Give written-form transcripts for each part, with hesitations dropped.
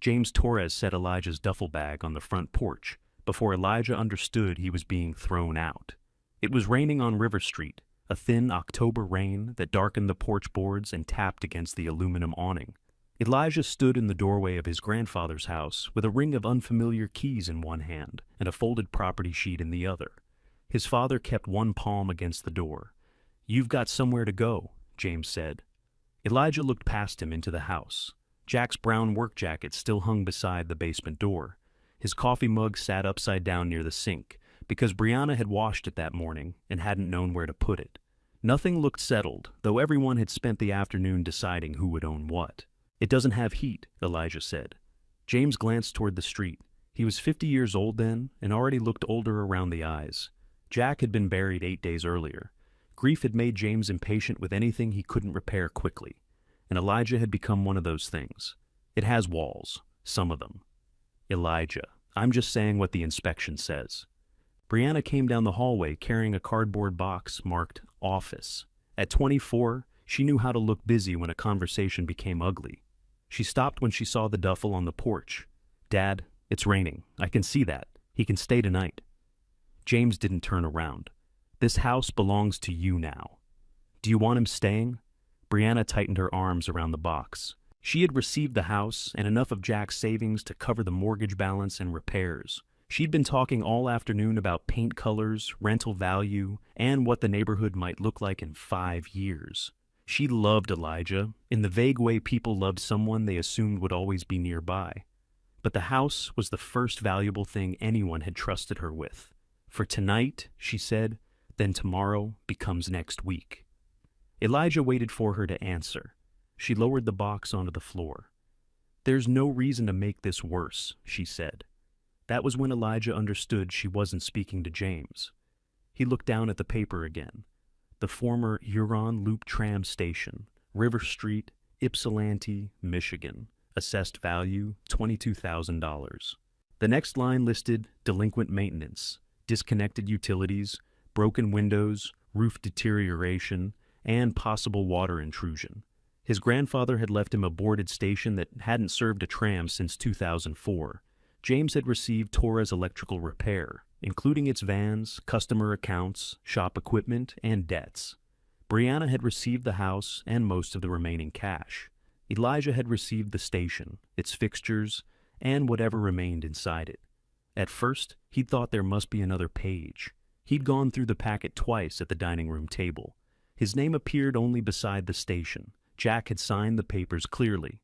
James Torres set Elijah's duffel bag on the front porch before Elijah understood he was being thrown out. It was raining on River Street, a thin October rain that darkened the porch boards and tapped against the aluminum awning. Elijah stood in the doorway of his grandfather's house with a ring of unfamiliar keys in one hand and a folded property sheet in the other. His father kept one palm against the door. "You've got somewhere to go," James said. Elijah looked past him into the house. Jack's brown work jacket still hung beside the basement door. His coffee mug sat upside down near the sink, because Brianna had washed it that morning and hadn't known where to put it. Nothing looked settled, though everyone had spent the afternoon deciding who would own what. "It doesn't have heat," Elijah said. James glanced toward the street. He was 50 years old then and already looked older around the eyes. Jack had been buried 8 days earlier. Grief had made James impatient with anything he couldn't repair quickly, and Elijah had become one of those things. "It has walls, some of them." "Elijah, I'm just saying what the inspection says." Brianna came down the hallway carrying a cardboard box marked "Office." At 24, she knew how to look busy when a conversation became ugly. She stopped when she saw the duffel on the porch. "Dad, it's raining. I can see that. He can stay tonight." James didn't turn around. "This house belongs to you now. Do you want him staying?" Brianna tightened her arms around the box. She had received the house and enough of Jack's savings to cover the mortgage balance and repairs. She'd been talking all afternoon about paint colors, rental value, and what the neighborhood might look like in 5 years. She loved Elijah, in the vague way people loved someone they assumed would always be nearby. But the house was the first valuable thing anyone had trusted her with. "For tonight," she said, "then tomorrow becomes next week." Elijah waited for her to answer. She lowered the box onto the floor. "There's no reason to make this worse," she said. That was when Elijah understood she wasn't speaking to James. He looked down at the paper again. The former Huron Loop Tram Station, River Street, Ypsilanti, Michigan. Assessed value, $22,000. The next line listed delinquent maintenance, disconnected utilities, broken windows, roof deterioration, and possible water intrusion. His grandfather had left him a boarded station that hadn't served a tram since 2004. James had received Torres electrical repair, including its vans, customer accounts, shop equipment, and debts. Brianna had received the house and most of the remaining cash. Elijah had received the station, its fixtures, and whatever remained inside it. At first, he'd thought there must be another page. He'd gone through the packet twice at the dining room table. His name appeared only beside the station. Jack had signed the papers clearly.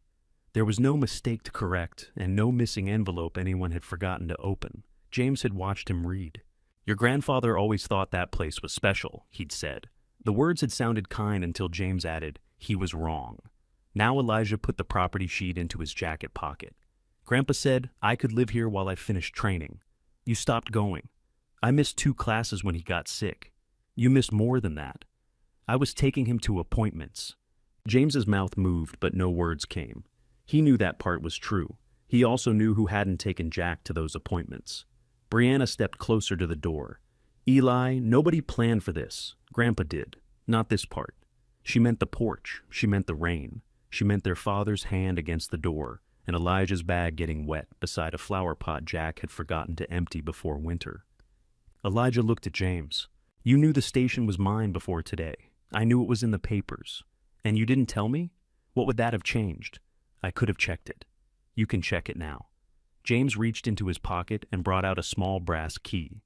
There was no mistake to correct, and no missing envelope anyone had forgotten to open. James had watched him read. "Your grandfather always thought that place was special," he'd said. The words had sounded kind until James added, "He was wrong." Now Elijah put the property sheet into his jacket pocket. "Grandpa said I could live here while I finished training. You stopped going. I missed 2 classes when he got sick. You missed more than that. I was taking him to appointments." James's mouth moved, but no words came. He knew that part was true. He also knew who hadn't taken Jack to those appointments. Brianna stepped closer to the door. "Eli, nobody planned for this. Grandpa did. Not this part." She meant the porch. She meant the rain. She meant their father's hand against the door, and Elijah's bag getting wet beside a flower pot Jack had forgotten to empty before winter. Elijah looked at James. "You knew the station was mine before today. I knew it was in the papers. And you didn't tell me? What would that have changed? I could have checked it. You can check it now." James reached into his pocket and brought out a small brass key.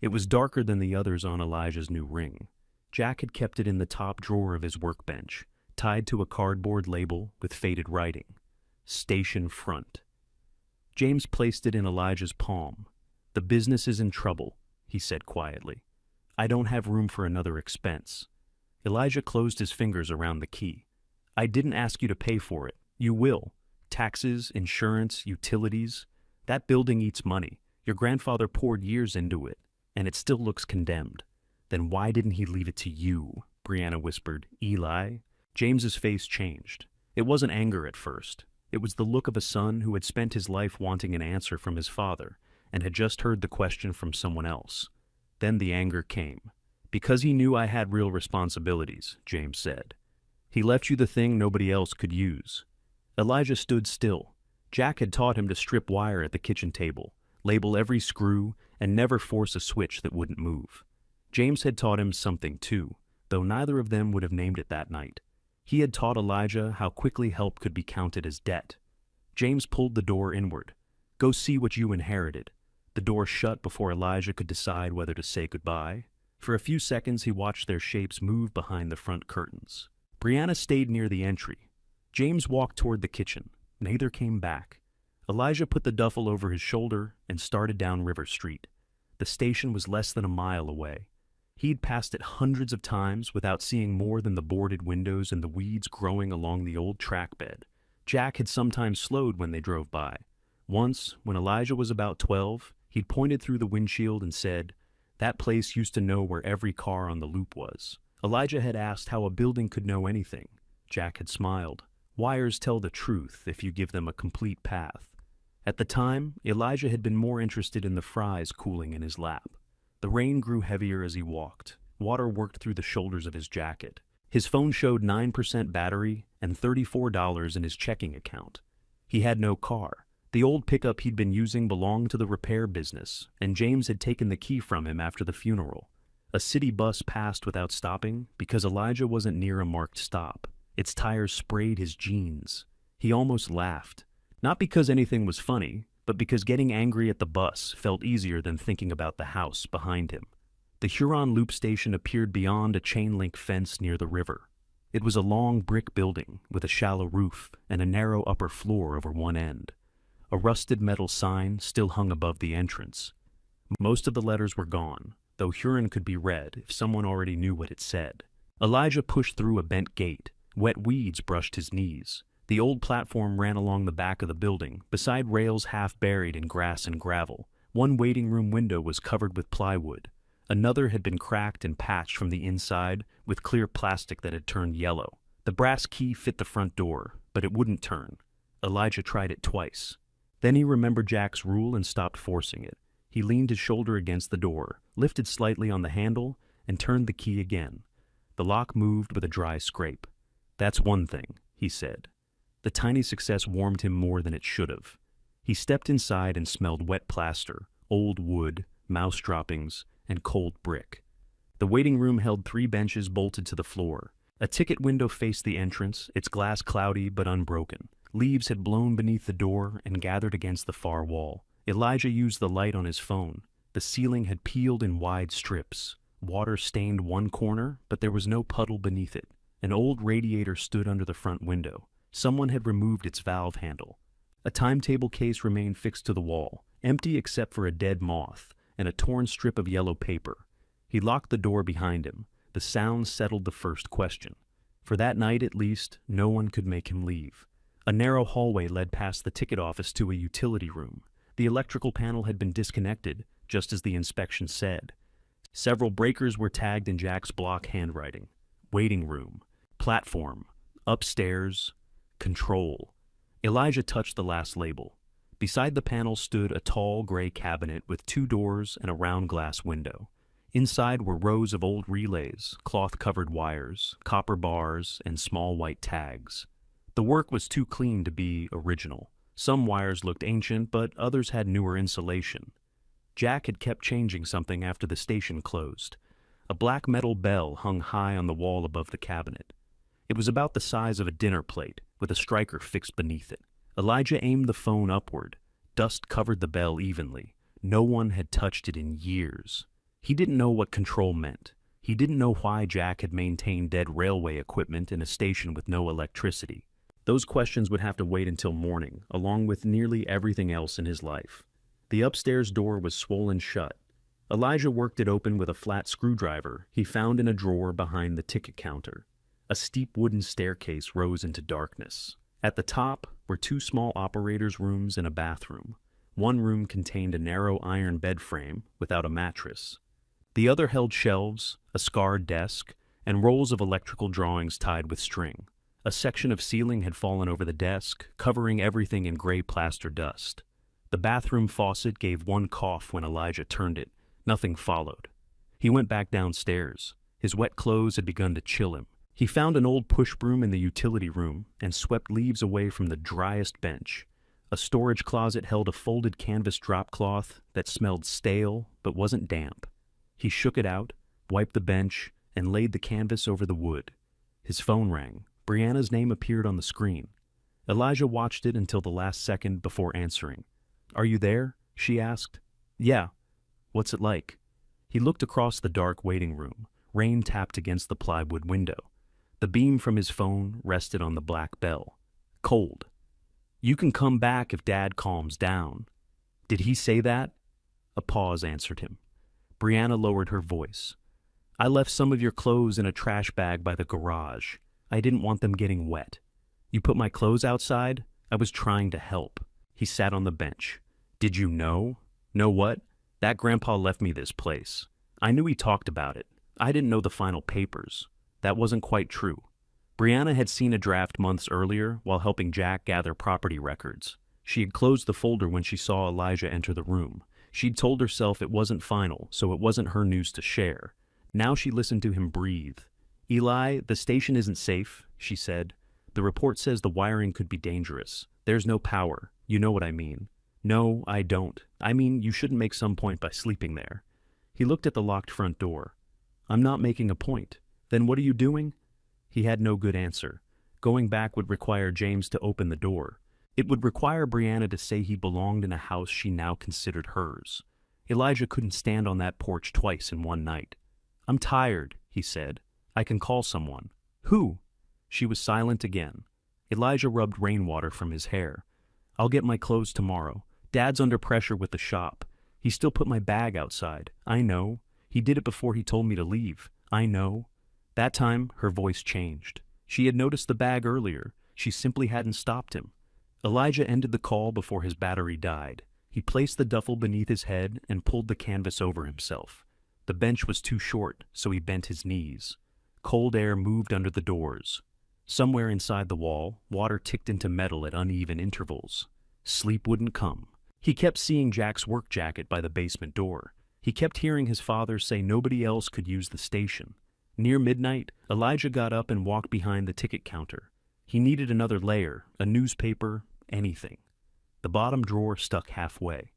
It was darker than the others on Elijah's new ring. Jack had kept it in the top drawer of his workbench, tied to a cardboard label with faded writing. "Station Front." James placed it in Elijah's palm. "The business is in trouble," he said quietly. "I don't have room for another expense." Elijah closed his fingers around the key. "I didn't ask you to pay for it. You will. Taxes, insurance, utilities. That building eats money. Your grandfather poured years into it, and it still looks condemned. Then why didn't he leave it to you?" Brianna whispered. "Eli?" James's face changed. It wasn't anger at first. It was the look of a son who had spent his life wanting an answer from his father and had just heard the question from someone else. Then the anger came. "Because he knew I had real responsibilities," James said. "He left you the thing nobody else could use." Elijah stood still. Jack had taught him to strip wire at the kitchen table, label every screw, and never force a switch that wouldn't move. James had taught him something too, though neither of them would have named it that night. He had taught Elijah how quickly help could be counted as debt. James pulled the door inward. "Go see what you inherited." The door shut before Elijah could decide whether to say goodbye. For a few seconds he watched their shapes move behind the front curtains. Brianna stayed near the entry. James walked toward the kitchen. Neither came back. Elijah put the duffel over his shoulder and started down River Street. The station was less than a mile away. He'd passed it hundreds of times without seeing more than the boarded windows and the weeds growing along the old track bed. Jack had sometimes slowed when they drove by. Once, when Elijah was about 12, he'd pointed through the windshield and said, "That place used to know where every car on the loop was." Elijah had asked how a building could know anything. Jack had smiled. "Wires tell the truth if you give them a complete path." At the time, Elijah had been more interested in the fries cooling in his lap. The rain grew heavier as he walked. Water worked through the shoulders of his jacket. His phone showed 9% battery and $34 in his checking account. He had no car. The old pickup he'd been using belonged to the repair business, and James had taken the key from him after the funeral. A city bus passed without stopping because Elijah wasn't near a marked stop. Its tires sprayed his jeans. He almost laughed. Not because anything was funny, but because getting angry at the bus felt easier than thinking about the house behind him. The Huron Loop station appeared beyond a chain-link fence near the river. It was a long brick building with a shallow roof and a narrow upper floor over one end. A rusted metal sign still hung above the entrance. Most of the letters were gone, though Huron could be read if someone already knew what it said. Elijah pushed through a bent gate. Wet weeds brushed his knees. The old platform ran along the back of the building, beside rails half buried in grass and gravel. One waiting room window was covered with plywood. Another had been cracked and patched from the inside with clear plastic that had turned yellow. The brass key fit the front door, but it wouldn't turn. Elijah tried it twice. Then he remembered Jack's rule and stopped forcing it. He leaned his shoulder against the door, lifted slightly on the handle, and turned the key again. The lock moved with a dry scrape. "That's one thing," he said. The tiny success warmed him more than it should have. He stepped inside and smelled wet plaster, old wood, mouse droppings, and cold brick. The waiting room held 3 benches bolted to the floor. A ticket window faced the entrance, its glass cloudy but unbroken. Leaves had blown beneath the door and gathered against the far wall. Elijah used the light on his phone. The ceiling had peeled in wide strips. Water stained one corner, but there was no puddle beneath it. An old radiator stood under the front window. Someone had removed its valve handle. A timetable case remained fixed to the wall, empty except for a dead moth and a torn strip of yellow paper. He locked the door behind him. The sound settled the first question. For that night, at least, no one could make him leave. A narrow hallway led past the ticket office to a utility room. The electrical panel had been disconnected, just as the inspection said. Several breakers were tagged in Jack's block handwriting. Waiting room, platform, upstairs, control. Elijah touched the last label. Beside the panel stood a tall gray cabinet with 2 doors and a round glass window. Inside were rows of old relays, cloth-covered wires, copper bars, and small white tags. The work was too clean to be original. Some wires looked ancient, but others had newer insulation. Jack had kept changing something after the station closed. A black metal bell hung high on the wall above the cabinet. It was about the size of a dinner plate, with a striker fixed beneath it. Elijah aimed the phone upward. Dust covered the bell evenly. No one had touched it in years. He didn't know what control meant. He didn't know why Jack had maintained dead railway equipment in a station with no electricity. Those questions would have to wait until morning, along with nearly everything else in his life. The upstairs door was swollen shut. Elijah worked it open with a flat screwdriver he found in a drawer behind the ticket counter. A steep wooden staircase rose into darkness. At the top were 2 small operators' rooms and a bathroom. One room contained a narrow iron bed frame without a mattress. The other held shelves, a scarred desk, and rolls of electrical drawings tied with string. A section of ceiling had fallen over the desk, covering everything in gray plaster dust. The bathroom faucet gave one cough when Elijah turned it. Nothing followed. He went back downstairs. His wet clothes had begun to chill him. He found an old push broom in the utility room and swept leaves away from the driest bench. A storage closet held a folded canvas drop cloth that smelled stale but wasn't damp. He shook it out, wiped the bench, and laid the canvas over the wood. His phone rang. Brianna's name appeared on the screen. Elijah watched it until the last second before answering. "Are you there?" she asked. "Yeah. What's it like?" He looked across the dark waiting room. Rain tapped against the plywood window. The beam from his phone rested on the black bell. "Cold. You can come back if Dad calms down." "Did he say that?" A pause answered him. Brianna lowered her voice. "I left some of your clothes in a trash bag by the garage. I didn't want them getting wet. You put my clothes outside? I was trying to help." He sat on the bench. "Did you know?" "Know what? That Grandpa left me this place. I knew he talked about it. I didn't know the final papers. That wasn't quite true." Brianna had seen a draft months earlier while helping Jack gather property records. She had closed the folder when she saw Elijah enter the room. She'd told herself it wasn't final, so it wasn't her news to share. Now she listened to him breathe. "Eli, the station isn't safe," she said. "The report says the wiring could be dangerous. There's no power. You know what I mean." "No, I don't. I mean, you shouldn't make some point by sleeping there." He looked at the locked front door. "I'm not making a point. Then what are you doing?" He had no good answer. Going back would require James to open the door. It would require Brianna to say he belonged in a house she now considered hers. Elijah couldn't stand on that porch twice in one night. "I'm tired," he said. "I can call someone." "Who?" She was silent again. Elijah rubbed rainwater from his hair. "I'll get my clothes tomorrow. Dad's under pressure with the shop. He still put my bag outside. I know. He did it before he told me to leave. I know." That time, her voice changed. She had noticed the bag earlier. She simply hadn't stopped him. Elijah ended the call before his battery died. He placed the duffel beneath his head and pulled the canvas over himself. The bench was too short, so he bent his knees. Cold air moved under the doors. Somewhere inside the wall, water ticked into metal at uneven intervals. Sleep wouldn't come. He kept seeing Jack's work jacket by the basement door. He kept hearing his father say nobody else could use the station. Near midnight, Elijah got up and walked behind the ticket counter. He needed another layer, a newspaper, anything. The bottom drawer stuck halfway.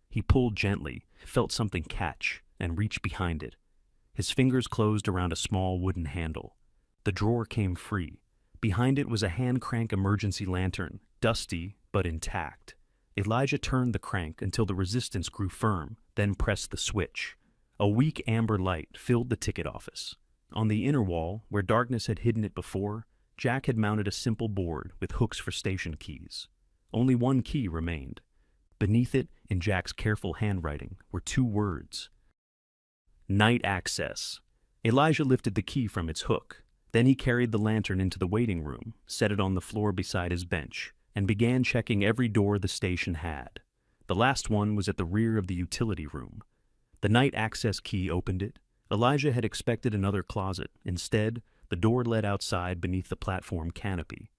He pulled gently, felt something catch, and reached behind it. His fingers closed around a small wooden handle. The drawer came free. Behind it was a hand-crank emergency lantern, dusty but intact. Elijah turned the crank until the resistance grew firm, then pressed the switch. A weak amber light filled the ticket office. On the inner wall, where darkness had hidden it before, Jack had mounted a simple board with hooks for station keys. Only one key remained. Beneath it, in Jack's careful handwriting, were two words: "Night access." Elijah lifted the key from its hook. Then he carried the lantern into the waiting room, set it on the floor beside his bench, and began checking every door the station had. The last one was at the rear of the utility room. The night access key opened it. Elijah had expected another closet. Instead, the door led outside beneath the platform canopy.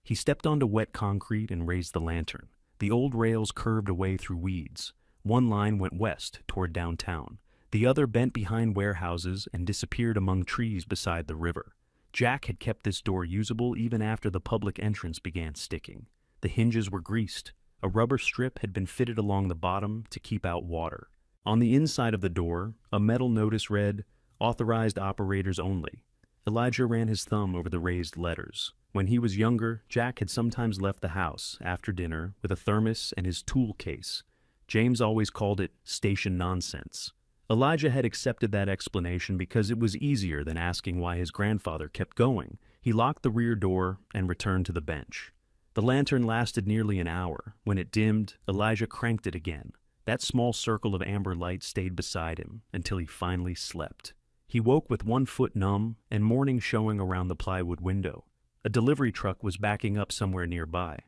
He stepped onto wet concrete and raised the lantern. The old rails curved away through weeds. One line went west, toward downtown. The other bent behind warehouses and disappeared among trees beside the river. Jack had kept this door usable even after the public entrance began sticking. The hinges were greased. A rubber strip had been fitted along the bottom to keep out water. On the inside of the door, a metal notice read, "Authorized operators only." Elijah ran his thumb over the raised letters. When he was younger, Jack had sometimes left the house, after dinner, with a thermos and his tool case. James always called it station nonsense. Elijah had accepted that explanation because it was easier than asking why his grandfather kept going. He locked the rear door and returned to the bench. The lantern lasted nearly an hour. When it dimmed, Elijah cranked it again. That small circle of amber light stayed beside him until he finally slept. He woke with one foot numb and morning showing around the plywood window. A delivery truck was backing up somewhere nearby.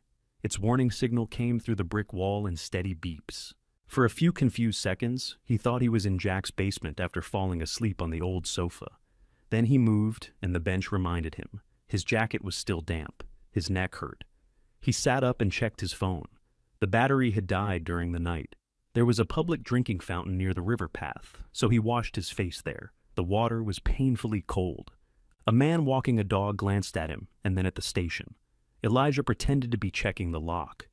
Its warning signal came through the brick wall in steady beeps. For a few confused seconds, he thought he was in Jack's basement after falling asleep on the old sofa. Then he moved, and the bench reminded him. His jacket was still damp. His neck hurt. He sat up and checked his phone. The battery had died during the night. There was a public drinking fountain near the river path, so he washed his face there. The water was painfully cold. A man walking a dog glanced at him, and then at the station. Elijah pretended to be checking the lock.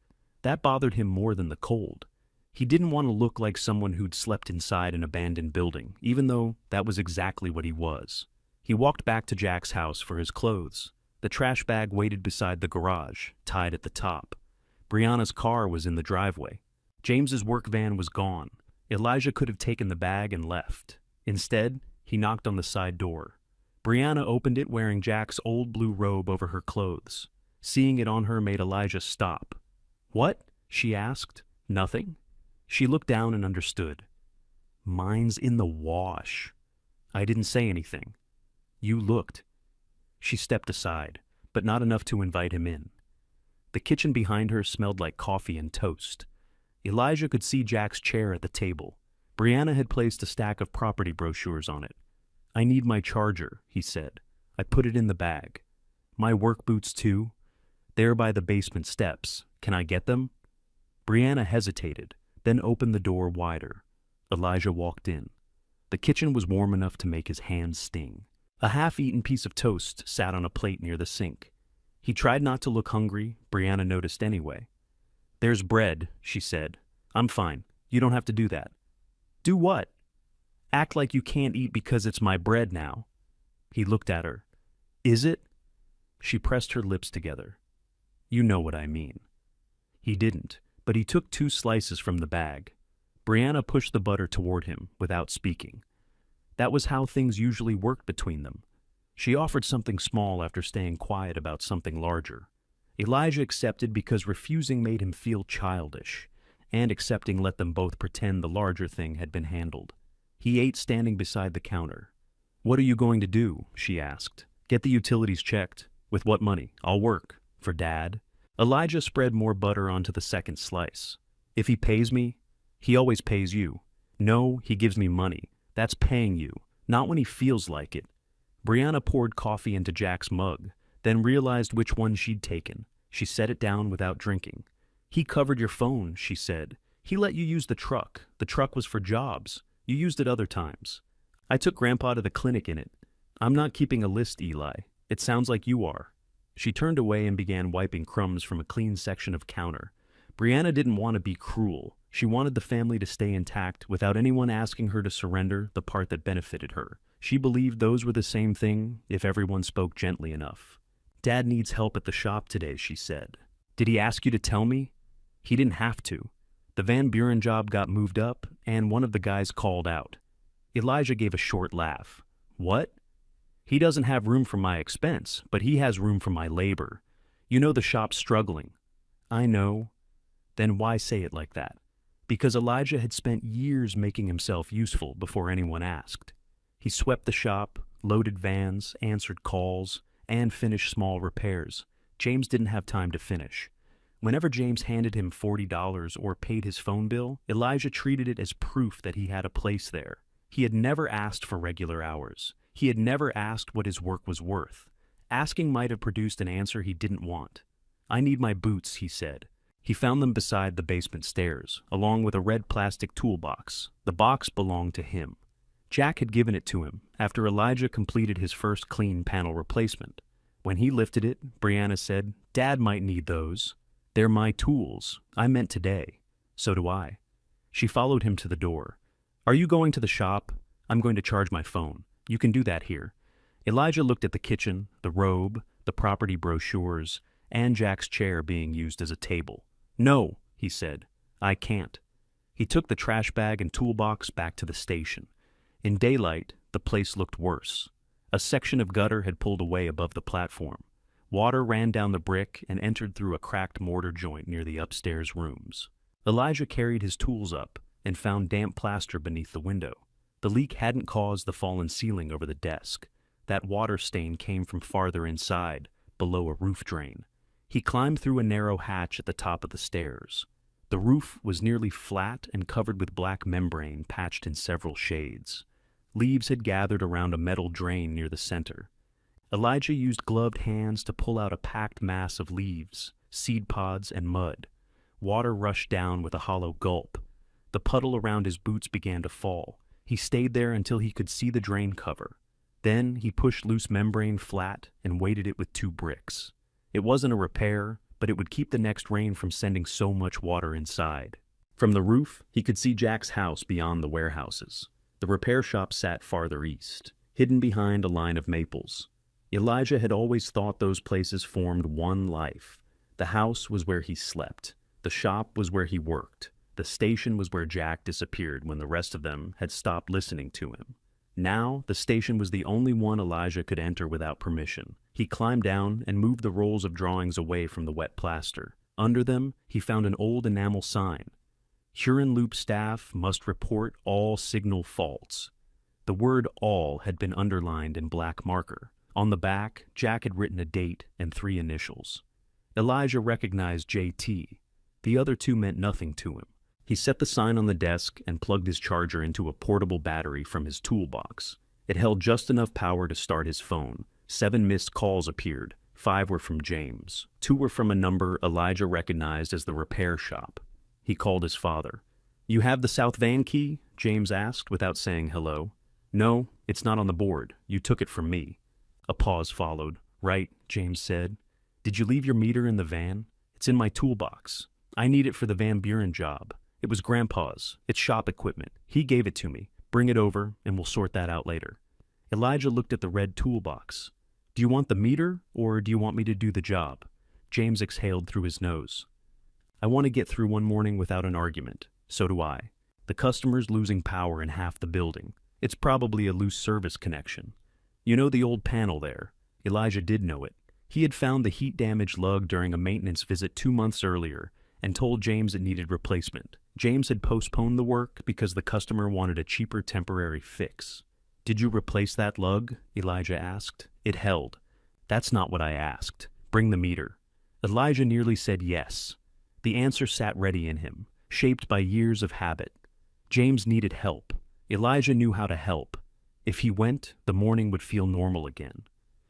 That bothered him more than the cold. He didn't want to look like someone who'd slept inside an abandoned building, even though that was exactly what he was. He walked back to Jack's house for his clothes. The trash bag waited beside the garage, tied at the top. Brianna's car was in the driveway. James's work van was gone. Elijah could have taken the bag and left. Instead, he knocked on the side door. Brianna opened it wearing Jack's old blue robe over her clothes. Seeing it on her made Elijah stop. "What?" she asked. "Nothing." She looked down and understood. "Mine's in the wash." "I didn't say anything." "You looked." She stepped aside, but not enough to invite him in. The kitchen behind her smelled like coffee and toast. Elijah could see Jack's chair at the table. Brianna had placed a stack of property brochures on it. "I need my charger," he said. "I put it in the bag." "My work boots too?" "They're by the basement steps. Can I get them?" Brianna hesitated, then opened the door wider. Elijah walked in. The kitchen was warm enough to make his hands sting. A half-eaten piece of toast sat on a plate near the sink. He tried not to look hungry. Brianna noticed anyway. "There's bread," she said. "I'm fine. You don't have to do that." "Do what?" "Act like you can't eat because it's my bread now." He looked at her. "Is it?" She pressed her lips together. "You know what I mean." He didn't, but he took 2 slices from the bag. Brianna pushed the butter toward him without speaking. That was how things usually worked between them. She offered something small after staying quiet about something larger. Elijah accepted because refusing made him feel childish, and accepting let them both pretend the larger thing had been handled. He ate standing beside the counter. "What are you going to do?" she asked. "Get the utilities checked." "With what money?" "I'll work." "For Dad?" Elijah spread more butter onto the second slice. "If he pays me?" "He always pays you." "No, he gives me money. That's paying you. Not when he feels like it." Brianna poured coffee into Jack's mug, then realized which one she'd taken. She set it down without drinking. "He covered your phone," she said. "He let you use the truck. The truck was for jobs. You used it other times. I took Grandpa to the clinic in it. I'm not keeping a list, Eli. It sounds like you are." She turned away and began wiping crumbs from a clean section of counter. Brianna didn't want to be cruel. She wanted the family to stay intact without anyone asking her to surrender the part that benefited her. She believed those were the same thing if everyone spoke gently enough. "Dad needs help at the shop today," she said. "Did he ask you to tell me?" "He didn't have to. The Van Buren job got moved up, and one of the guys called out." Elijah gave a short laugh. "What?" "He doesn't have room for my expense, but he has room for my labor. You know the shop's struggling." "I know." "Then why say it like that?" Because Elijah had spent years making himself useful before anyone asked. He swept the shop, loaded vans, answered calls, and finished small repairs. James didn't have time to finish. Whenever James handed him $40 or paid his phone bill, Elijah treated it as proof that he had a place there. He had never asked for regular hours. He had never asked what his work was worth. Asking might have produced an answer he didn't want. "I need my boots," he said. He found them beside the basement stairs, along with a red plastic toolbox. The box belonged to him. Jack had given it to him after Elijah completed his first clean panel replacement. When he lifted it, Brianna said, "Dad might need those." "They're my tools. I meant today." "So do I." She followed him to the door. "Are you going to the shop?" "I'm going to charge my phone. You can do that here." Elijah looked at the kitchen, the robe, the property brochures, and Jack's chair being used as a table. "No," he said. "I can't." He took the trash bag and toolbox back to the station. In daylight, the place looked worse. A section of gutter had pulled away above the platform. Water ran down the brick and entered through a cracked mortar joint near the upstairs rooms. Elijah carried his tools up and found damp plaster beneath the window. The leak hadn't caused the fallen ceiling over the desk. That water stain came from farther inside, below a roof drain. He climbed through a narrow hatch at the top of the stairs. The roof was nearly flat and covered with black membrane patched in several shades. Leaves had gathered around a metal drain near the center. Elijah used gloved hands to pull out a packed mass of leaves, seed pods, and mud. Water rushed down with a hollow gulp. The puddle around his boots began to fall. He stayed there until he could see the drain cover. Then he pushed loose membrane flat and weighted it with 2 bricks. It wasn't a repair, but it would keep the next rain from sending so much water inside. From the roof, he could see Jack's house beyond the warehouses. The repair shop sat farther east, hidden behind a line of maples. Elijah had always thought those places formed one life. The house was where he slept. The shop was where he worked. The station was where Jack disappeared when the rest of them had stopped listening to him. Now, the station was the only one Elijah could enter without permission. He climbed down and moved the rolls of drawings away from the wet plaster. Under them, he found an old enamel sign. Huron Loop staff must report all signal faults. The word all had been underlined in black marker. On the back, Jack had written a date and 3 initials. Elijah recognized JT. The other 2 meant nothing to him. He set the sign on the desk and plugged his charger into a portable battery from his toolbox. It held just enough power to start his phone. 7 missed calls appeared. 5 were from James. 2 were from a number Elijah recognized as the repair shop. He called his father. "You have the south van key?" James asked without saying hello. "No, it's not on the board. You took it from me." A pause followed. "Right," James said. "Did you leave your meter in the van?" "It's in my toolbox. I need it for the Van Buren job. It was Grandpa's. It's shop equipment. He gave it to me. Bring it over, and we'll sort that out later." Elijah looked at the red toolbox. "Do you want the meter, or do you want me to do the job?" James exhaled through his nose. "I want to get through one morning without an argument. So do I. The customer's losing power in half the building. It's probably a loose service connection. You know the old panel there?" Elijah did know it. He had found the heat-damaged lug during a maintenance visit 2 months earlier and told James it needed replacement. James had postponed the work because the customer wanted a cheaper temporary fix. "Did you replace that lug?" Elijah asked. "It held." "That's not what I asked. Bring the meter." Elijah nearly said yes. The answer sat ready in him, shaped by years of habit. James needed help. Elijah knew how to help. If he went, the morning would feel normal again.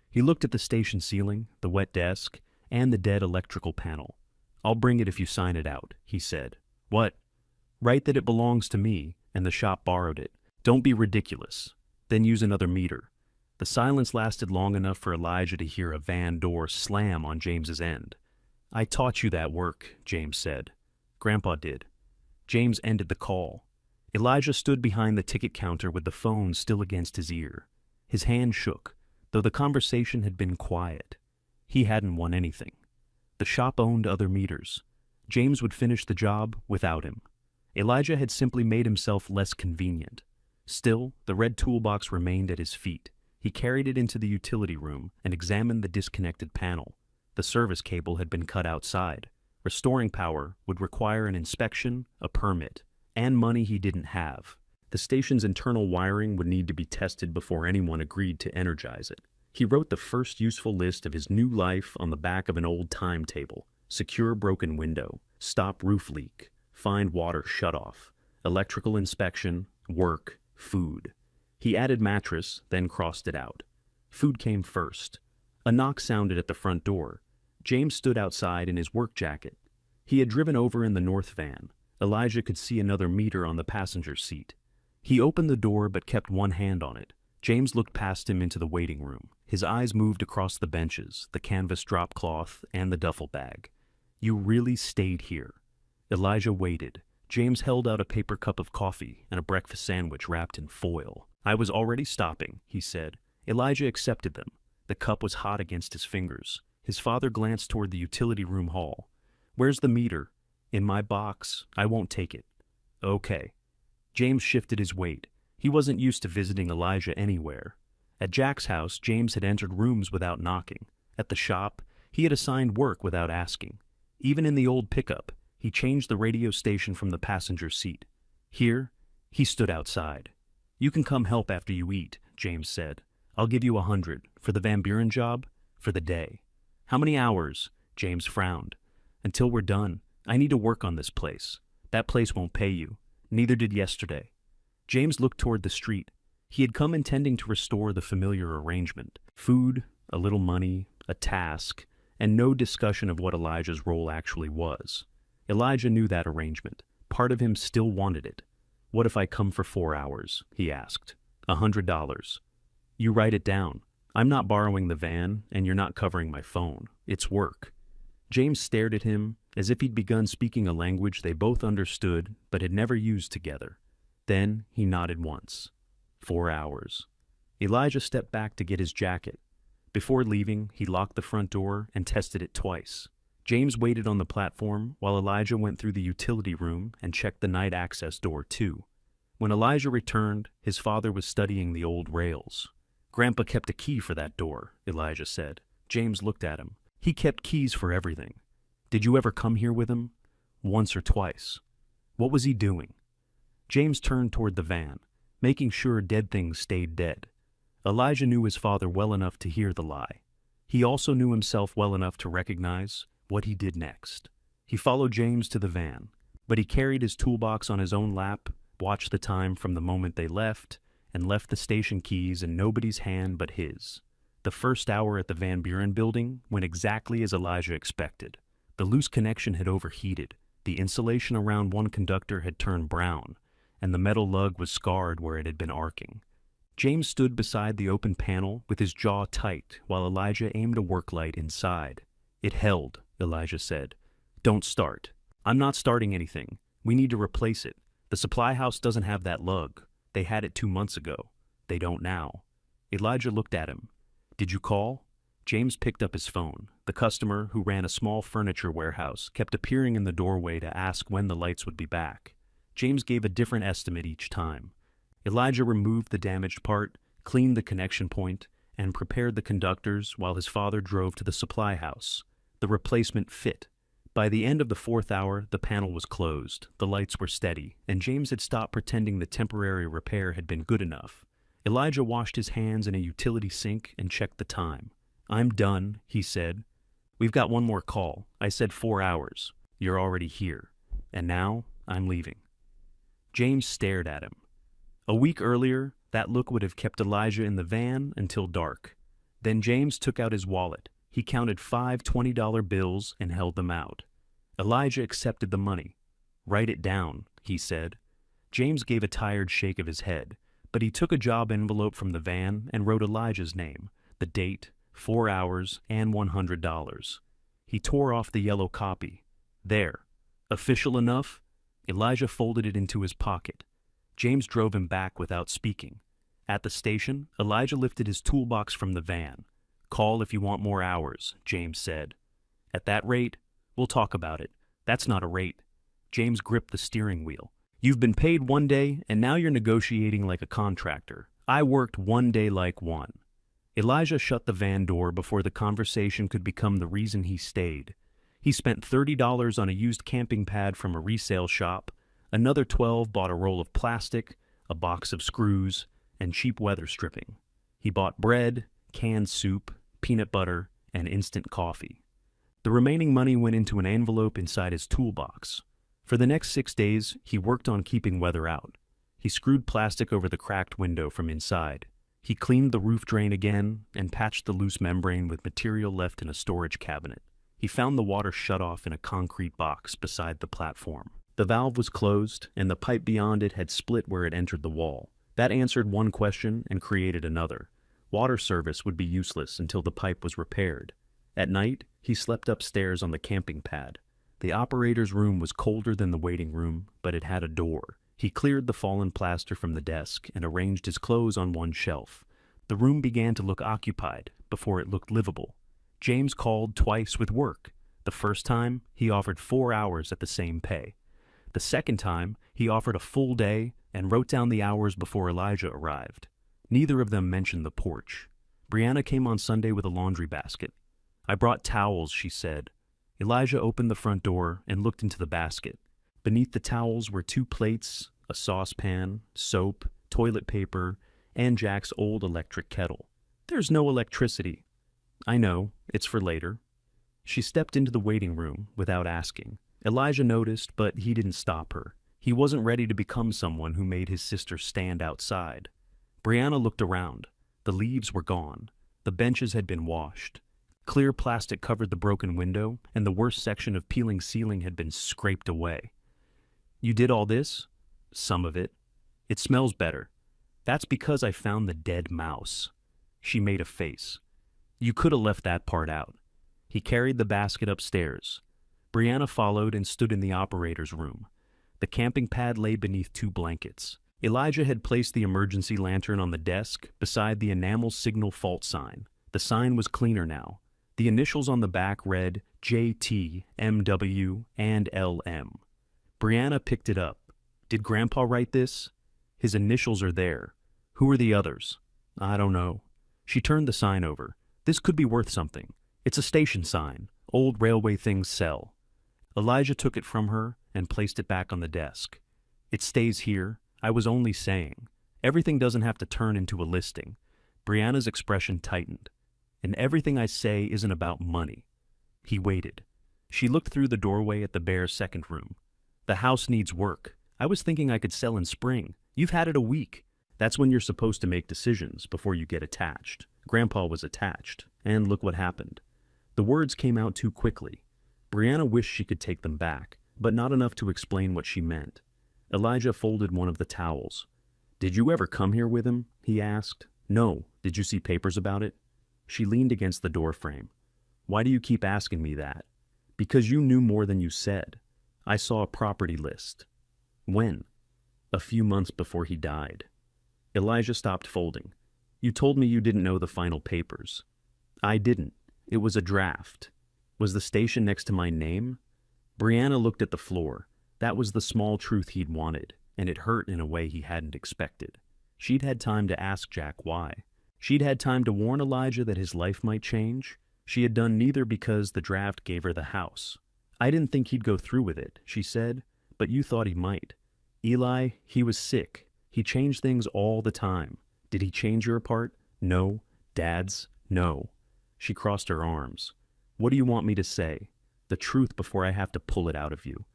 He looked at the station ceiling, the wet desk, and the dead electrical panel. "I'll bring it if you sign it out," he said. "What?" "Write that it belongs to me, and the shop borrowed it. Don't be ridiculous. Then use another meter." The silence lasted long enough for Elijah to hear a van door slam on James's end. "I taught you that work," James said. "Grandpa did." James ended the call. Elijah stood behind the ticket counter with the phone still against his ear. His hand shook, though the conversation had been quiet. He hadn't won anything. The shop owned other meters. James would finish the job without him. Elijah had simply made himself less convenient. Still, the red toolbox remained at his feet. He carried it into the utility room and examined the disconnected panel. The service cable had been cut outside. Restoring power would require an inspection, a permit, and money he didn't have. The station's internal wiring would need to be tested before anyone agreed to energize it. He wrote the first useful list of his new life on the back of an old timetable. Secure broken window, stop roof leak, find water shutoff, electrical inspection, work, food. He added mattress, then crossed it out. Food came first. A knock sounded at the front door. James stood outside in his work jacket. He had driven over in the north van. Elijah could see another meter on the passenger seat. He opened the door but kept one hand on it. James looked past him into the waiting room. His eyes moved across the benches, the canvas drop cloth, and the duffel bag. "You really stayed here." Elijah waited. James held out a paper cup of coffee and a breakfast sandwich wrapped in foil. "I was already stopping," he said. Elijah accepted them. The cup was hot against his fingers. His father glanced toward the utility room hall. "Where's the meter?" "In my box. I won't take it." "Okay." James shifted his weight. He wasn't used to visiting Elijah anywhere. At Jack's house, James had entered rooms without knocking. At the shop, he had assigned work without asking. Even in the old pickup, he changed the radio station from the passenger seat. Here, he stood outside. "You can come help after you eat," James said. "I'll give you 100 for the Van Buren job, for the day." "How many hours?" James frowned. "Until we're done. I need to work on this place. That place won't pay you. Neither did yesterday." James looked toward the street. He had come intending to restore the familiar arrangement. Food, a little money, a task, and no discussion of what Elijah's role actually was. Elijah knew that arrangement. Part of him still wanted it. "What if I come for 4 hours?" he asked. $100. "You write it down. I'm not borrowing the van, and you're not covering my phone. It's work." James stared at him as if he'd begun speaking a language they both understood but had never used together. Then he nodded once. 4 hours. Elijah stepped back to get his jacket. Before leaving, he locked the front door and tested it twice. James waited on the platform while Elijah went through the utility room and checked the night access door too. When Elijah returned, his father was studying the old rails. "Grandpa kept a key for that door," Elijah said. James looked at him. "He kept keys for everything. Did you ever come here with him?" "Once or twice." "What was he doing?" James turned toward the van, making sure dead things stayed dead. Elijah knew his father well enough to hear the lie. He also knew himself well enough to recognize what he did next. He followed James to the van, but he carried his toolbox on his own lap, watched the time from the moment they left, and left the station keys in nobody's hand but his. The first hour at the Van Buren building went exactly as Elijah expected. The loose connection had overheated, the insulation around one conductor had turned brown, and the metal lug was scarred where it had been arcing. James stood beside the open panel with his jaw tight while Elijah aimed a work light inside. "It held," Elijah said. "Don't start." "I'm not starting anything. We need to replace it. The supply house doesn't have that lug. They had it 2 months ago. They don't now." Elijah looked at him. "Did you call?" James picked up his phone. The customer, who ran a small furniture warehouse, kept appearing in the doorway to ask when the lights would be back. James gave a different estimate each time. Elijah removed the damaged part, cleaned the connection point, and prepared the conductors while his father drove to the supply house. The replacement fit. By the end of the 4th hour, the panel was closed, the lights were steady, and James had stopped pretending the temporary repair had been good enough. Elijah washed his hands in a utility sink and checked the time. "I'm done," he said. "We've got one more call. I said 4 hours. You're already here. And now, I'm leaving." James stared at him. A week earlier, that look would have kept Elijah in the van until dark. Then James took out his wallet. He counted 5 $20 bills and held them out. Elijah accepted the money. "Write it down," he said. James gave a tired shake of his head, but he took a job envelope from the van and wrote Elijah's name, the date, 4 hours, and $100. He tore off the yellow copy. "There. Official enough?" Elijah folded it into his pocket. James drove him back without speaking. At the station, Elijah lifted his toolbox from the van. "Call if you want more hours," James said. "At that rate, we'll talk about it. That's not a rate." James gripped the steering wheel. "You've been paid 1 day, and now you're negotiating like a contractor. I worked 1 day like one." Elijah shut the van door before the conversation could become the reason he stayed. He spent $30 on a used camping pad from a resale shop. Another 12 bought a roll of plastic, a box of screws, and cheap weather stripping. He bought bread, canned soup, peanut butter, and instant coffee. The remaining money went into an envelope inside his toolbox. For the next 6 days, he worked on keeping weather out. He screwed plastic over the cracked window from inside. He cleaned the roof drain again and patched the loose membrane with material left in a storage cabinet. He found the water shutoff in a concrete box beside the platform. The valve was closed, and the pipe beyond it had split where it entered the wall. That answered one question and created another. Water service would be useless until the pipe was repaired. At night, he slept upstairs on the camping pad. The operator's room was colder than the waiting room, but it had a door. He cleared the fallen plaster from the desk and arranged his clothes on one shelf. The room began to look occupied before it looked livable. James called twice with work. The first time, he offered 4 hours at the same pay. The second time, he offered a full day and wrote down the hours before Elijah arrived. Neither of them mentioned the porch. Brianna came on Sunday with a laundry basket. "I brought towels," she said. Elijah opened the front door and looked into the basket. Beneath the towels were 2 plates, a saucepan, soap, toilet paper, and Jack's old electric kettle. "There's no electricity." "I know, it's for later." She stepped into the waiting room without asking. Elijah noticed, but he didn't stop her. He wasn't ready to become someone who made his sister stand outside. Brianna looked around. The leaves were gone. The benches had been washed. Clear plastic covered the broken window, and the worst section of peeling ceiling had been scraped away. "You did all this?" "Some of it." "It smells better." "That's because I found the dead mouse." She made a face. "You could have left that part out." He carried the basket upstairs. Brianna followed and stood in the operator's room. The camping pad lay beneath 2 blankets. Elijah had placed the emergency lantern on the desk beside the enamel signal fault sign. The sign was cleaner now. The initials on the back read JT, MW, and LM. Brianna picked it up. Did Grandpa write this? His initials are there. Who are the others? I don't know. She turned the sign over. This could be worth something. It's a station sign. Old railway things sell. Elijah took it from her and placed it back on the desk. It stays here. I was only saying. Everything doesn't have to turn into a listing. Brianna's expression tightened. And everything I say isn't about money. He waited. She looked through the doorway at the bare second room. The house needs work. I was thinking I could sell in spring. You've had it a week. That's when you're supposed to make decisions before you get attached. Grandpa was attached, and look what happened. The words came out too quickly. Brianna wished she could take them back, but not enough to explain what she meant. Elijah folded one of the towels. Did you ever come here with him? He asked. No. Did you see papers about it? She leaned against the doorframe. Why do you keep asking me that? Because you knew more than you said. I saw a property list. When? A few months before he died. Elijah stopped folding. You told me you didn't know the final papers. I didn't. It was a draft. Was the station next to my name? Brianna looked at the floor. That was the small truth he'd wanted, and it hurt in a way he hadn't expected. She'd had time to ask Jack why. She'd had time to warn Elijah that his life might change. She had done neither because the draft gave her the house. I didn't think he'd go through with it, she said, but you thought he might. Eli, he was sick. He changed things all the time. Did he change your part? No. Dad's? No. She crossed her arms. What do you want me to say? The truth before I have to pull it out of you.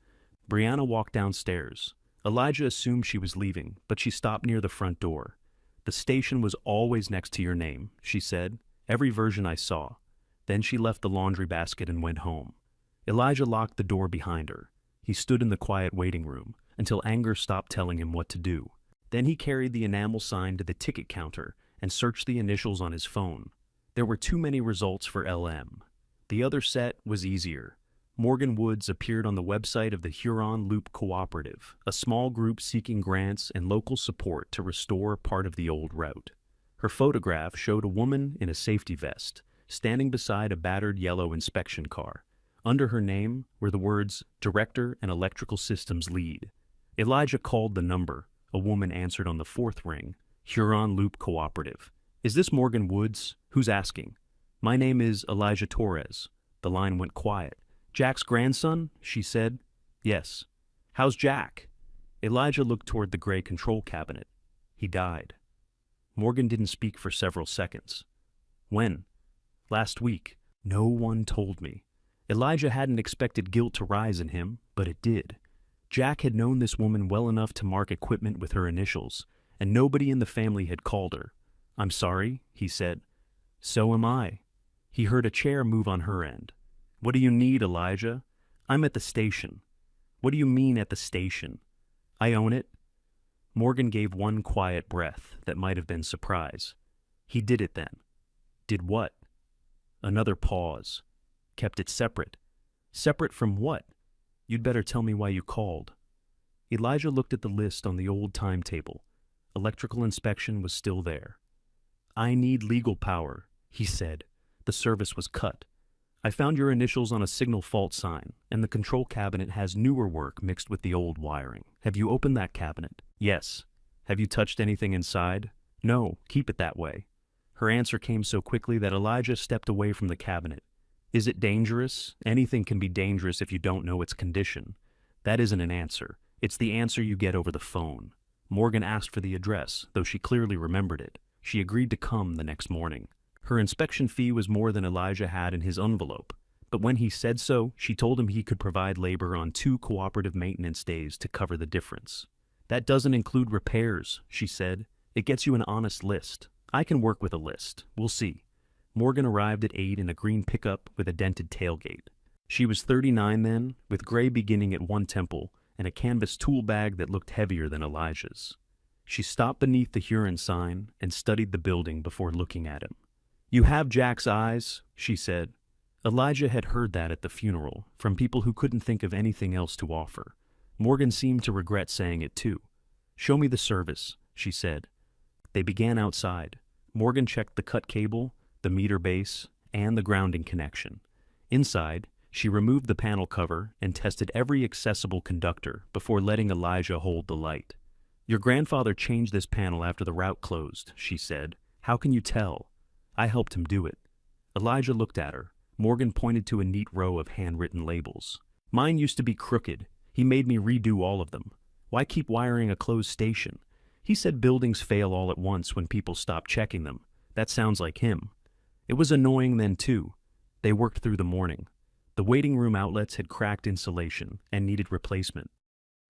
Brianna walked downstairs. Elijah assumed she was leaving, but she stopped near the front door. The station was always next to your name, she said. Every version I saw. Then she left the laundry basket and went home. Elijah locked the door behind her. He stood in the quiet waiting room until anger stopped telling him what to do. Then he carried the enamel sign to the ticket counter and searched the initials on his phone. There were too many results for LM. The other set was easier. Morgan Woods appeared on the website of the Huron Loop Cooperative, a small group seeking grants and local support to restore part of the old route. Her photograph showed a woman in a safety vest, standing beside a battered yellow inspection car. Under her name were the words, Director and Electrical Systems Lead. Elijah called the number. A woman answered on the 4th ring, Huron Loop Cooperative. Is this Morgan Woods? Who's asking? My name is Elijah Torres. The line went quiet. Jack's grandson? She said. Yes. How's Jack? Elijah looked toward the gray control cabinet. He died. Morgan didn't speak for several seconds. When? Last week. No one told me. Elijah hadn't expected guilt to rise in him, but it did. Jack had known this woman well enough to mark equipment with her initials, and nobody in the family had called her. I'm sorry, he said. So am I. He heard a chair move on her end. What do you need, Elijah? I'm at the station. What do you mean at the station? I own it. Morgan gave one quiet breath that might have been surprise. He did it then. Did what? Another pause. Kept it separate. Separate from what? You'd better tell me why you called. Elijah looked at the list on the old timetable. Electrical inspection was still there. I need legal power, he said. The service was cut. I found your initials on a signal fault sign, and the control cabinet has newer work mixed with the old wiring. Have you opened that cabinet? Yes. Have you touched anything inside? No, keep it that way. Her answer came so quickly that Elijah stepped away from the cabinet. Is it dangerous? Anything can be dangerous if you don't know its condition. That isn't an answer. It's the answer you get over the phone. Morgan asked for the address, though she clearly remembered it. She agreed to come the next morning. Her inspection fee was more than Elijah had in his envelope, but when he said so, she told him he could provide labor on 2 cooperative maintenance days to cover the difference. That doesn't include repairs, she said. It gets you an honest list. I can work with a list. We'll see. Morgan arrived at 8 in a green pickup with a dented tailgate. She was 39 then, with gray beginning at one temple and a canvas tool bag that looked heavier than Elijah's. She stopped beneath the Huron sign and studied the building before looking at him. You have Jack's eyes, she said. Elijah had heard that at the funeral, from people who couldn't think of anything else to offer. Morgan seemed to regret saying it too. "Show me the service," she said. They began outside. Morgan checked the cut cable, the meter base, and the grounding connection. Inside, she removed the panel cover and tested every accessible conductor before letting Elijah hold the light. "Your grandfather changed this panel after the route closed," she said. "How can you tell?" "I helped him do it." Elijah looked at her. Morgan pointed to a neat row of handwritten labels. "Mine used to be crooked. He made me redo all of them. Why keep wiring a closed station? He said buildings fail all at once when people stop checking them. That sounds like him." It was annoying then too. They worked through the morning. The waiting room outlets had cracked insulation and needed replacement.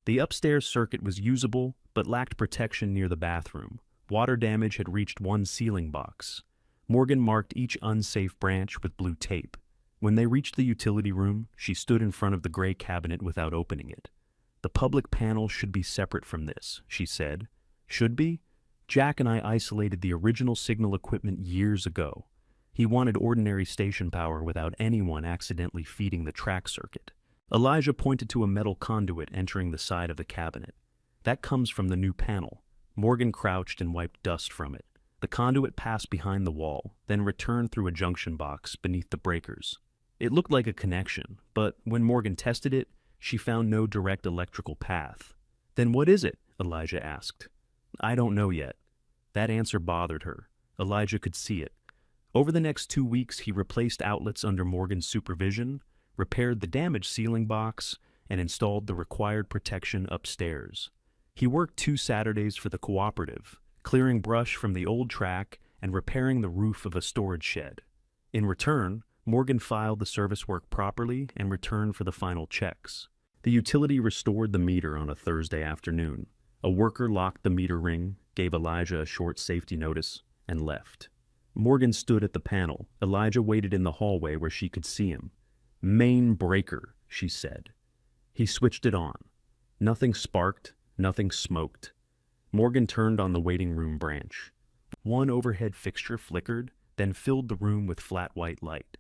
The upstairs circuit was usable but lacked protection near the bathroom. Water damage had reached one ceiling box. Morgan marked each unsafe branch with blue tape. When they reached the utility room, she stood in front of the gray cabinet without opening it. "The public panel should be separate from this," she said. "Should be? Jack and I isolated the original signal equipment years ago. He wanted ordinary station power without anyone accidentally feeding the track circuit." Elijah pointed to a metal conduit entering the side of the cabinet. "That comes from the new panel." Morgan crouched and wiped dust from it. The conduit passed behind the wall, then returned through a junction box beneath the breakers. It looked like a connection, but when Morgan tested it, she found no direct electrical path. "Then what is it?" Elijah asked. "I don't know yet." That answer bothered her. Elijah could see it. Over the next 2 weeks, he replaced outlets under Morgan's supervision, repaired the damaged ceiling box, and installed the required protection upstairs. He worked 2 Saturdays for the cooperative, clearing brush from the old track and repairing the roof of a storage shed. In return, Morgan filed the service work properly and returned for the final checks. The utility restored the meter on a Thursday afternoon. A worker locked the meter ring, gave Elijah a short safety notice, and left. Morgan stood at the panel. Elijah waited in the hallway where she could see him. "Main breaker," she said. He switched it on. Nothing sparked, nothing smoked. Morgan turned on the waiting room branch. One overhead fixture flickered, then filled the room with flat white light.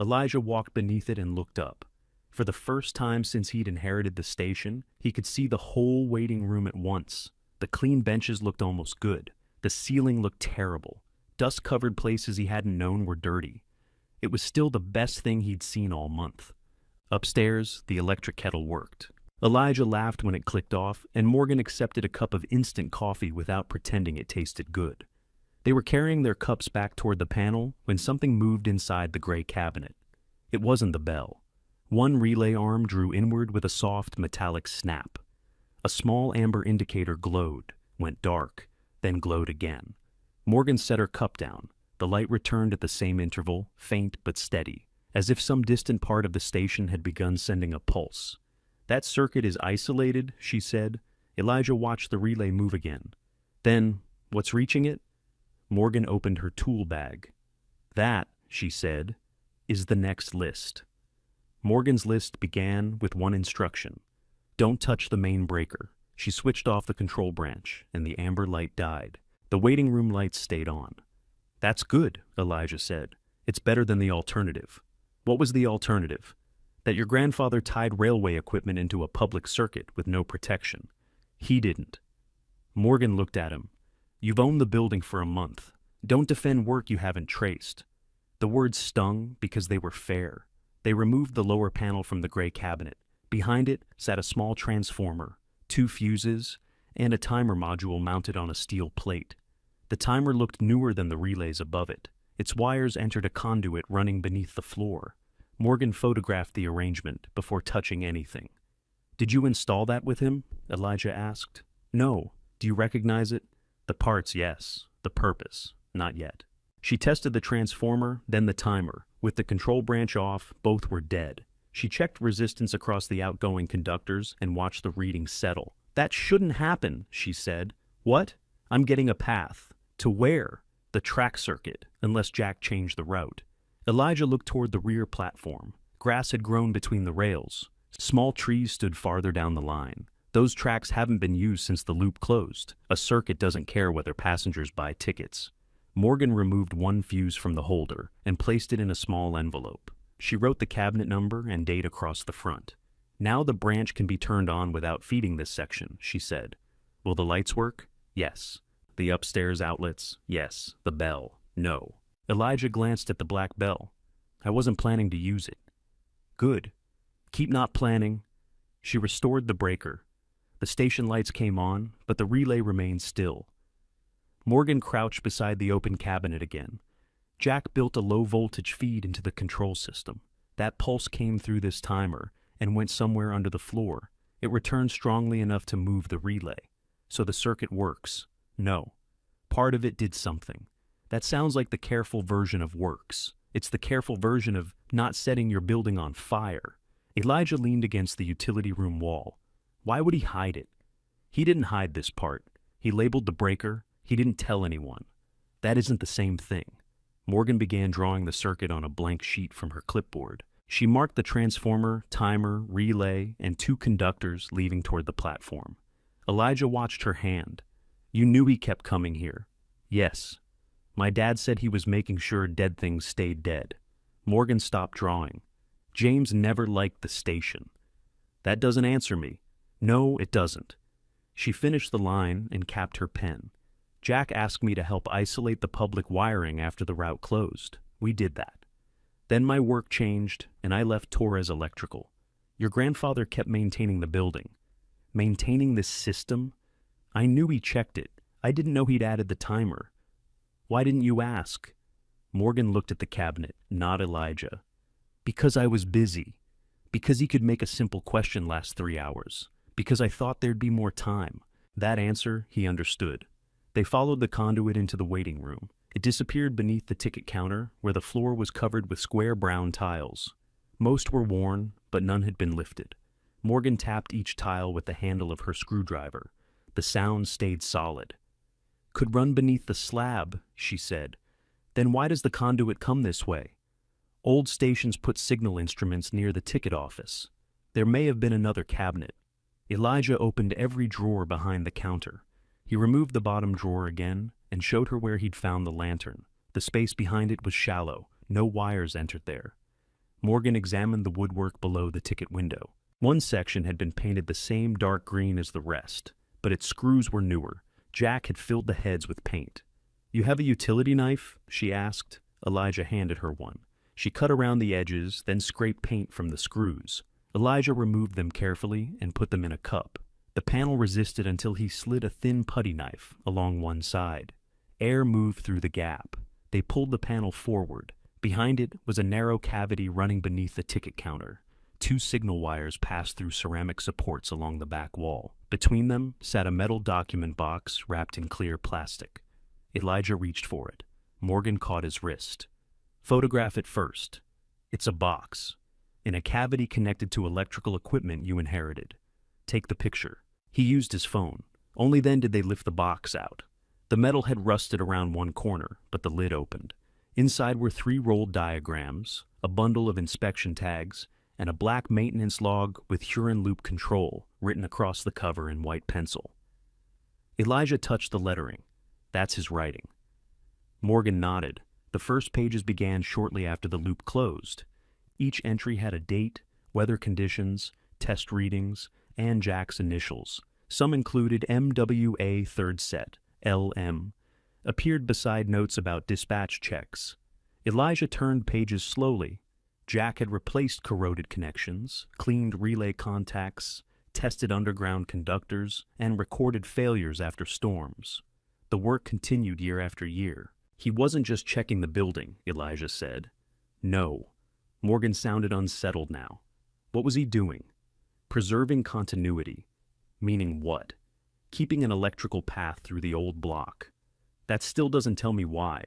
Elijah walked beneath it and looked up. For the first time since he'd inherited the station, he could see the whole waiting room at once. The clean benches looked almost good. The ceiling looked terrible. Dust-covered places he hadn't known were dirty. It was still the best thing he'd seen all month. Upstairs, the electric kettle worked. Elijah laughed when it clicked off, and Morgan accepted a cup of instant coffee without pretending it tasted good. They were carrying their cups back toward the panel when something moved inside the gray cabinet. It wasn't the bell. One relay arm drew inward with a soft metallic snap. A small amber indicator glowed, went dark, then glowed again. Morgan set her cup down. The light returned at the same interval, faint but steady, as if some distant part of the station had begun sending a pulse. "That circuit is isolated," she said. Elijah watched the relay move again. Then, "What's reaching it?" Morgan opened her tool bag. "That," she said, "is the next list." Morgan's list began with one instruction. "Don't touch the main breaker." She switched off the control branch, and the amber light died. The waiting room lights stayed on. "That's good," Elijah said. "It's better than the alternative." "What was the alternative?" "That your grandfather tied railway equipment into a public circuit with no protection. He didn't." Morgan looked at him. "You've owned the building for a month. Don't defend work you haven't traced." The words stung because they were fair. They removed the lower panel from the gray cabinet. Behind it sat a small transformer, 2 fuses, and a timer module mounted on a steel plate. The timer looked newer than the relays above it. Its wires entered a conduit running beneath the floor. Morgan photographed the arrangement before touching anything. "Did you install that with him?" Elijah asked. "No. Do you recognize it?" "The parts, yes. The purpose, not yet." She tested the transformer, then the timer. With the control branch off, both were dead. She checked resistance across the outgoing conductors and watched the reading settle. "That shouldn't happen," she said. "What?" "I'm getting a path." "To where?" "The track circuit, unless Jack changed the route." Elijah looked toward the rear platform. Grass had grown between the rails. Small trees stood farther down the line. Those tracks haven't been used since the loop closed. A circuit doesn't care whether passengers buy tickets. Morgan removed one fuse from the holder and placed it in a small envelope. She wrote the cabinet number and date across the front. Now the branch can be turned on without feeding this section, she said. Will the lights work? Yes. The upstairs outlets? Yes. The bell? No. Elijah glanced at the black bell. I wasn't planning to use it. Good. Keep not planning. She restored the breaker. The station lights came on, but the relay remained still. Morgan crouched beside the open cabinet again. Jack built a low-voltage feed into the control system. That pulse came through this timer and went somewhere under the floor. It returned strongly enough to move the relay. So the circuit works. No. Part of it did something. That sounds like the careful version of works. It's the careful version of not setting your building on fire. Elijah leaned against the utility room wall. Why would he hide it? He didn't hide this part. He labeled the breaker. He didn't tell anyone. That isn't the same thing. Morgan began drawing the circuit on a blank sheet from her clipboard. She marked the transformer, timer, relay, and 2 conductors leaving toward the platform. Elijah watched her hand. You knew he kept coming here. Yes. My dad said he was making sure dead things stayed dead. Morgan stopped drawing. James never liked the station. That doesn't answer me. No, it doesn't. She finished the line and capped her pen. Jack asked me to help isolate the public wiring after the route closed. We did that. Then my work changed, and I left Torres Electrical. Your grandfather kept maintaining the building. Maintaining this system? I knew he checked it. I didn't know he'd added the timer. Why didn't you ask? Morgan looked at the cabinet, not Elijah. Because I was busy. Because he could make a simple question last 3 hours. Because I thought there'd be more time. That answer, he understood. They followed the conduit into the waiting room. It disappeared beneath the ticket counter, where the floor was covered with square brown tiles. Most were worn, but none had been lifted. Morgan tapped each tile with the handle of her screwdriver. The sound stayed solid. Could run beneath the slab, she said. Then why does the conduit come this way? Old stations put signal instruments near the ticket office. There may have been another cabinet. Elijah opened every drawer behind the counter. He removed the bottom drawer again and showed her where he'd found the lantern. The space behind it was shallow. No wires entered there. Morgan examined the woodwork below the ticket window. One section had been painted the same dark green as the rest, but its screws were newer. Jack had filled the heads with paint. You have a utility knife? She asked. Elijah handed her one. She cut around the edges, then scraped paint from the screws. Elijah removed them carefully and put them in a cup. The panel resisted until he slid a thin putty knife along one side. Air moved through the gap. They pulled the panel forward. Behind it was a narrow cavity running beneath the ticket counter. 2 signal wires passed through ceramic supports along the back wall. Between them sat a metal document box wrapped in clear plastic. Elijah reached for it. Morgan caught his wrist. Photograph it first. It's a box. In a cavity connected to electrical equipment you inherited. Take the picture. He used his phone. Only then did they lift the box out. The metal had rusted around one corner, but the lid opened. Inside were 3 rolled diagrams, a bundle of inspection tags, and a black maintenance log with Huron loop control written across the cover in white pencil. Elijah touched the lettering. That's his writing. Morgan nodded. The first pages began shortly after the loop closed. Each entry had a date, weather conditions, test readings, and Jack's initials. Some included MWA third set, LM, appeared beside notes about dispatch checks. Elijah turned pages slowly. Jack had replaced corroded connections, cleaned relay contacts, tested underground conductors, and recorded failures after storms. The work continued year after year. He wasn't just checking the building, Elijah said. No. Morgan sounded unsettled now. What was he doing? Preserving continuity. Meaning what? Keeping an electrical path through the old block. That still doesn't tell me why.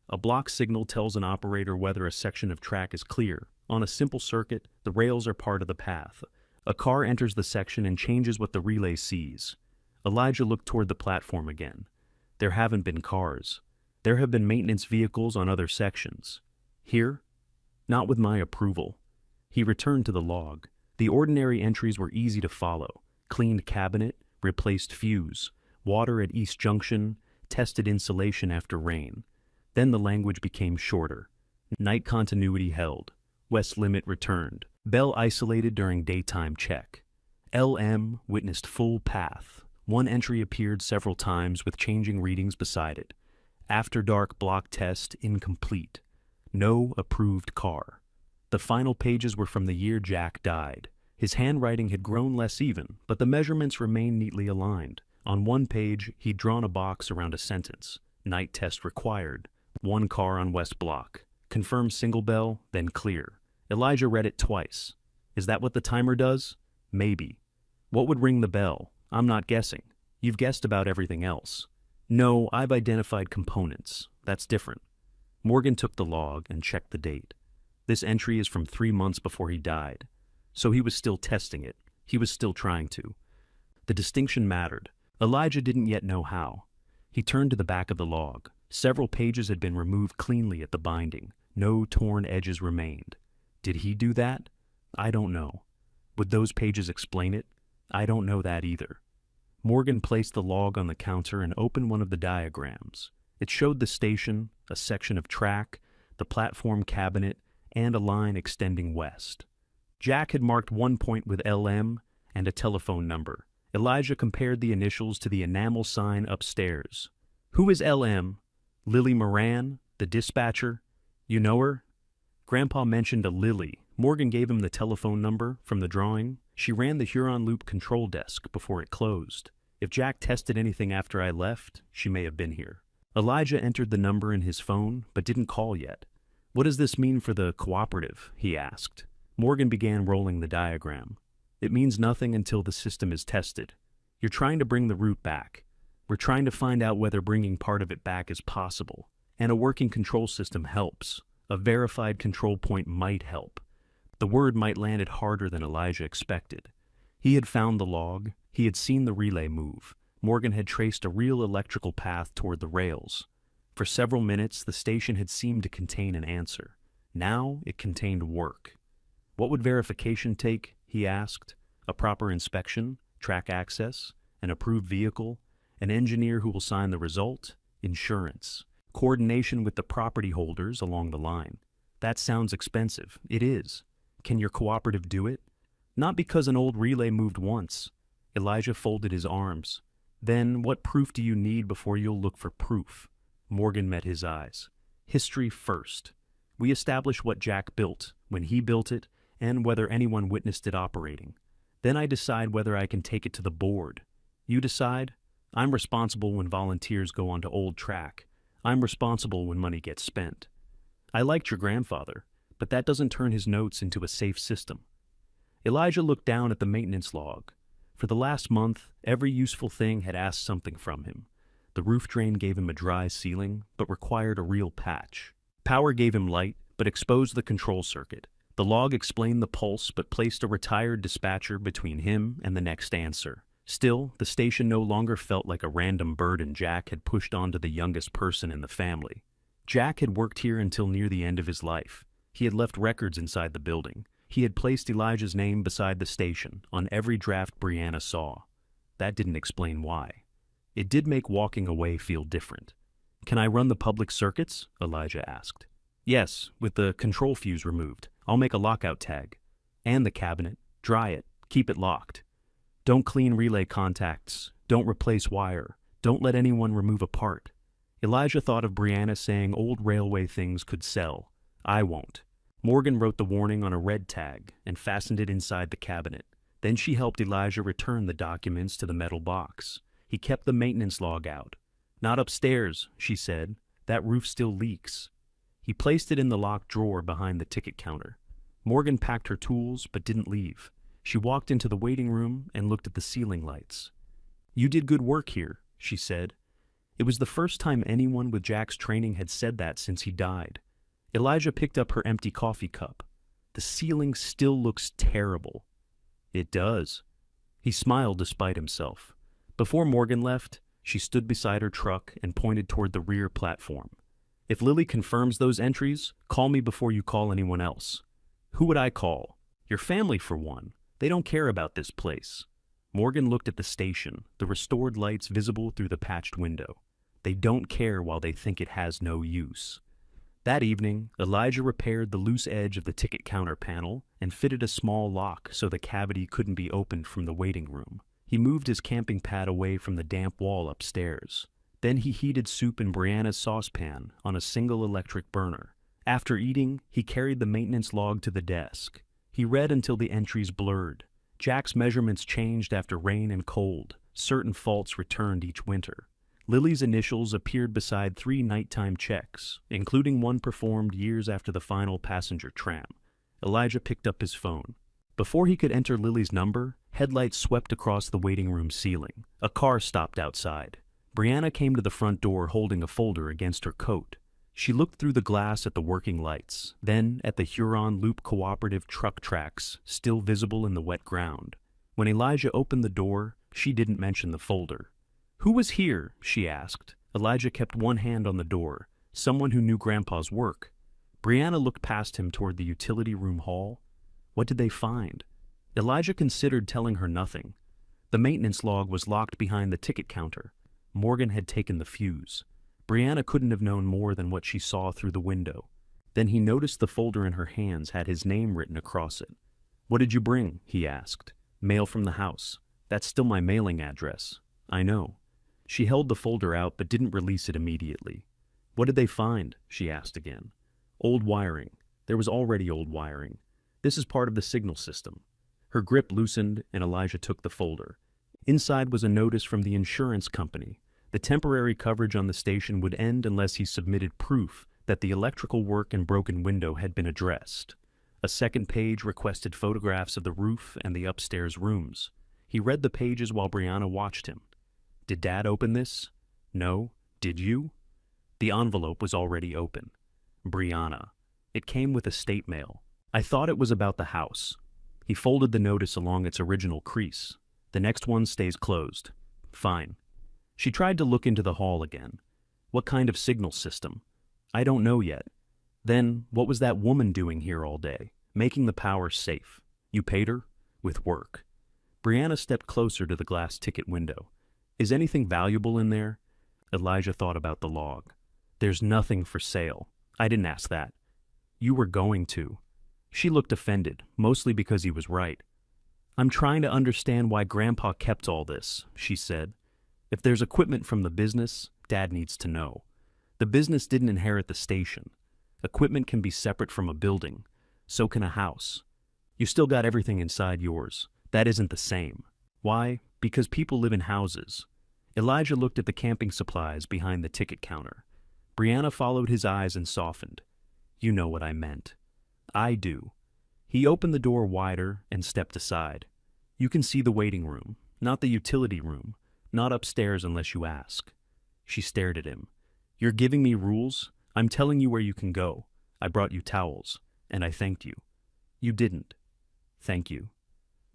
A block signal tells an operator whether a section of track is clear. On a simple circuit, the rails are part of the path. A car enters the section and changes what the relay sees. Elijah looked toward the platform again. There haven't been cars. There have been maintenance vehicles on other sections. Here? Not with my approval. He returned to the log. The ordinary entries were easy to follow. Cleaned cabinet, replaced fuse, water at East Junction, tested insulation after rain. Then the language became shorter. Night continuity held. West limit returned. Bell isolated during daytime check. LM witnessed full path. One entry appeared several times with changing readings beside it. After dark block test incomplete. No approved car. The final pages were from the year Jack died. His handwriting had grown less even, but the measurements remained neatly aligned. On one page, he'd drawn a box around a sentence. Night test required. One car on West Block. Confirm single bell, then clear. Elijah read it twice. Is that what the timer does? Maybe. What would ring the bell? I'm not guessing. You've guessed about everything else. No, I've identified components. That's different. Morgan took the log and checked the date. This entry is from 3 months before he died. So he was still testing it. He was still trying to. The distinction mattered. Elijah didn't yet know how. He turned to the back of the log. Several pages had been removed cleanly at the binding. No torn edges remained. Did he do that? I don't know. Would those pages explain it? I don't know that either. Morgan placed the log on the counter and opened one of the diagrams. It showed the station, a section of track, the platform cabinet, and a line extending west. Jack had marked one point with LM and a telephone number. Elijah compared the initials to the enamel sign upstairs. Who is LM? Lily Moran, the dispatcher? You know her? Grandpa mentioned a Lily. Morgan gave him the telephone number from the drawing. She ran the Huron Loop control desk before it closed. If Jack tested anything after I left, she may have been here. Elijah entered the number in his phone, but didn't call yet. What does this mean for the cooperative? He asked. Morgan began rolling the diagram. It means nothing until the system is tested. You're trying to bring the route back. We're trying to find out whether bringing part of it back is possible. And a working control system helps. A verified control point might help. The word might land it harder than Elijah expected. He had found the log. He had seen the relay move. Morgan had traced a real electrical path toward the rails. For several minutes, the station had seemed to contain an answer. Now it contained work. What would verification take? He asked. A proper inspection, track access, an approved vehicle, an engineer who will sign the result, insurance, coordination with the property holders along the line. That sounds expensive. It is. Can your cooperative do it? Not because an old relay moved once. Elijah folded his arms. Then what proof do you need before you'll look for proof? Morgan met his eyes. History first. We establish what Jack built, when he built it, and whether anyone witnessed it operating. Then I decide whether I can take it to the board. You decide? I'm responsible when volunteers go onto old track. I'm responsible when money gets spent. I liked your grandfather, but that doesn't turn his notes into a safe system. Elijah looked down at the maintenance log. For the last month, every useful thing had asked something from him. The roof drain gave him a dry ceiling, but required a real patch. Power gave him light, but exposed the control circuit. The log explained the pulse, but placed a retired dispatcher between him and the next answer. Still, the station no longer felt like a random burden Jack had pushed onto the youngest person in the family. Jack had worked here until near the end of his life. He had left records inside the building. He had placed Elijah's name beside the station on every draft Brianna saw. That didn't explain why. It did make walking away feel different. Can I run the public circuits? Elijah asked. Yes, with the control fuse removed. I'll make a lockout tag. And the cabinet. Dry it. Keep it locked. Don't clean relay contacts. Don't replace wire. Don't let anyone remove a part. Elijah thought of Brianna saying old railway things could sell. I won't. Morgan wrote the warning on a red tag and fastened it inside the cabinet. Then she helped Elijah return the documents to the metal box. He kept the maintenance log out. Not upstairs, she said. That roof still leaks. He placed it in the locked drawer behind the ticket counter. Morgan packed her tools but didn't leave. She walked into the waiting room and looked at the ceiling lights. You did good work here, she said. It was the first time anyone with Jack's training had said that since he died. Elijah picked up her empty coffee cup. The ceiling still looks terrible. It does. He smiled despite himself. Before Morgan left, she stood beside her truck and pointed toward the rear platform. If Lily confirms those entries, call me before you call anyone else. Who would I call? Your family, for one. They don't care about this place. Morgan looked at the station, the restored lights visible through the patched window. They don't care while they think it has no use. That evening, Elijah repaired the loose edge of the ticket counter panel and fitted a small lock so the cavity couldn't be opened from the waiting room. He moved his camping pad away from the damp wall upstairs. Then he heated soup in Brianna's saucepan on a single electric burner. After eating, he carried the maintenance log to the desk. He read until the entries blurred. Jack's measurements changed after rain and cold. Certain faults returned each winter. Lily's initials appeared beside 3 nighttime checks, including one performed years after the final passenger tram. Elijah picked up his phone. Before he could enter Lily's number, headlights swept across the waiting room ceiling. A car stopped outside. Brianna came to the front door holding a folder against her coat. She looked through the glass at the working lights, then at the Huron Loop Cooperative truck tracks still visible in the wet ground. When Elijah opened the door, she didn't mention the folder. "Who was here?" she asked. Elijah kept one hand on the door. Someone who knew Grandpa's work. Brianna looked past him toward the utility room hall. What did they find? Elijah considered telling her nothing. The maintenance log was locked behind the ticket counter. Morgan had taken the fuse. Brianna couldn't have known more than what she saw through the window. Then he noticed the folder in her hands had his name written across it. "What did you bring?" he asked. "Mail from the house. That's still my mailing address." "I know." She held the folder out but didn't release it immediately. "What did they find?" she asked again. "Old wiring. There was already old wiring. This is part of the signal system." Her grip loosened and Elijah took the folder. Inside was a notice from the insurance company. The temporary coverage on the station would end unless he submitted proof that the electrical work and broken window had been addressed. A second page requested photographs of the roof and the upstairs rooms. He read the pages while Brianna watched him. "Did Dad open this?" "No. Did you?" The envelope was already open. "Brianna." It came with estate mail. "I thought it was about the house." He folded the notice along its original crease. "The next one stays closed." "Fine." She tried to look into the hall again. "What kind of signal system?" "I don't know yet." "Then, what was that woman doing here all day? Making the power safe. You paid her?" "With work." Brianna stepped closer to the glass ticket window. "Is anything valuable in there?" Elijah thought about the log. "There's nothing for sale." "I didn't ask that." "You were going to." She looked offended, mostly because he was right. "I'm trying to understand why Grandpa kept all this," she said. "If there's equipment from the business, Dad needs to know. The business didn't inherit the station. Equipment can be separate from a building. So can a house. You still got everything inside yours. That isn't the same. Why? Because people live in houses." Elijah looked at the camping supplies behind the ticket counter. Brianna followed his eyes and softened. "You know what I meant." "I do." He opened the door wider and stepped aside. "You can see the waiting room, not the utility room, not upstairs unless you ask." She stared at him. "You're giving me rules? I'm telling you where you can go. I brought you towels, and I thanked you." "You didn't." "Thank you."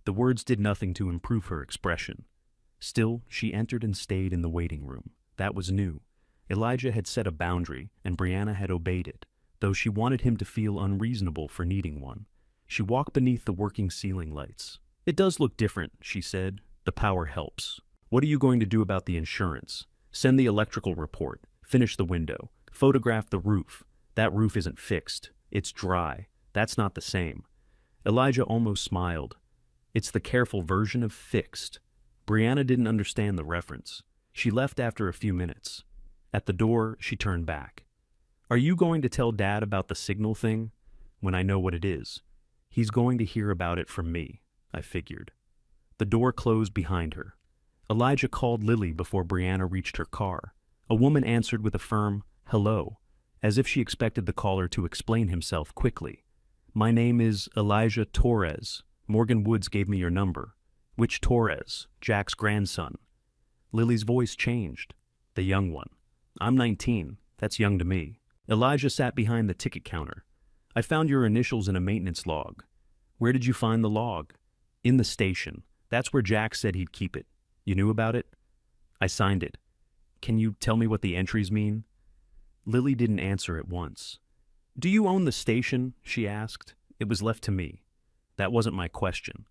The words did nothing to improve her expression. Still, she entered and stayed in the waiting room. That was new. Elijah had set a boundary, and Brianna had obeyed it, though she wanted him to feel unreasonable for needing one. She walked beneath the working ceiling lights. "It does look different," she said. "The power helps. What are you going to do about the insurance? Send the electrical report. Finish the window. Photograph the roof. That roof isn't fixed. It's dry. That's not the same." Elijah almost smiled. "It's the careful version of fixed." Brianna didn't understand the reference. She left after a few minutes. At the door, she turned back. "Are you going to tell Dad about the signal thing?" "When I know what it is." "He's going to hear about it from me," I figured. The door closed behind her. Elijah called Lily before Brianna reached her car. A woman answered with a firm, "Hello," as if she expected the caller to explain himself quickly. "My name is Elijah Torres. Morgan Woods gave me your number." "Which Torres?" "Jack's grandson." Lily's voice changed. "The young one." "I'm 19. That's young to me." Elijah sat behind the ticket counter. "I found your initials in a maintenance log." "Where did you find the log?" "In the station. That's where Jack said he'd keep it." "You knew about it?" "I signed it." "Can you tell me what the entries mean?" Lily didn't answer at once. "Do you own the station?" she asked. "It was left to me." "That wasn't my question."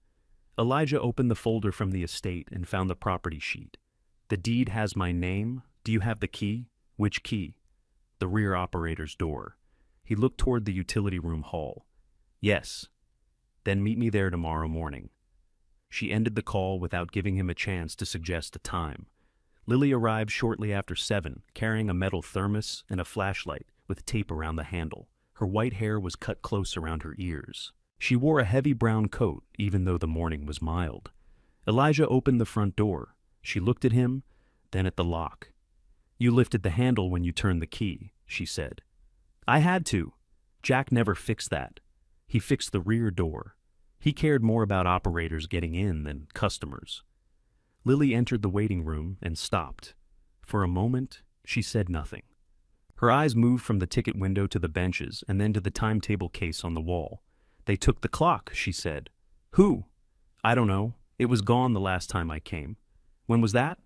Elijah opened the folder from the estate and found the property sheet. "The deed has my name. Do you have the key?" "Which key?" "The rear operator's door." He looked toward the utility room hall. Yes. Then meet me there tomorrow morning. She ended the call without giving him a chance to suggest a time. Lily arrived shortly after 7, carrying a metal thermos and a flashlight with tape around the handle. Her white hair was cut close around her ears. She wore a heavy brown coat, even though the morning was mild. Elijah opened the front door. She looked at him, then at the lock. "You lifted the handle when you turned the key," she said. "I had to. Jack never fixed that. He fixed the rear door. He cared more about operators getting in than customers." Lily entered the waiting room and stopped. For a moment, she said nothing. Her eyes moved from the ticket window to the benches and then to the timetable case on the wall. "They took the clock," she said. "Who?" "I don't know. It was gone the last time I came." "When was that?"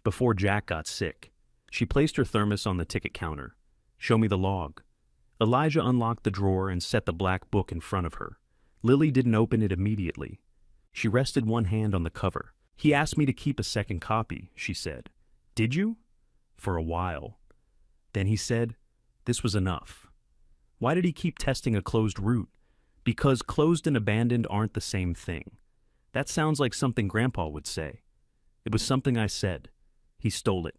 "Before Jack got sick." She placed her thermos on the ticket counter. "Show me the log." Elijah unlocked the drawer and set the black book in front of her. Lily didn't open it immediately. She rested one hand on the cover. "He asked me to keep a second copy," she said. "Did you?" "For a while." Then he said, "This was enough." Why did he keep testing a closed route? Because closed and abandoned aren't the same thing. That sounds like something Grandpa would say. It was something I said. He stole it.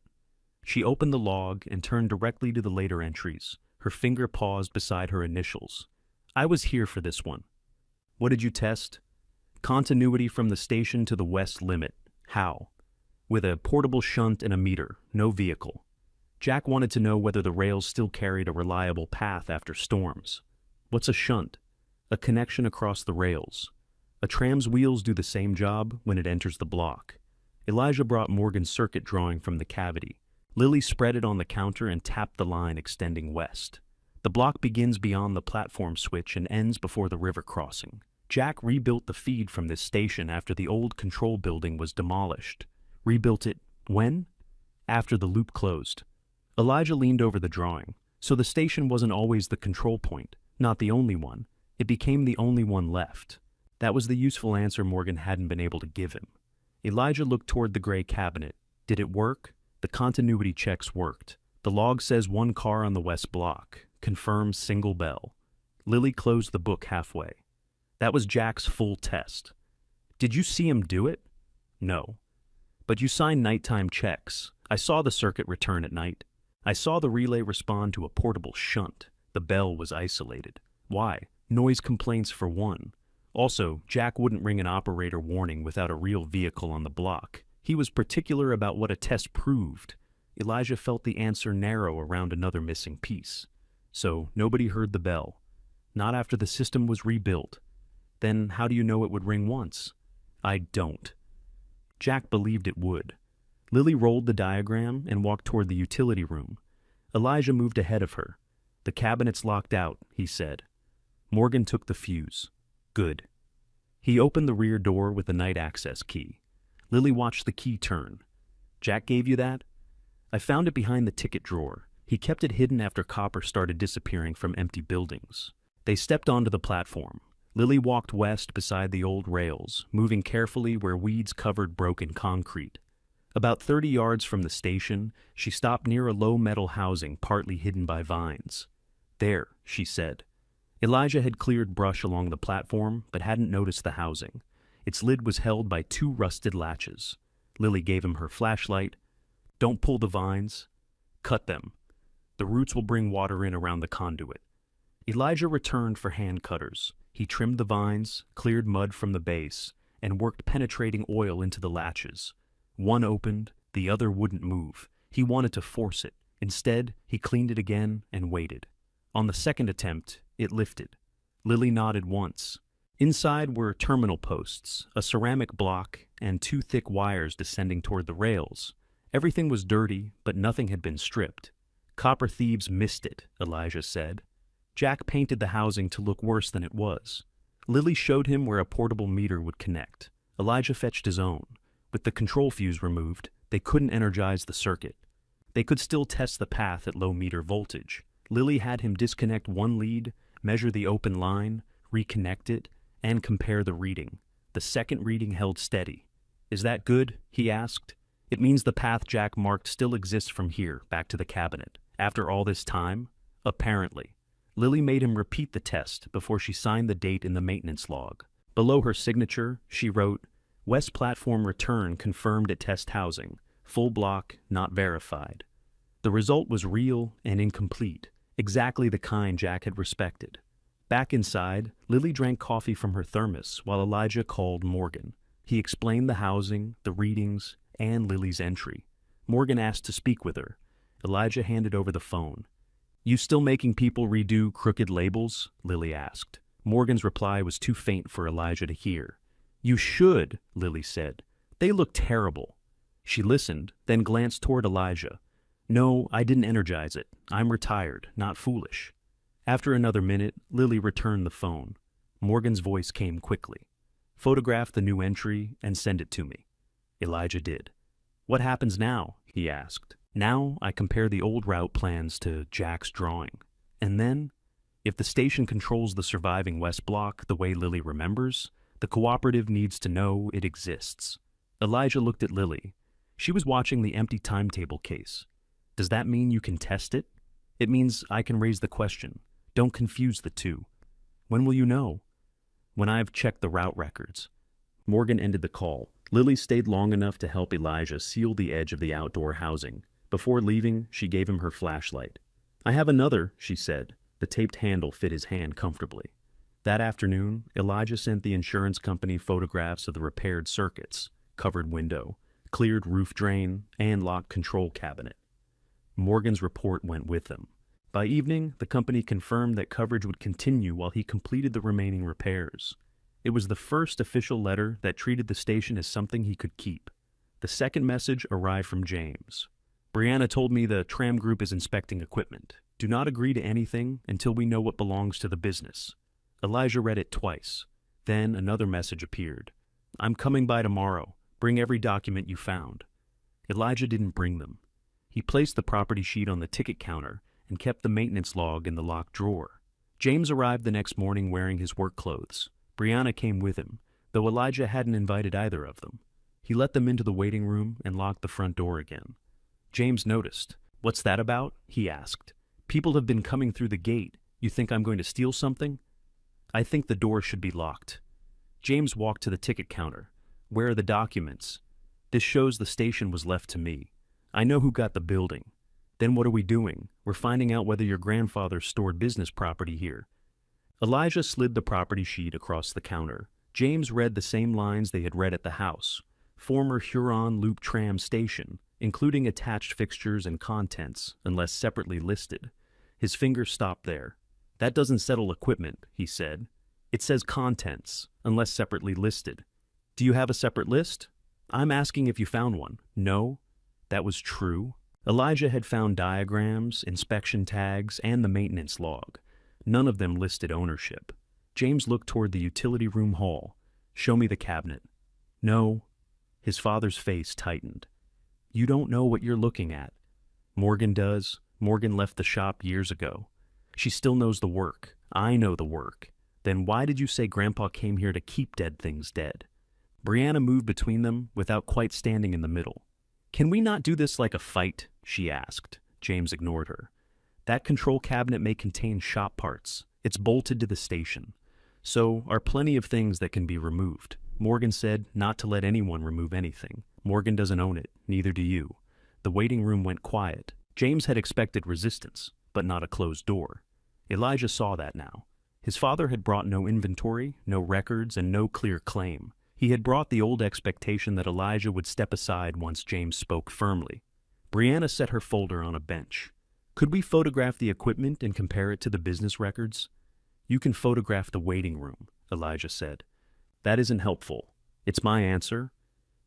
She opened the log and turned directly to the later entries. Her finger paused beside her initials. "I was here for this one." "What did you test?" "Continuity from the station to the west limit." "How?" "With a portable shunt and a meter, no vehicle." Jack wanted to know whether the rails still carried a reliable path after storms. "What's a shunt?" "A connection across the rails. A tram's wheels do the same job when it enters the block." Elijah brought Morgan's circuit drawing from the cavity. Lily spread it on the counter and tapped the line extending west. "The block begins beyond the platform switch and ends before the river crossing. Jack rebuilt the feed from this station after the old control building was demolished." "Rebuilt it when?" "After the loop closed." Elijah leaned over the drawing. "So the station wasn't always the control point, not the only one. It became the only one left." That was the useful answer Morgan hadn't been able to give him. Elijah looked toward the gray cabinet. "Did it work?" "The continuity checks worked. The log says one car on the west block. Confirms single bell." Lily closed the book halfway. "That was Jack's full test." "Did you see him do it?" "No." "But you signed nighttime checks. I saw the circuit return at night. I saw the relay respond to a portable shunt. The bell was isolated. Why? Noise complaints for one. Also, Jack wouldn't ring an operator warning without a real vehicle on the block. He was particular about what a test proved." Elijah felt the answer narrow around another missing piece. "So nobody heard the bell. Not after the system was rebuilt. Then how do you know it would ring once?" "I don't." Jack believed it would. Lily rolled the diagram and walked toward the utility room. Elijah moved ahead of her. "The cabinet's locked out," he said. Morgan took the fuse. "Good." He opened the rear door with the night access key. Lily watched the key turn. "Jack gave you that?" "I found it behind the ticket drawer. He kept it hidden after copper started disappearing from empty buildings." They stepped onto the platform. Lily walked west beside the old rails, moving carefully where weeds covered broken concrete. About 30 yards from the station, she stopped near a low metal housing partly hidden by vines. "There," she said. Elijah had cleared brush along the platform, but hadn't noticed the housing. Its lid was held by 2 rusted latches. Lily gave him her flashlight. "Don't pull the vines. Cut them. The roots will bring water in around the conduit." Elijah returned for hand cutters. He trimmed the vines, cleared mud from the base, and worked penetrating oil into the latches. One opened, the other wouldn't move. He wanted to force it. Instead, he cleaned it again and waited. On the second attempt, it lifted. Lily nodded once. Inside were terminal posts, a ceramic block, and 2 thick wires descending toward the rails. Everything was dirty, but nothing had been stripped. "Copper thieves missed it," Elijah said. Jack painted the housing to look worse than it was. Lily showed him where a portable meter would connect. Elijah fetched his own. With the control fuse removed, they couldn't energize the circuit. They could still test the path at low meter voltage. Lily had him disconnect one lead, measure the open line, reconnect it, and compare the reading. The second reading held steady. "Is that good?" he asked. "It means the path Jack marked still exists from here back to the cabinet. After all this time? Apparently." Lily made him repeat the test before she signed the date in the maintenance log. Below her signature, she wrote, "West Platform return confirmed at test housing. Full block, not verified." The result was real and incomplete, exactly the kind Jack had respected. Back inside, Lily drank coffee from her thermos while Elijah called Morgan. He explained the housing, the readings, and Lily's entry. Morgan asked to speak with her. Elijah handed over the phone. "You still making people redo crooked labels?" Lily asked. Morgan's reply was too faint for Elijah to hear. "You should," Lily said. "They look terrible." She listened, then glanced toward Elijah. "No, I didn't energize it. I'm retired, not foolish." After another minute, Lily returned the phone. Morgan's voice came quickly. "Photograph the new entry and send it to me." Elijah did. "What happens now?" he asked. "Now I compare the old route plans to Jack's drawing. And then, if the station controls the surviving West Block the way Lily remembers, the cooperative needs to know it exists." Elijah looked at Lily. She was watching the empty timetable case. "Does that mean you can test it?" "It means I can raise the question. Don't confuse the two." "When will you know?" "When I've checked the route records." Morgan ended the call. Lily stayed long enough to help Elijah seal the edge of the outdoor housing. Before leaving, she gave him her flashlight. "I have another," she said. The taped handle fit his hand comfortably. That afternoon, Elijah sent the insurance company photographs of the repaired circuits, covered window, cleared roof drain, and locked control cabinet. Morgan's report went with them. By evening, the company confirmed that coverage would continue while he completed the remaining repairs. It was the first official letter that treated the station as something he could keep. The second message arrived from James. "Brianna told me the Tram Group is inspecting equipment. Do not agree to anything until we know what belongs to the business." Elijah read it twice. Then another message appeared. "I'm coming by tomorrow. Bring every document you found." Elijah didn't bring them. He placed the property sheet on the ticket counter and kept the maintenance log in the locked drawer. James arrived the next morning wearing his work clothes. Brianna came with him, though Elijah hadn't invited either of them. He let them into the waiting room and locked the front door again. James noticed. "What's that about?" he asked. "People have been coming through the gate. You think I'm going to steal something?" "I think the door should be locked." James walked to the ticket counter. "Where are the documents?" "This shows the station was left to me. I know who got the building." "Then what are we doing? We're finding out whether your grandfather stored business property here." Elijah slid the property sheet across the counter. James read the same lines they had read at the house. "Former Huron Loop Tram Station, including attached fixtures and contents, unless separately listed." His finger stopped there. "That doesn't settle equipment," he said. "It says contents, unless separately listed." "Do you have a separate list?" "I'm asking if you found one." "No." That was true. Elijah had found diagrams, inspection tags, and the maintenance log. None of them listed ownership. James looked toward the utility room hall. "Show me the cabinet." "No." His father's face tightened. "You don't know what you're looking at." "Morgan does. Morgan left the shop years ago. She still knows the work. I know the work. Then why did you say Grandpa came here to keep dead things dead?" Brianna moved between them without quite standing in the middle. "Can we not do this like a fight?" she asked. James ignored her. "That control cabinet may contain shop parts. It's bolted to the station. So are plenty of things that can be removed. Morgan said not to let anyone remove anything. Morgan doesn't own it, neither do you." The waiting room went quiet. James had expected resistance, but not a closed door. Elijah saw that now. His father had brought no inventory, no records, and no clear claim. He had brought the old expectation that Elijah would step aside once James spoke firmly. Brianna set her folder on a bench. "Could we photograph the equipment and compare it to the business records?" "You can photograph the waiting room," Elijah said. "That isn't helpful. It's my answer."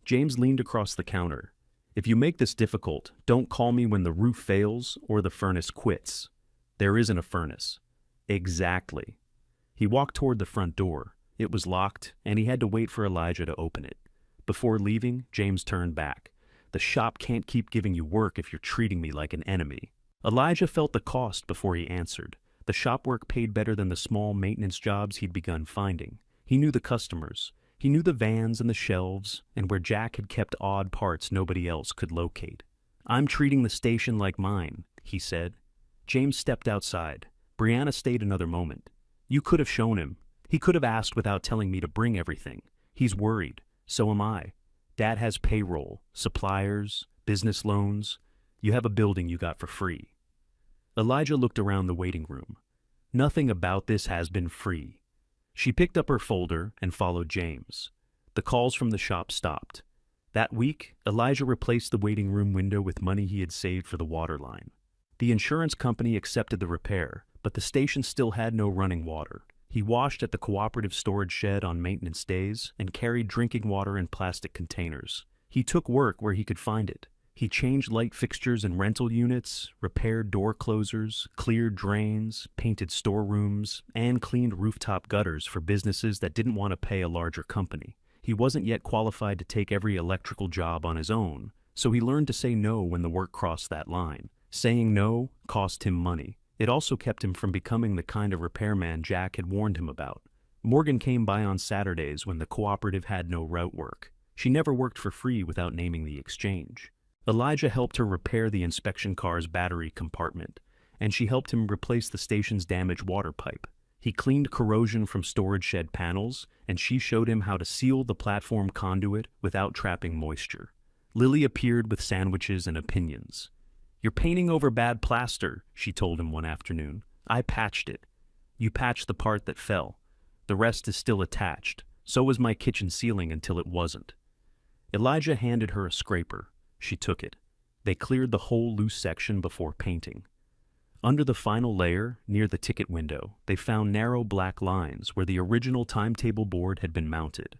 James leaned across the counter. "If you make this difficult, don't call me when the roof fails or the furnace quits." "There isn't a furnace." "Exactly." He walked toward the front door. It was locked, and he had to wait for Elijah to open it. Before leaving, James turned back. "The shop can't keep giving you work if you're treating me like an enemy." Elijah felt the cost before he answered. The shop work paid better than the small maintenance jobs he'd begun finding. He knew the customers. He knew the vans and the shelves, and where Jack had kept odd parts nobody else could locate. "I'm treating the station like mine," he said. James stepped outside. Brianna stayed another moment. You could have shown him. He could have asked without telling me to bring everything. He's worried. So am I. Dad has payroll, suppliers, business loans. You have a building you got for free. Elijah looked around the waiting room. Nothing about this has been free. She picked up her folder and followed James. The calls from the shop stopped. That week, Elijah replaced the waiting room window with money he had saved for the water line. The insurance company accepted the repair, but the station still had no running water. He washed at the cooperative storage shed on maintenance days and carried drinking water in plastic containers. He took work where he could find it. He changed light fixtures in rental units, repaired door closers, cleared drains, painted storerooms, and cleaned rooftop gutters for businesses that didn't want to pay a larger company. He wasn't yet qualified to take every electrical job on his own, so he learned to say no when the work crossed that line. Saying no cost him money. It also kept him from becoming the kind of repairman Jack had warned him about. Morgan came by on Saturdays when the cooperative had no route work. She never worked for free without naming the exchange. Elijah helped her repair the inspection car's battery compartment, and she helped him replace the station's damaged water pipe. He cleaned corrosion from storage shed panels, and she showed him how to seal the platform conduit without trapping moisture. Lily appeared with sandwiches and opinions. You're painting over bad plaster, she told him one afternoon. I patched it. You patched the part that fell. The rest is still attached. So was my kitchen ceiling until it wasn't. Elijah handed her a scraper. She took it. They cleared the whole loose section before painting. Under the final layer, near the ticket window, they found narrow black lines where the original timetable board had been mounted.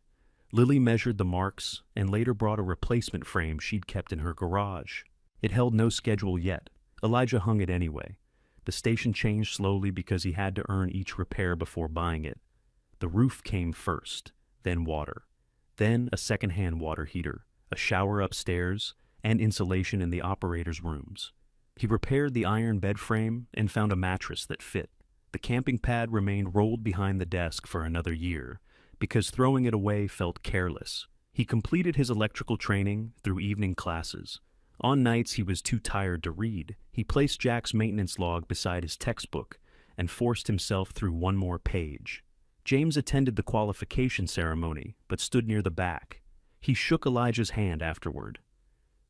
Lily measured the marks and later brought a replacement frame she'd kept in her garage. It held no schedule yet. Elijah hung it anyway. The station changed slowly because he had to earn each repair before buying it. The roof came first, then water, then a second-hand water heater, a shower upstairs, and insulation in the operators' rooms. He repaired the iron bed frame and found a mattress that fit. The camping pad remained rolled behind the desk for another year, because throwing it away felt careless. He completed his electrical training through evening classes. On nights he was too tired to read. He placed Jack's maintenance log beside his textbook and forced himself through one more page. James attended the qualification ceremony, but stood near the back. He shook Elijah's hand afterward.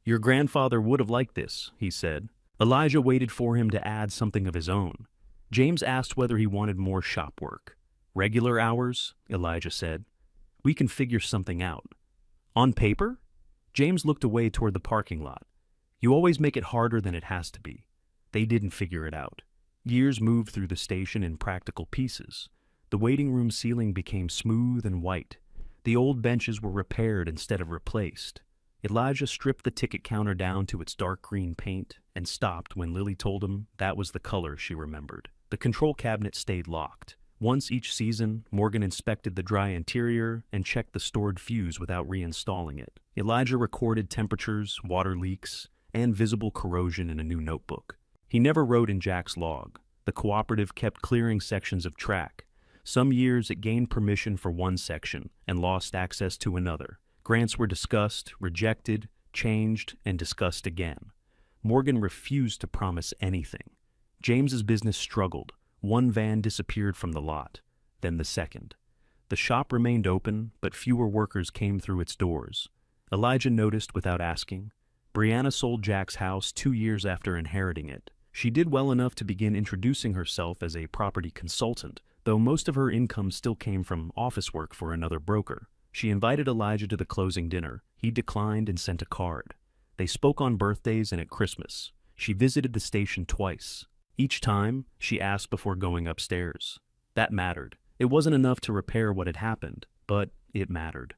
Your grandfather would have liked this, he said. Elijah waited for him to add something of his own. James asked whether he wanted more shop work. Regular hours, Elijah said. We can figure something out. On paper? James looked away toward the parking lot. You always make it harder than it has to be. They didn't figure it out. Years moved through the station in practical pieces. The waiting room ceiling became smooth and white. The old benches were repaired instead of replaced. Elijah stripped the ticket counter down to its dark green paint and stopped when Lily told him that was the color she remembered. The control cabinet stayed locked. Once each season, Morgan inspected the dry interior and checked the stored fuse without reinstalling it. Elijah recorded temperatures, water leaks, and visible corrosion in a new notebook. He never wrote in Jack's log. The cooperative kept clearing sections of track. Some years it gained permission for one section and lost access to another. Grants were discussed, rejected, changed, and discussed again. Morgan refused to promise anything. James's business struggled. One van disappeared from the lot, then the second. The shop remained open, but fewer workers came through its doors. Elijah noticed without asking. Brianna sold Jack's house 2 years after inheriting it. She did well enough to begin introducing herself as a property consultant, though most of her income still came from office work for another broker. She invited Elijah to the closing dinner. He declined and sent a card. They spoke on birthdays and at Christmas. She visited the station twice. Each time, she asked before going upstairs. That mattered. It wasn't enough to repair what had happened, but it mattered.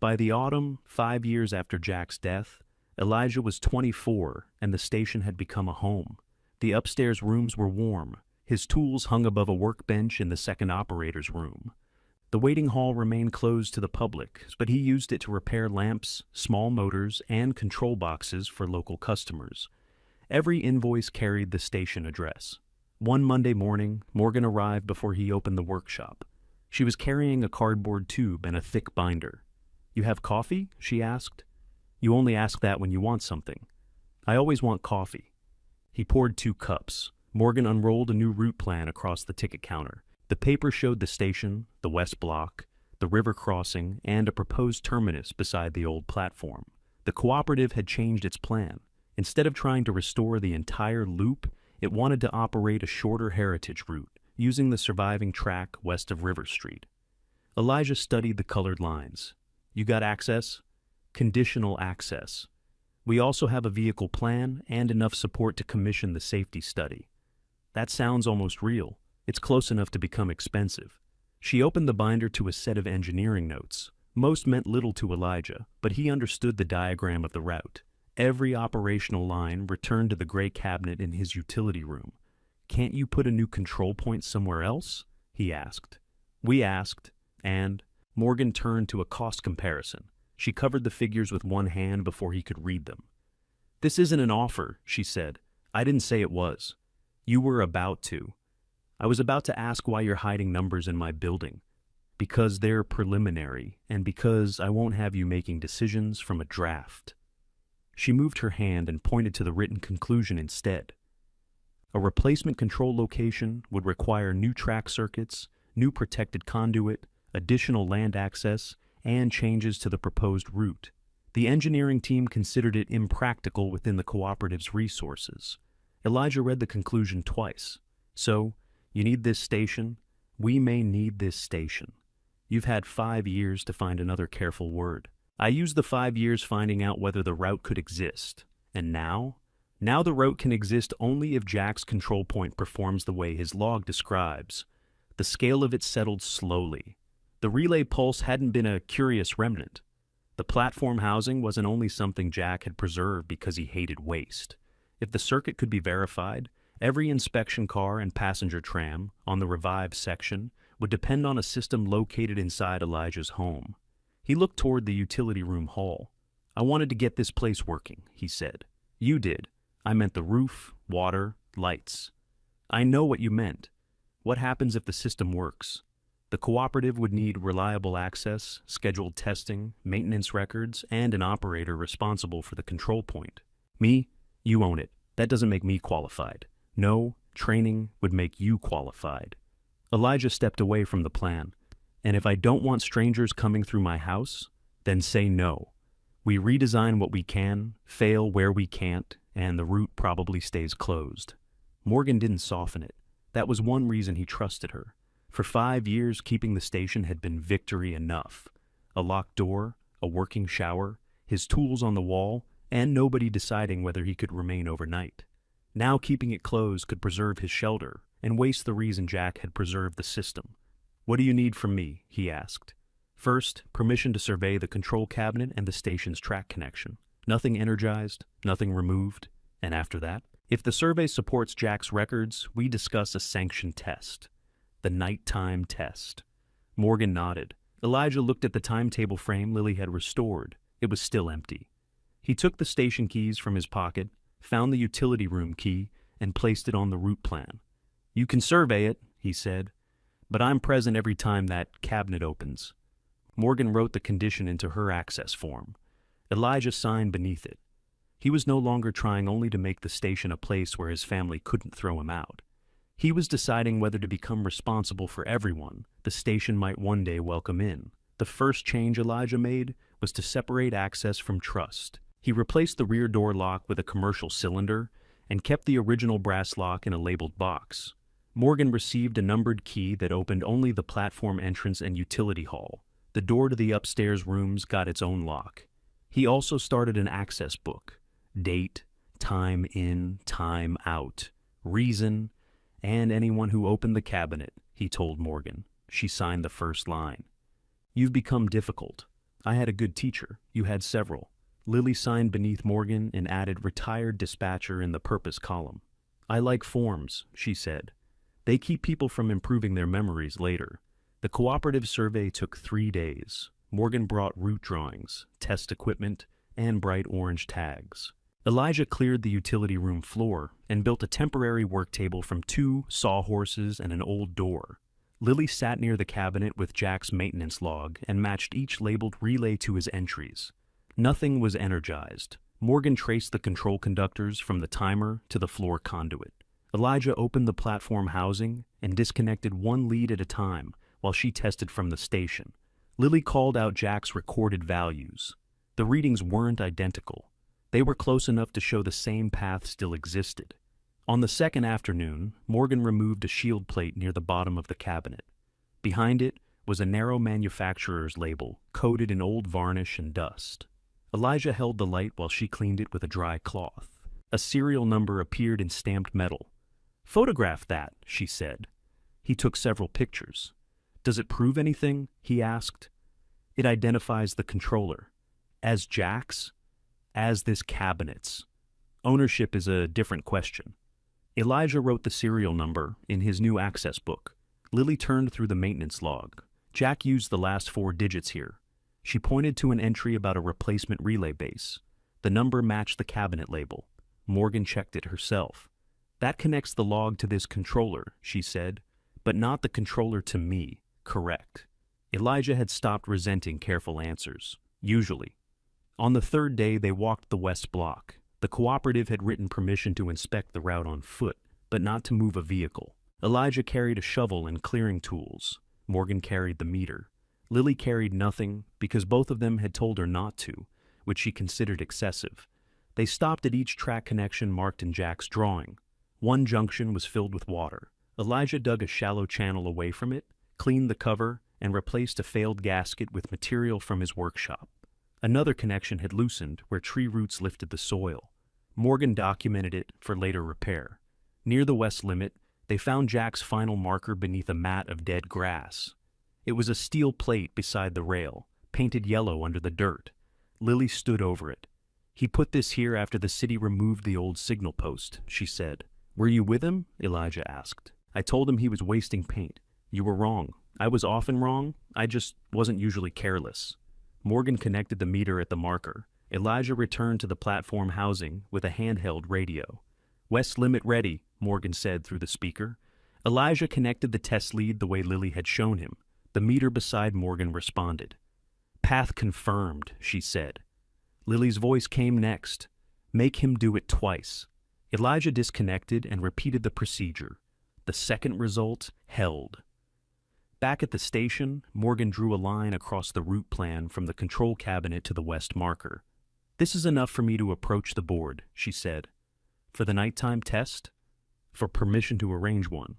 By the autumn, 5 years after Jack's death, Elijah was 24 and the station had become a home. The upstairs rooms were warm. His tools hung above a workbench in the second operator's room. The waiting hall remained closed to the public, but he used it to repair lamps, small motors, and control boxes for local customers. Every invoice carried the station address. One Monday morning, Morgan arrived before he opened the workshop. She was carrying a cardboard tube and a thick binder. You have coffee? She asked. You only ask that when you want something. I always want coffee. He poured 2 cups. Morgan unrolled a new route plan across the ticket counter. The paper showed the station, the West Block, the river crossing, and a proposed terminus beside the old platform. The cooperative had changed its plan. Instead of trying to restore the entire loop, it wanted to operate a shorter heritage route, using the surviving track west of River Street. Elijah studied the colored lines. You got access? Conditional access. We also have a vehicle plan and enough support to commission the safety study. That sounds almost real. It's close enough to become expensive. She opened the binder to a set of engineering notes. Most meant little to Elijah, but he understood the diagram of the route. Every operational line returned to the gray cabinet in his utility room. Can't you put a new control point somewhere else? He asked. We asked, and Morgan turned to a cost comparison. She covered the figures with one hand before he could read them. This isn't an offer, she said. I didn't say it was. You were about to. I was about to ask why you're hiding numbers in my building. Because they're preliminary, and because I won't have you making decisions from a draft. She moved her hand and pointed to the written conclusion instead. A replacement control location would require new track circuits, new protected conduit, additional land access, and changes to the proposed route. The engineering team considered it impractical within the cooperative's resources. Elijah read the conclusion twice. So, you need this station? We may need this station. You've had 5 years to find another careful word. I used the 5 years finding out whether the route could exist. And now? Now the route can exist only if Jack's control point performs the way his log describes. The scale of it settled slowly. The relay pulse hadn't been a curious remnant. The platform housing wasn't only something Jack had preserved because he hated waste. If the circuit could be verified, every inspection car and passenger tram on the revived section would depend on a system located inside Elijah's home. He looked toward the utility room hall. I wanted to get this place working, he said. You did. I meant the roof, water, lights. I know what you meant. What happens if the system works? The cooperative would need reliable access, scheduled testing, maintenance records, and an operator responsible for the control point. Me? You own it. That doesn't make me qualified. No, training would make you qualified. Elijah stepped away from the plan. And if I don't want strangers coming through my house, then say no. We redesign what we can, fail where we can't, and the route probably stays closed. Morgan didn't soften it. That was one reason he trusted her. For 5 years, keeping the station had been victory enough. A locked door, a working shower, his tools on the wall, and nobody deciding whether he could remain overnight. Now keeping it closed could preserve his shelter and waste the reason Jack had preserved the system. What do you need from me? He asked. First, permission to survey the control cabinet and the station's track connection. Nothing energized, nothing removed. And after that, if the survey supports Jack's records, we discuss a sanctioned test. The nighttime test. Morgan nodded. Elijah looked at the timetable frame Lily had restored. It was still empty. He took the station keys from his pocket, found the utility room key, and placed it on the route plan. You can survey it, he said, but I'm present every time that cabinet opens. Morgan wrote the condition into her access form. Elijah signed beneath it. He was no longer trying only to make the station a place where his family couldn't throw him out. He was deciding whether to become responsible for everyone the station might one day welcome in. The first change Elijah made was to separate access from trust. He replaced the rear door lock with a commercial cylinder and kept the original brass lock in a labeled box. Morgan received a numbered key that opened only the platform entrance and utility hall. The door to the upstairs rooms got its own lock. He also started an access book. Date, time in, time out, reason, and anyone who opened the cabinet, he told Morgan. She signed the first line. You've become difficult. I had a good teacher. You had several. Lily signed beneath Morgan and added retired dispatcher in the purpose column. I like forms, she said. They keep people from improving their memories later. The cooperative survey took 3 days. Morgan brought route drawings, test equipment, and bright orange tags. Elijah cleared the utility room floor and built a temporary work table from 2 sawhorses and an old door. Lily sat near the cabinet with Jack's maintenance log and matched each labeled relay to his entries. Nothing was energized. Morgan traced the control conductors from the timer to the floor conduit. Elijah opened the platform housing and disconnected one lead at a time while she tested from the station. Lily called out Jack's recorded values. The readings weren't identical. They were close enough to show the same path still existed. On the second afternoon, Morgan removed a shield plate near the bottom of the cabinet. Behind it was a narrow manufacturer's label, coated in old varnish and dust. Elijah held the light while she cleaned it with a dry cloth. A serial number appeared in stamped metal. "Photograph that," she said. He took several pictures. "Does it prove anything?" he asked. "It identifies the controller. As Jack's? As this cabinet's. Ownership is a different question." Elijah wrote the serial number in his new access book. Lily turned through the maintenance log. Jack used the last 4 digits here. She pointed to an entry about a replacement relay base. The number matched the cabinet label. Morgan checked it herself. "That connects the log to this controller," she said, "but not the controller to me. Correct." Elijah had stopped resenting careful answers. Usually. On the third day, they walked the West Block. The cooperative had written permission to inspect the route on foot, but not to move a vehicle. Elijah carried a shovel and clearing tools. Morgan carried the meter. Lily carried nothing because both of them had told her not to, which she considered excessive. They stopped at each track connection marked in Jack's drawing. One junction was filled with water. Elijah dug a shallow channel away from it, cleaned the cover, and replaced a failed gasket with material from his workshop. Another connection had loosened where tree roots lifted the soil. Morgan documented it for later repair. Near the west limit, they found Jack's final marker beneath a mat of dead grass. It was a steel plate beside the rail, painted yellow under the dirt. Lily stood over it. "He put this here after the city removed the old signal post," she said. "Were you with him?" Elijah asked. "I told him he was wasting paint. You were wrong. I was often wrong. I just wasn't usually careless." Morgan connected the meter at the marker. Elijah returned to the platform housing with a handheld radio. "West limit ready," Morgan said through the speaker. Elijah connected the test lead the way Lily had shown him. The meter beside Morgan responded. "Path confirmed," she said. Lily's voice came next. "Make him do it twice." Elijah disconnected and repeated the procedure. The second result held. Back at the station, Morgan drew a line across the route plan from the control cabinet to the west marker. "This is enough for me to approach the board," she said. "For the nighttime test?" "For permission to arrange one.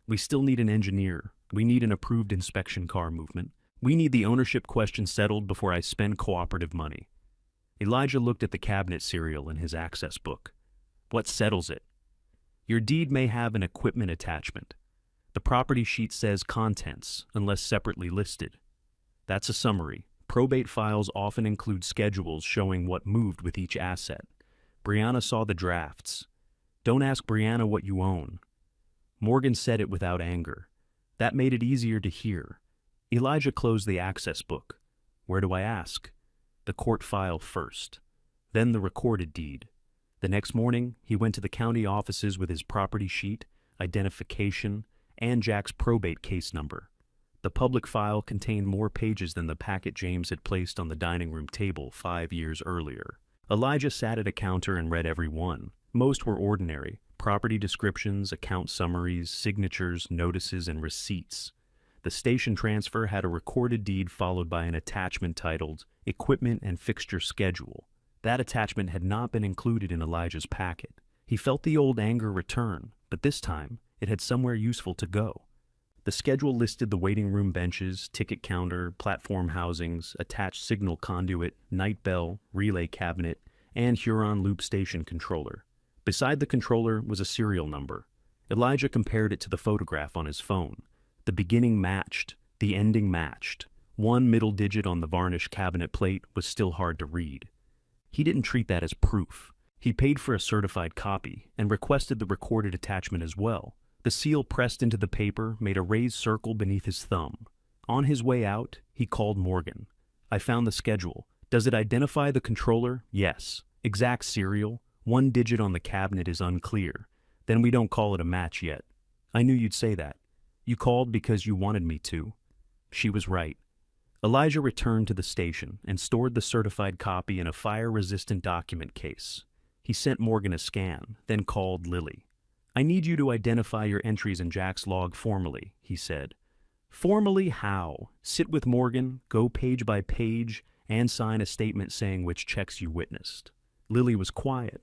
We still need an engineer. We need an approved inspection car movement. We need the ownership question settled before I spend cooperative money." Elijah looked at the cabinet serial in his access book. "What settles it?" "Your deed may have an equipment attachment. The property sheet says contents, unless separately listed. That's a summary. Probate files often include schedules showing what moved with each asset. Brianna saw the drafts. Don't ask Brianna what you own." Morgan said it without anger. That made it easier to hear. Elijah closed the access book. "Where do I ask?" "The court file first. Then the recorded deed." The next morning, he went to the county offices with his property sheet, identification, and Jack's probate case number. The public file contained more pages than the packet James had placed on the dining room table 5 years earlier. Elijah sat at a counter and read every one. Most were ordinary: property descriptions, account summaries, signatures, notices, and receipts. The station transfer had a recorded deed followed by an attachment titled Equipment and Fixture Schedule. That attachment had not been included in Elijah's packet. He felt the old anger return, but this time it had somewhere useful to go. The schedule listed the waiting room benches, ticket counter, platform housings, attached signal conduit, night bell, relay cabinet, and Huron loop station controller. Beside the controller was a serial number. Elijah compared it to the photograph on his phone. The beginning matched, the ending matched. One middle digit on the varnish cabinet plate was still hard to read. He didn't treat that as proof. He paid for a certified copy and requested the recorded attachment as well. The seal pressed into the paper made a raised circle beneath his thumb. On his way out, he called Morgan. "I found the schedule. Does it identify the controller?" "Yes." "Exact serial? One digit on the cabinet is unclear. Then we don't call it a match yet." "I knew you'd say that. You called because you wanted me to." She was right. Elijah returned to the station and stored the certified copy in a fire-resistant document case. He sent Morgan a scan, then called Lily. I need you to identify your entries in Jack's log formally, he said. Formally how? Sit with Morgan, go page by page, and sign a statement saying which checks you witnessed. Lily was quiet.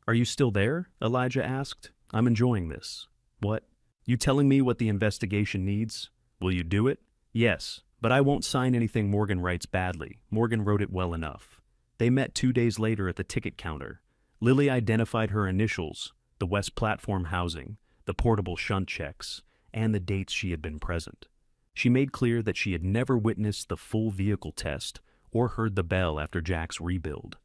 Are you still there? Elijah asked. I'm enjoying this. What? You telling me what the investigation needs? Will you do it? Yes, but I won't sign anything Morgan writes badly. Morgan wrote it well enough. They met 2 days later at the ticket counter. Lily identified her initials, the West Platform housing, the portable shunt checks, and the dates she had been present. She made clear that she had never witnessed the full vehicle test or heard the bell after Jack's rebuild.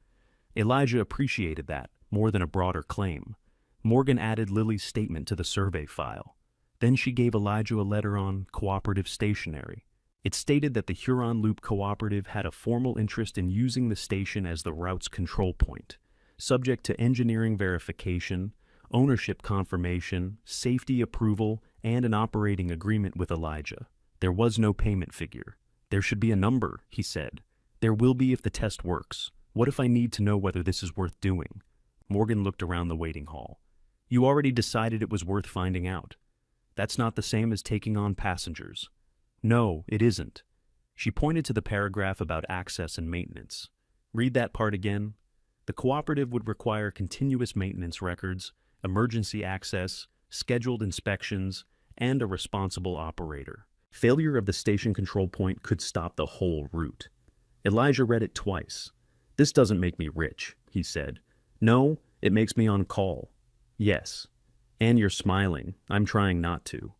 Elijah appreciated that, more than a broader claim. Morgan added Lily's statement to the survey file. Then she gave Elijah a letter on cooperative stationery. It stated that the Huron Loop Cooperative had a formal interest in using the station as the route's control point, subject to engineering verification, ownership confirmation, safety approval, and an operating agreement with Elijah. There was no payment figure. There should be a number, he said. There will be if the test works. What if I need to know whether this is worth doing? Morgan looked around the waiting hall. You already decided it was worth finding out. That's not the same as taking on passengers. No, it isn't. She pointed to the paragraph about access and maintenance. Read that part again. The cooperative would require continuous maintenance records, emergency access, scheduled inspections, and a responsible operator. Failure of the station control point could stop the whole route. Elijah read it twice. This doesn't make me rich, he said. No, it makes me on call. Yes. And you're smiling. I'm trying not to.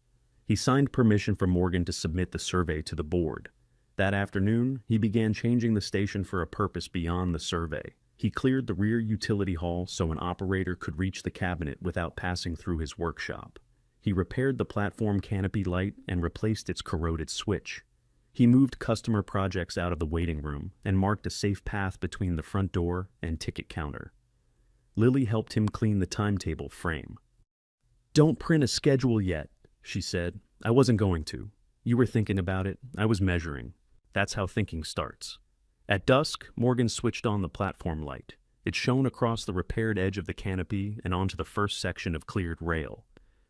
He signed permission for Morgan to submit the survey to the board. That afternoon, he began changing the station for a purpose beyond the survey. He cleared the rear utility hall so an operator could reach the cabinet without passing through his workshop. He repaired the platform canopy light and replaced its corroded switch. He moved customer projects out of the waiting room and marked a safe path between the front door and ticket counter. Lily helped him clean the timetable frame. Don't print a schedule yet, she said. I wasn't going to. You were thinking about it. I was measuring. That's how thinking starts. At dusk, Morgan switched on the platform light. It shone across the repaired edge of the canopy and onto the first section of cleared rail.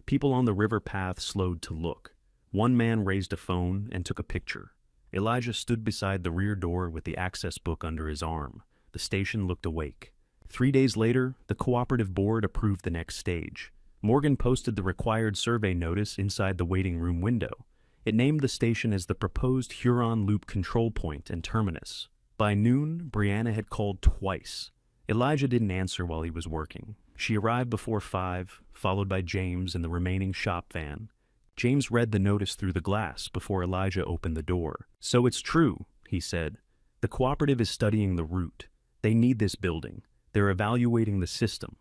People on the river path slowed to look. One man raised a phone and took a picture. Elijah stood beside the rear door with the access book under his arm. The station looked awake. 3 days later, the cooperative board approved the next stage. Morgan posted the required survey notice inside the waiting room window. It named the station as the proposed Huron Loop control point and terminus. By noon, Brianna had called twice. Elijah didn't answer while he was working. She arrived before 5, followed by James in the remaining shop van. James read the notice through the glass before Elijah opened the door. So it's true, he said. The cooperative is studying the route. They need this building. They're evaluating the system.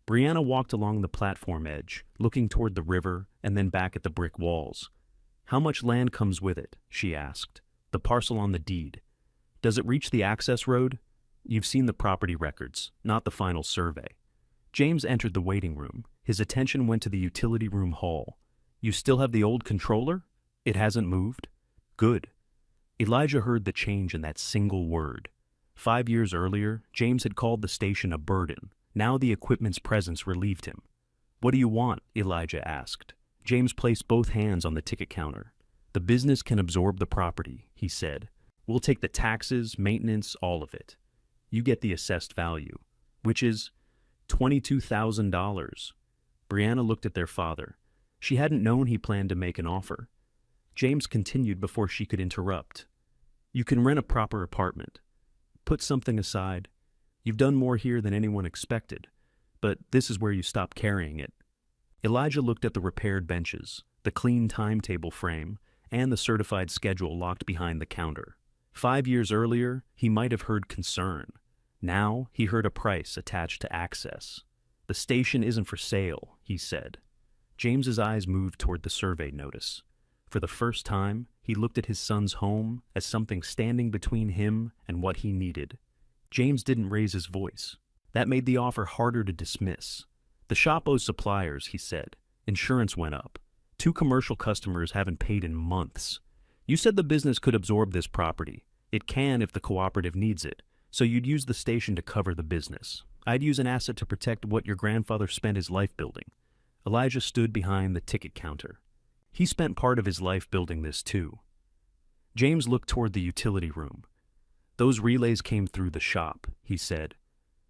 Brianna walked along the platform edge, looking toward the river and then back at the brick walls. How much land comes with it? She asked. The parcel on the deed. Does it reach the access road? You've seen the property records, not the final survey. James entered the waiting room. His attention went to the utility room hall. You still have the old controller? It hasn't moved? Good. Elijah heard the change in that single word. 5 years earlier, James had called the station a burden. Now the equipment's presence relieved him. What do you want? Elijah asked. James placed both hands on the ticket counter. The business can absorb the property, he said. We'll take the taxes, maintenance, all of it. You get the assessed value, which is $22,000. Brianna looked at their father. She hadn't known he planned to make an offer. James continued before she could interrupt. You can rent a proper apartment. Put something aside. You've done more here than anyone expected, but this is where you stop carrying it. Elijah looked at the repaired benches, the clean timetable frame, and the certified schedule locked behind the counter. 5 years earlier, he might have heard concern. Now, he heard a price attached to access. The station isn't for sale, he said. James's eyes moved toward the survey notice. For the first time, he looked at his son's home as something standing between him and what he needed. James didn't raise his voice. That made the offer harder to dismiss. The shop owes suppliers, he said. Insurance went up. 2 commercial customers haven't paid in months. You said the business could absorb this property. It can if the cooperative needs it, so you'd use the station to cover the business. I'd use an asset to protect what your grandfather spent his life building. Elijah stood behind the ticket counter. He spent part of his life building this too. James looked toward the utility room. Those relays came through the shop, he said.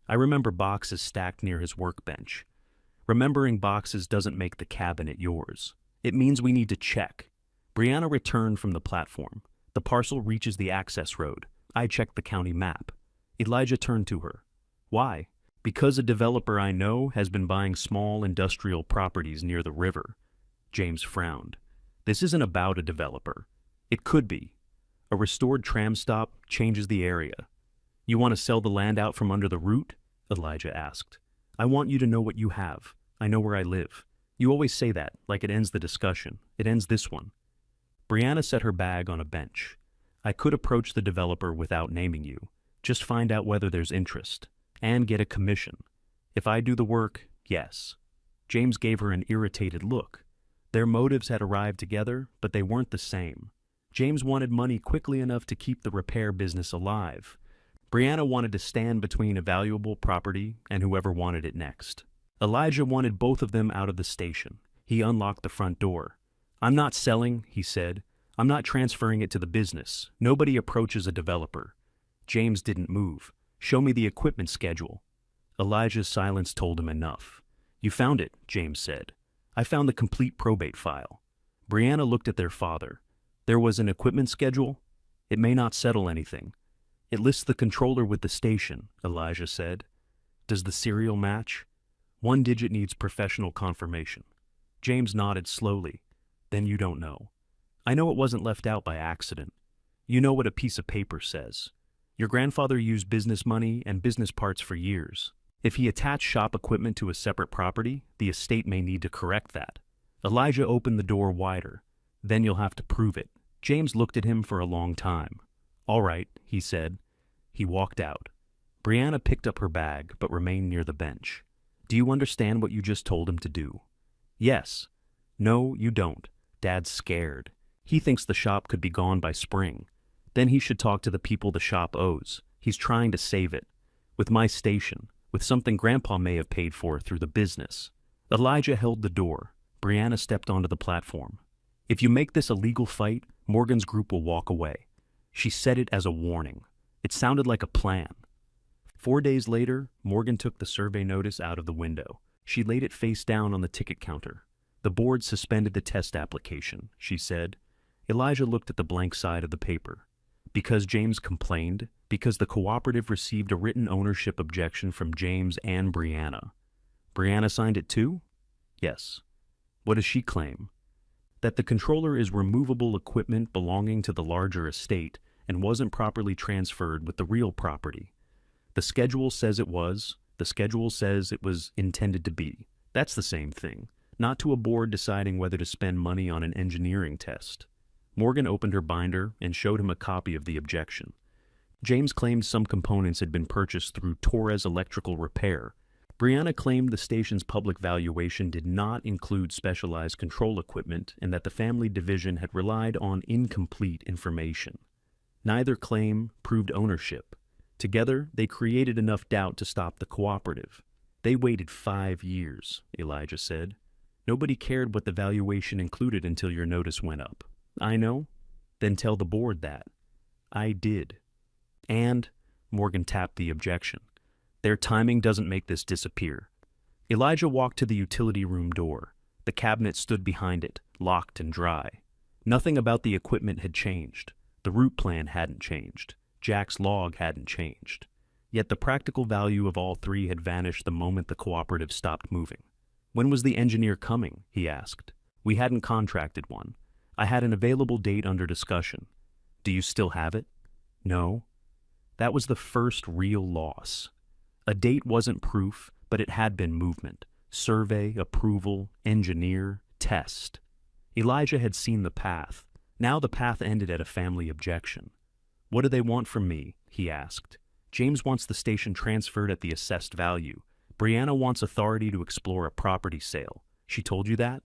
I remember boxes stacked near his workbench. Remembering boxes doesn't make the cabinet yours. It means we need to check. Brianna returned from the platform. The parcel reaches the access road. I checked the county map. Elijah turned to her. Why? Because a developer I know has been buying small industrial properties near the river. James frowned. This isn't about a developer. It could be. A restored tram stop changes the area. You want to sell the land out from under the root? Elijah asked. I want you to know what you have. I know where I live. You always say that, like it ends the discussion. It ends this one. Brianna set her bag on a bench. I could approach the developer without naming you. Just find out whether there's interest. And get a commission. If I do the work, yes. James gave her an irritated look. Their motives had arrived together, but they weren't the same. James wanted money quickly enough to keep the repair business alive. Brianna wanted to stand between a valuable property and whoever wanted it next. Elijah wanted both of them out of the station. He unlocked the front door. I'm not selling, he said. I'm not transferring it to the business. Nobody approaches a developer. James didn't move. Show me the equipment schedule. Elijah's silence told him enough. You found it, James said. I found the complete probate file. Brianna looked at their father. There was an equipment schedule? It may not settle anything. It lists the controller with the station, Elijah said. Does the serial match? One digit needs professional confirmation. James nodded slowly. Then you don't know. I know it wasn't left out by accident. You know what a piece of paper says. Your grandfather used business money and business parts for years. If he attached shop equipment to a separate property, the estate may need to correct that. Elijah opened the door wider. Then you'll have to prove it. James looked at him for a long time. All right, he said. He walked out. Brianna picked up her bag, but remained near the bench. Do you understand what you just told him to do? Yes. No, you don't. Dad's scared. He thinks the shop could be gone by spring. Then he should talk to the people the shop owes. He's trying to save it. With my station. With something Grandpa may have paid for through the business. Elijah held the door. Brianna stepped onto the platform. If you make this a legal fight, Morgan's group will walk away. She said it as a warning. It sounded like a plan. 4 days later, Morgan took the survey notice out of the window. She laid it face down on the ticket counter. The board suspended the test application, she said. Elijah looked at the blank side of the paper. Because James complained, because the cooperative received a written ownership objection from James and Brianna. Brianna signed it too? Yes. What does she claim? That the controller is removable equipment belonging to the larger estate and wasn't properly transferred with the real property. The schedule says it was. The schedule says it was intended to be. That's the same thing. Not to a board deciding whether to spend money on an engineering test. Morgan opened her binder and showed him a copy of the objection. James claimed some components had been purchased through Torres Electrical Repair. Brianna claimed the station's public valuation did not include specialized control equipment and that the family division had relied on incomplete information. Neither claim proved ownership. Together, they created enough doubt to stop the cooperative. They waited 5 years, Elijah said. Nobody cared what the valuation included until your notice went up. I know? Then tell the board that. I did. And, Morgan tapped the objection. Their timing doesn't make this disappear. Elijah walked to the utility room door. The cabinet stood behind it, locked and dry. Nothing about the equipment had changed. The route plan hadn't changed. Jack's log hadn't changed. Yet the practical value of all three had vanished the moment the cooperative stopped moving. When was the engineer coming? He asked. We hadn't contracted one. I had an available date under discussion. Do you still have it? No. That was the first real loss. A date wasn't proof, but it had been movement. Survey, approval, engineer, test. Elijah had seen the path. Now the path ended at a family objection. What do they want from me? He asked. James wants the station transferred at the assessed value. Brianna wants authority to explore a property sale. She told you that?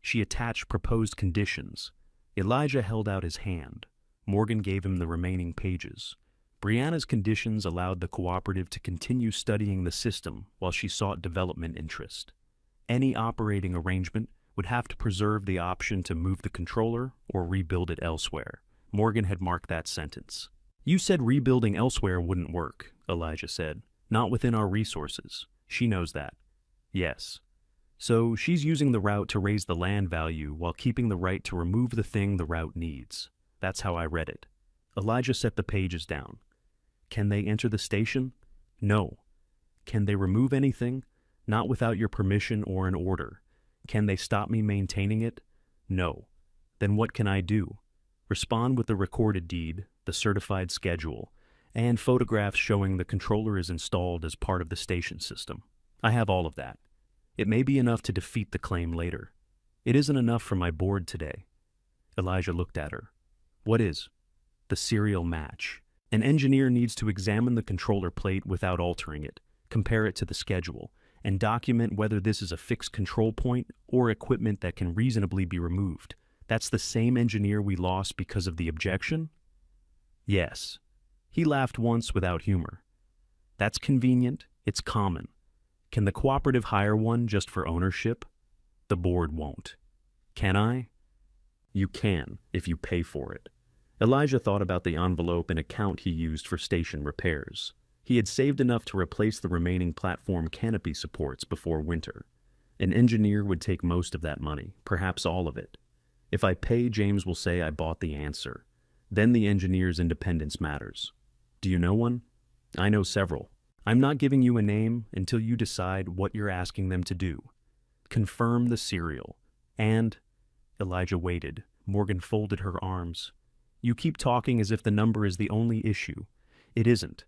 She attached proposed conditions. Elijah held out his hand. Morgan gave him the remaining pages. Brianna's conditions allowed the cooperative to continue studying the system while she sought development interest. Any operating arrangement would have to preserve the option to move the controller or rebuild it elsewhere. Morgan had marked that sentence. You said rebuilding elsewhere wouldn't work, Elijah said. Not within our resources. She knows that. Yes. So she's using the route to raise the land value while keeping the right to remove the thing the route needs. That's how I read it. Elijah set the pages down. Can they enter the station? No. Can they remove anything? Not without your permission or an order. Can they stop me maintaining it? No. Then what can I do? Respond with the recorded deed, the certified schedule, and photographs showing the controller is installed as part of the station system. I have all of that. It may be enough to defeat the claim later. It isn't enough for my board today. Elijah looked at her. What is? The serial match. An engineer needs to examine the controller plate without altering it, compare it to the schedule, and document whether this is a fixed control point or equipment that can reasonably be removed. That's the same engineer we lost because of the objection? Yes. He laughed once without humor. That's convenient. It's common. Can the cooperative hire one just for ownership? The board won't. Can I? You can, if you pay for it. Elijah thought about the envelope and account he used for station repairs. He had saved enough to replace the remaining platform canopy supports before winter. An engineer would take most of that money, perhaps all of it. If I pay, James will say I bought the answer. Then the engineer's independence matters. Do you know one? I know several. I'm not giving you a name until you decide what you're asking them to do. Confirm the serial. And... Elijah waited. Morgan folded her arms. You keep talking as if the number is the only issue. It isn't.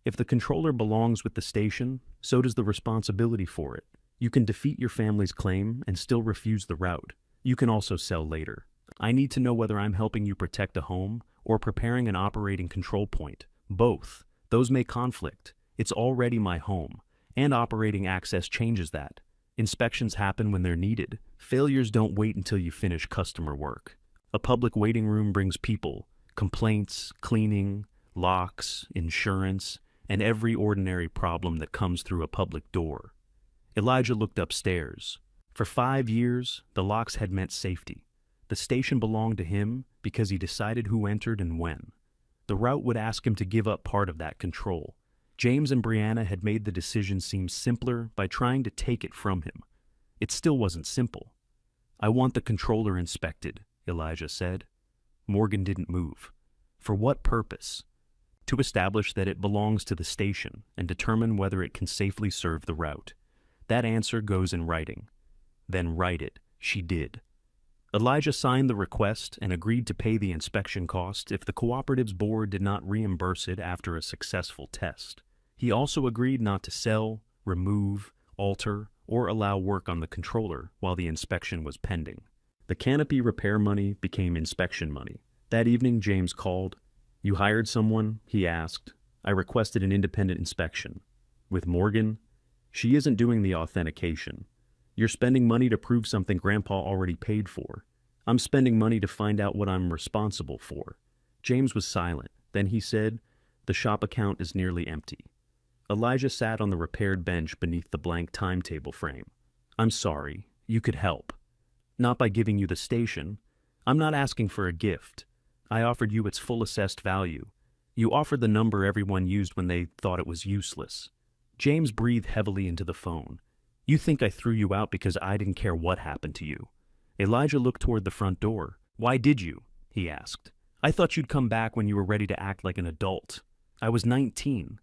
If the controller belongs with the station, so does the responsibility for it. You can defeat your family's claim and still refuse the route. You can also sell later. I need to know whether I'm helping you protect a home or preparing an operating control point. Both. Those may conflict. It's already my home, and operating access changes that. Inspections happen when they're needed. Failures don't wait until you finish customer work. A public waiting room brings people, complaints, cleaning, locks, insurance, and every ordinary problem that comes through a public door. Elijah looked upstairs. For 5 years, the locks had meant safety. The station belonged to him because he decided who entered and when. The route would ask him to give up part of that control. James and Brianna had made the decision seem simpler by trying to take it from him. It still wasn't simple. I want the controller inspected, Elijah said. Morgan didn't move. For what purpose? To establish that it belongs to the station and determine whether it can safely serve the route. That answer goes in writing. Then write it. She did. Elijah signed the request and agreed to pay the inspection cost if the cooperative's board did not reimburse it after a successful test. He also agreed not to sell, remove, alter, or allow work on the controller while the inspection was pending. The canopy repair money became inspection money. That evening, James called. You hired someone? He asked. I requested an independent inspection. With Morgan? She isn't doing the authentication. You're spending money to prove something Grandpa already paid for. I'm spending money to find out what I'm responsible for. James was silent. Then he said, the shop account is nearly empty. Elijah sat on the repaired bench beneath the blank timetable frame. I'm sorry. You could help. Not by giving you the station. I'm not asking for a gift. I offered you its full assessed value. You offered the number everyone used when they thought it was useless. James breathed heavily into the phone. You think I threw you out because I didn't care what happened to you. Elijah looked toward the front door. Why did you? He asked. I thought you'd come back when you were ready to act like an adult. I was 19.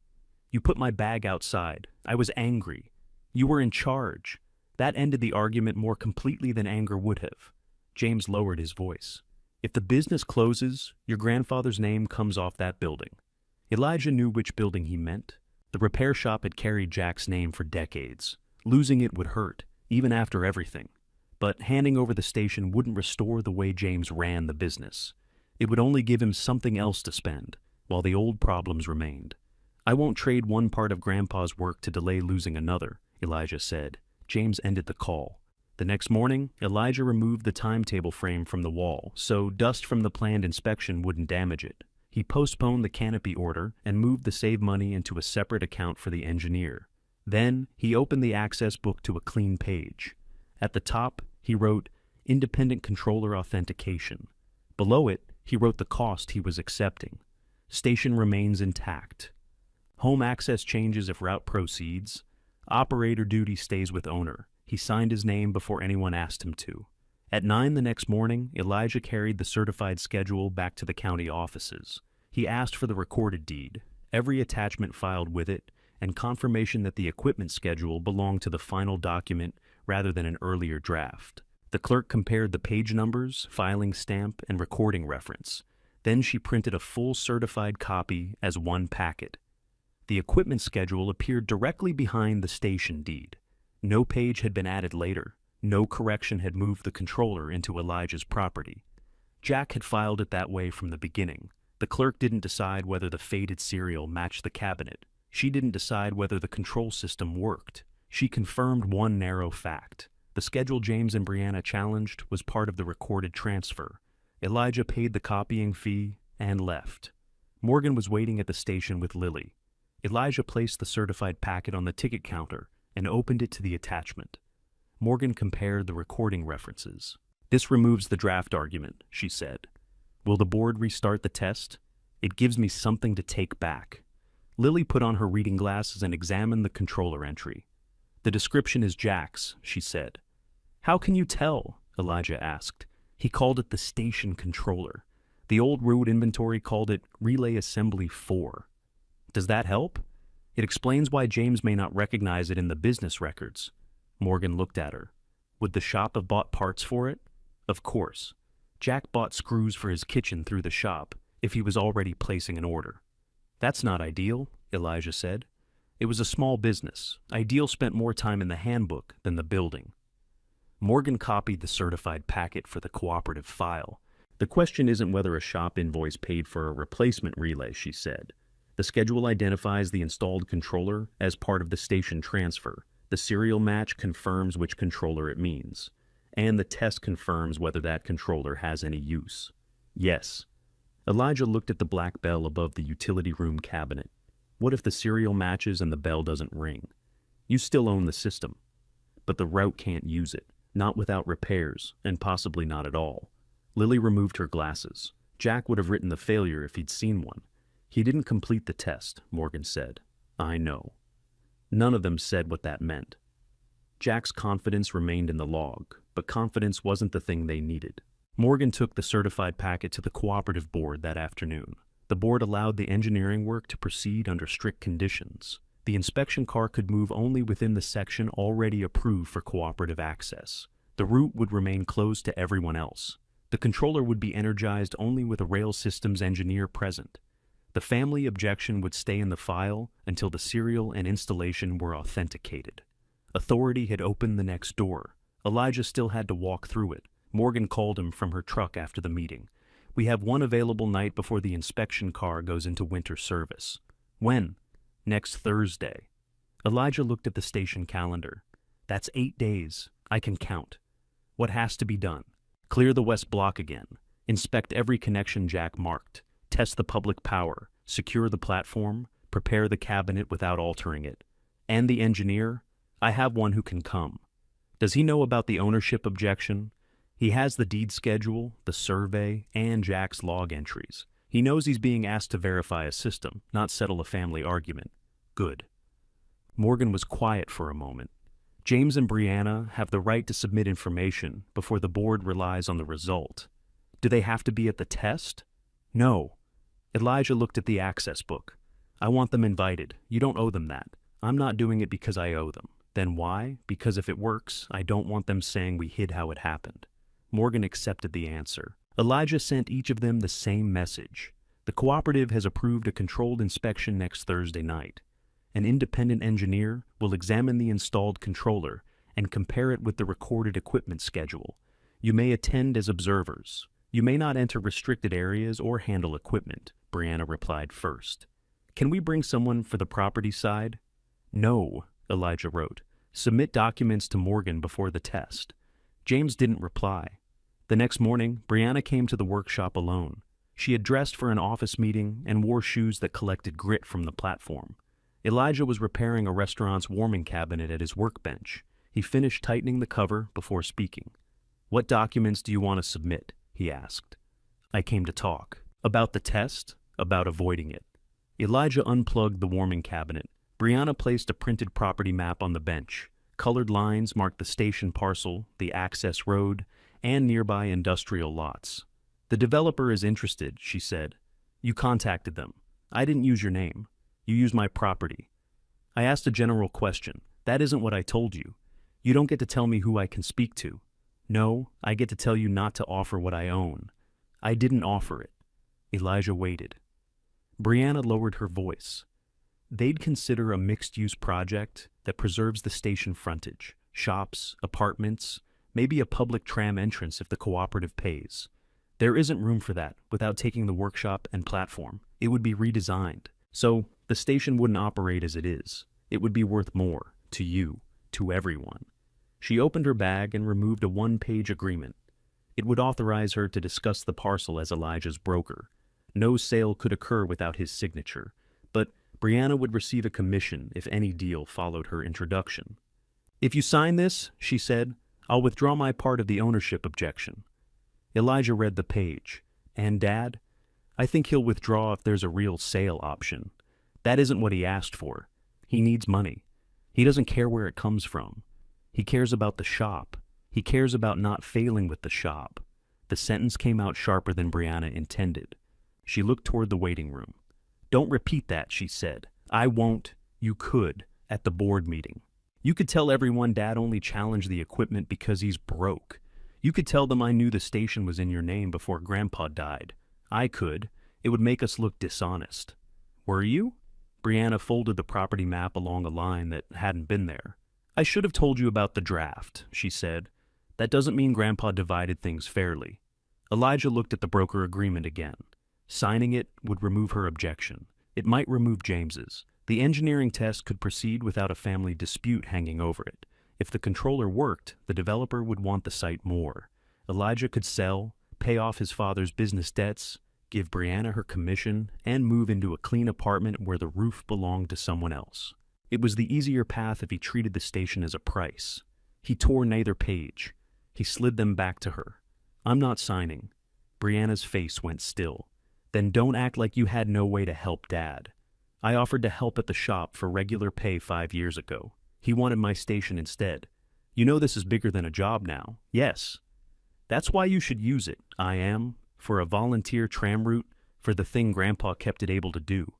You put my bag outside. I was angry. You were in charge. That ended the argument more completely than anger would have. James lowered his voice. If the business closes, your grandfather's name comes off that building. Elijah knew which building he meant. The repair shop had carried Jack's name for decades. Losing it would hurt, even after everything. But handing over the station wouldn't restore the way James ran the business. It would only give him something else to spend, while the old problems remained. I won't trade one part of Grandpa's work to delay losing another, Elijah said. James ended the call. The next morning, Elijah removed the timetable frame from the wall, so dust from the planned inspection wouldn't damage it. He postponed the canopy order and moved the saved money into a separate account for the engineer. Then he opened the access book to a clean page. At the top, he wrote, "Independent Controller Authentication." Below it, he wrote the cost he was accepting. "Station remains intact. Home access changes if route proceeds. Operator duty stays with owner." He signed his name before anyone asked him to. At 9 the next morning, Elijah carried the certified schedule back to the county offices. He asked for the recorded deed, every attachment filed with it, and confirmation that the equipment schedule belonged to the final document rather than an earlier draft. The clerk compared the page numbers, filing stamp, and recording reference. Then she printed a full certified copy as one packet. The equipment schedule appeared directly behind the station deed. No page had been added later. No correction had moved the controller into Elijah's property. Jack had filed it that way from the beginning. The clerk didn't decide whether the faded serial matched the cabinet. She didn't decide whether the control system worked. She confirmed one narrow fact. The schedule James and Brianna challenged was part of the recorded transfer. Elijah paid the copying fee and left. Morgan was waiting at the station with Lily. Elijah placed the certified packet on the ticket counter and opened it to the attachment. Morgan compared the recording references. "This removes the draft argument," she said. "Will the board restart the test? It gives me something to take back." Lily put on her reading glasses and examined the controller entry. "The description is Jack's," she said. "How can you tell?" Elijah asked. "He called it the station controller. The old route inventory called it Relay Assembly 4. Does that help? It explains why James may not recognize it in the business records." Morgan looked at her. "Would the shop have bought parts for it?" "Of course. Jack bought screws for his kitchen through the shop if he was already placing an order." "That's not ideal," Elijah said. "It was a small business. Ideal spent more time in the handbook than the building." Morgan copied the certified packet for the cooperative file. "The question isn't whether a shop invoice paid for a replacement relay," she said. "The schedule identifies the installed controller as part of the station transfer. The serial match confirms which controller it means. And the test confirms whether that controller has any use." "Yes." Elijah looked at the black bell above the utility room cabinet. "What if the serial matches and the bell doesn't ring? You still own the system. But the route can't use it, not without repairs, and possibly not at all." Lily removed her glasses. "Jack would have written the failure if he'd seen one." "He didn't complete the test," Morgan said. "I know." None of them said what that meant. Jack's confidence remained in the log, but confidence wasn't the thing they needed. Morgan took the certified packet to the cooperative board that afternoon. The board allowed the engineering work to proceed under strict conditions. The inspection car could move only within the section already approved for cooperative access. The route would remain closed to everyone else. The controller would be energized only with a rail systems engineer present. The family objection would stay in the file until the serial and installation were authenticated. Authority had opened the next door. Elijah still had to walk through it. Morgan called him from her truck after the meeting. "We have one available night before the inspection car goes into winter service." "When?" "Next Thursday." Elijah looked at the station calendar. "That's 8 days. I can count." "What has to be done?" "Clear the west block again. Inspect every connection Jack marked. Test the public power. Secure the platform. Prepare the cabinet without altering it. And the engineer? I have one who can come." "Does he know about the ownership objection?" "He has the deed schedule, the survey, and Jack's log entries. He knows he's being asked to verify a system, not settle a family argument." "Good." Morgan was quiet for a moment. James and Brianna have the right to submit information before the board relies on the result. "Do they have to be at the test?" "No." Elijah looked at the access book. "I want them invited. You don't owe them that. I'm not doing it because I owe them. Then why? Because if it works, I don't want them saying we hid how it happened." Morgan accepted the answer. Elijah sent each of them the same message. "The cooperative has approved a controlled inspection next Thursday night. An independent engineer will examine the installed controller and compare it with the recorded equipment schedule. You may attend as observers. You may not enter restricted areas or handle equipment," Brianna replied first. "Can we bring someone for the property side?" "No," Elijah wrote. "Submit documents to Morgan before the test." James didn't reply. The next morning, Brianna came to the workshop alone. She had dressed for an office meeting and wore shoes that collected grit from the platform. Elijah was repairing a restaurant's warming cabinet at his workbench. He finished tightening the cover before speaking. "What documents do you want to submit?" he asked. "I came to talk." "About the test?" "About avoiding it." Elijah unplugged the warming cabinet. Brianna placed a printed property map on the bench. Colored lines marked the station parcel, the access road, and nearby industrial lots. "The developer is interested," she said. "You contacted them. I didn't use your name. You used my property. I asked a general question. That isn't what I told you. You don't get to tell me who I can speak to. No, I get to tell you not to offer what I own. I didn't offer it." Elijah waited. Brianna lowered her voice. "They'd consider a mixed-use project that preserves the station frontage, shops, apartments, maybe a public tram entrance if the cooperative pays. There isn't room for that without taking the workshop and platform. It would be redesigned. So the station wouldn't operate as it is. It would be worth more, to you, to everyone." She opened her bag and removed a one-page agreement. It would authorize her to discuss the parcel as Elijah's broker. No sale could occur without his signature, but Brianna would receive a commission if any deal followed her introduction. "If you sign this," she said, "I'll withdraw my part of the ownership objection." Elijah read the page. "And Dad? I think he'll withdraw if there's a real sale option. That isn't what he asked for. He needs money. He doesn't care where it comes from. He cares about the shop. He cares about not failing with the shop." The sentence came out sharper than Brianna intended. She looked toward the waiting room. "Don't repeat that," she said. "I won't." "You could, at the board meeting. You could tell everyone Dad only challenged the equipment because he's broke. You could tell them I knew the station was in your name before Grandpa died. I could. It would make us look dishonest." "Were you?" Brianna folded the property map along a line that hadn't been there. "I should have told you about the draft," she said. "That doesn't mean Grandpa divided things fairly." Elijah looked at the broker agreement again. Signing it would remove her objection. It might remove James's. The engineering test could proceed without a family dispute hanging over it. If the controller worked, the developer would want the site more. Elijah could sell, pay off his father's business debts, give Brianna her commission, and move into a clean apartment where the roof belonged to someone else. It was the easier path if he treated the station as a price. He tore neither page. He slid them back to her. "I'm not signing." Brianna's face went still. "Then don't act like you had no way to help Dad. I offered to help at the shop for regular pay 5 years ago. He wanted my station instead. You know this is bigger than a job now." "Yes." "That's why you should use it." "I am. For a volunteer tram route, for the thing Grandpa kept it able to do."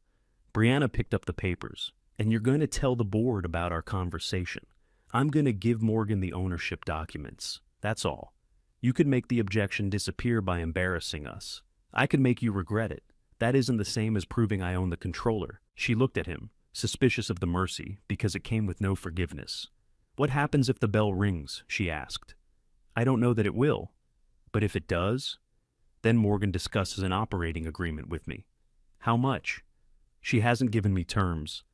Brianna picked up the papers. "And you're going to tell the board about our conversation. I'm going to give Morgan the ownership documents. That's all. You could make the objection disappear by embarrassing us. I could make you regret it. That isn't the same as proving I own the controller." She looked at him, suspicious of the mercy, because it came with no forgiveness. "What happens if the bell rings?" she asked. "I don't know that it will. But if it does? Then Morgan discusses an operating agreement with me." "How much?" "She hasn't given me terms."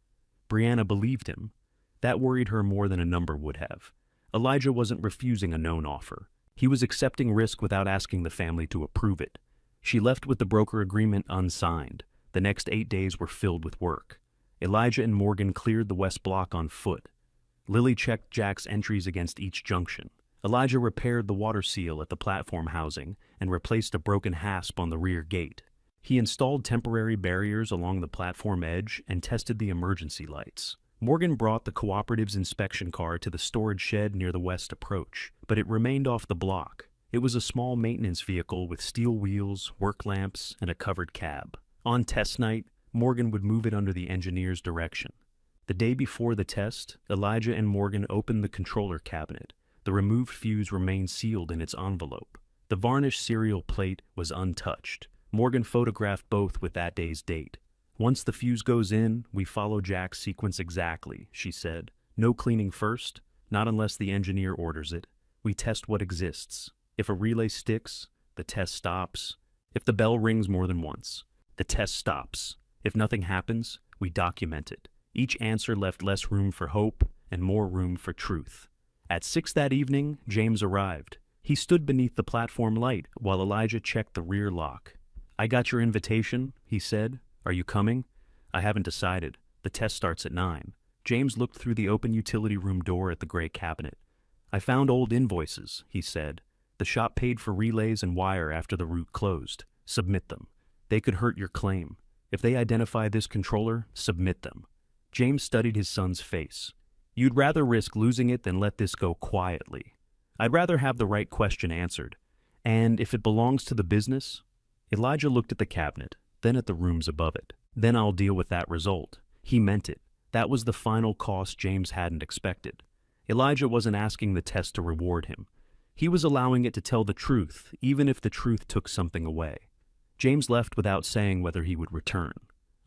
Brianna believed him. That worried her more than a number would have. Elijah wasn't refusing a known offer. He was accepting risk without asking the family to approve it. She left with the broker agreement unsigned. The next 8 days were filled with work. Elijah and Morgan cleared the West Block on foot. Lily checked Jack's entries against each junction. Elijah repaired the water seal at the platform housing and replaced a broken hasp on the rear gate. He installed temporary barriers along the platform edge and tested the emergency lights. Morgan brought the cooperative's inspection car to the storage shed near the west approach, but it remained off the block. It was a small maintenance vehicle with steel wheels, work lamps, and a covered cab. On test night, Morgan would move it under the engineer's direction. The day before the test, Elijah and Morgan opened the controller cabinet. The removed fuse remained sealed in its envelope. The varnished serial plate was untouched. Morgan photographed both with that day's date. "Once the fuse goes in, we follow Jack's sequence exactly," she said. "No cleaning first, not unless the engineer orders it. We test what exists. If a relay sticks, the test stops. If the bell rings more than once, the test stops. If nothing happens, we document it." Each answer left less room for hope and more room for truth. At 6 that evening, James arrived. He stood beneath the platform light while Elijah checked the rear lock. "I got your invitation," he said. "Are you coming?" "I haven't decided. The test starts at 9. James looked through the open utility room door at the gray cabinet. I found old invoices, he said. The shop paid for relays and wire after the route closed. Submit them. They could hurt your claim. If they identify this controller, submit them. James studied his son's face. You'd rather risk losing it than let this go quietly. I'd rather have the right question answered. And if it belongs to the business? Elijah looked at the cabinet, then at the rooms above it. Then I'll deal with that result. He meant it. That was the final cost James hadn't expected. Elijah wasn't asking the test to reward him. He was allowing it to tell the truth, even if the truth took something away. James left without saying whether he would return.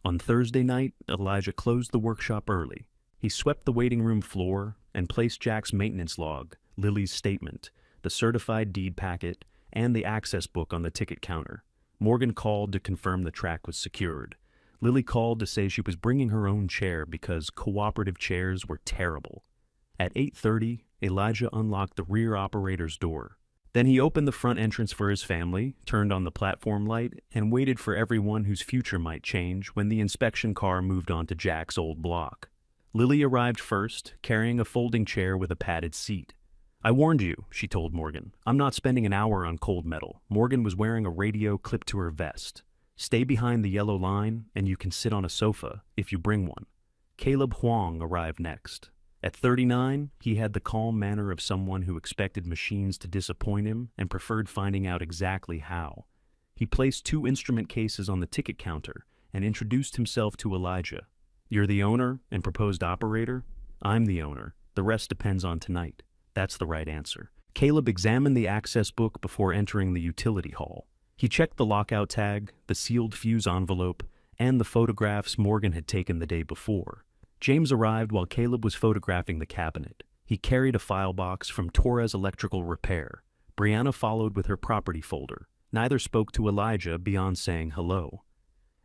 On Thursday night, Elijah closed the workshop early. He swept the waiting room floor and placed Jack's maintenance log, Lily's statement, the certified deed packet, and the access book on the ticket counter. Morgan called to confirm the track was secured. Lily called to say she was bringing her own chair because cooperative chairs were terrible. At 8:30, Elijah unlocked the rear operator's door. Then he opened the front entrance for his family, turned on the platform light, and waited for everyone whose future might change when the inspection car moved onto Jack's old block. Lily arrived first, carrying a folding chair with a padded seat. I warned you, she told Morgan. I'm not spending an hour on cold metal. Morgan was wearing a radio clipped to her vest. Stay behind the yellow line, and you can sit on a sofa, if you bring one. Caleb Huang arrived next. At 39, he had the calm manner of someone who expected machines to disappoint him and preferred finding out exactly how. He placed 2 instrument cases on the ticket counter and introduced himself to Elijah. You're the owner and proposed operator? I'm the owner. The rest depends on tonight. That's the right answer. Caleb examined the access book before entering the utility hall. He checked the lockout tag, the sealed fuse envelope, and the photographs Morgan had taken the day before. James arrived while Caleb was photographing the cabinet. He carried a file box from Torres Electrical Repair. Brianna followed with her property folder. Neither spoke to Elijah beyond saying hello.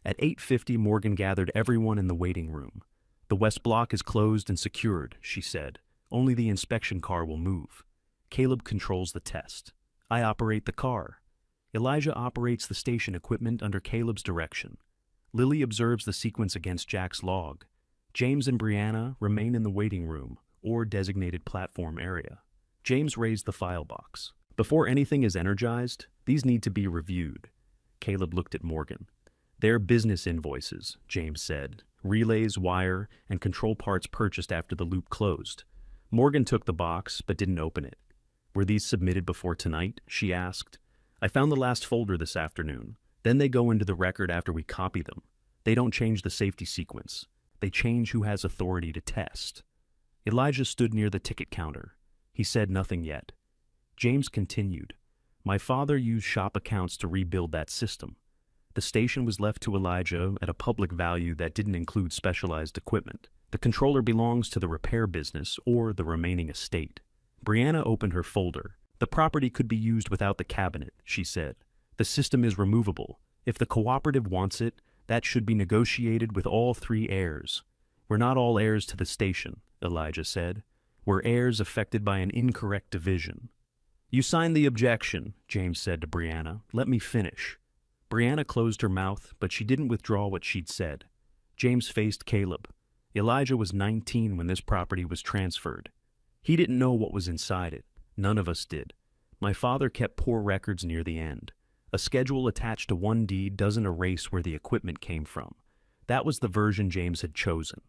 At 8:50, Morgan gathered everyone in the waiting room. The west block is closed and secured, she said. Only the inspection car will move. Caleb controls the test. I operate the car. Elijah operates the station equipment under Caleb's direction. Lily observes the sequence against Jack's log. James and Brianna remain in the waiting room, or designated platform area. James raised the file box. Before anything is energized, these need to be reviewed. Caleb looked at Morgan. They're business invoices, James said. Relays, wire, and control parts purchased after the loop closed. Morgan took the box, but didn't open it. Were these submitted before tonight? She asked. I found the last folder this afternoon. Then they go into the record after we copy them. They don't change the safety sequence. They change who has authority to test. Elijah stood near the ticket counter. He said nothing yet. James continued. My father used shop accounts to rebuild that system. The station was left to Elijah at a public value that didn't include specialized equipment. The controller belongs to the repair business or the remaining estate. Brianna opened her folder. The property could be used without the cabinet, she said. The system is removable. If the cooperative wants it, that should be negotiated with all 3 heirs. We're not all heirs to the station, Elijah said. We're heirs affected by an incorrect division. You signed the objection, James said to Brianna. Let me finish. Brianna closed her mouth, but she didn't withdraw what she'd said. James faced Caleb. Elijah was 19 when this property was transferred. He didn't know what was inside it. None of us did. My father kept poor records near the end. A schedule attached to one deed doesn't erase where the equipment came from. That was the version James had chosen.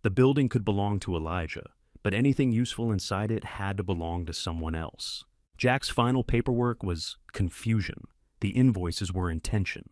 The building could belong to Elijah, but anything useful inside it had to belong to someone else. Jack's final paperwork was confusion. The invoices were intention.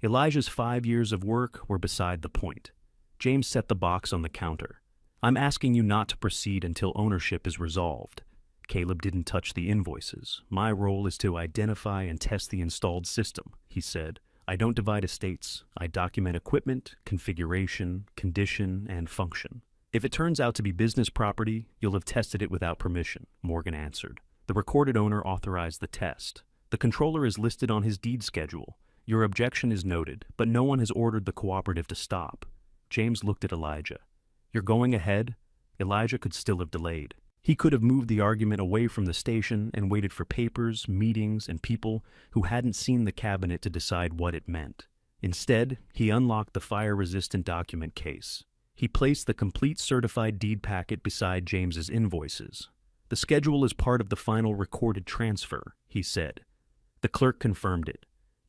Elijah's 5 years of work were beside the point. James set the box on the counter. I'm asking you not to proceed until ownership is resolved. Caleb didn't touch the invoices. My role is to identify and test the installed system, he said. I don't divide estates. I document equipment, configuration, condition, and function. If it turns out to be business property, you'll have tested it without permission, Morgan answered. The recorded owner authorized the test. The controller is listed on his deed schedule. Your objection is noted, but no one has ordered the cooperative to stop. James looked at Elijah. You're going ahead? Elijah could still have delayed. He could have moved the argument away from the station and waited for papers, meetings, and people who hadn't seen the cabinet to decide what it meant. Instead, he unlocked the fire-resistant document case. He placed the complete certified deed packet beside James's invoices. "The schedule is part of the final recorded transfer," he said. The clerk confirmed it.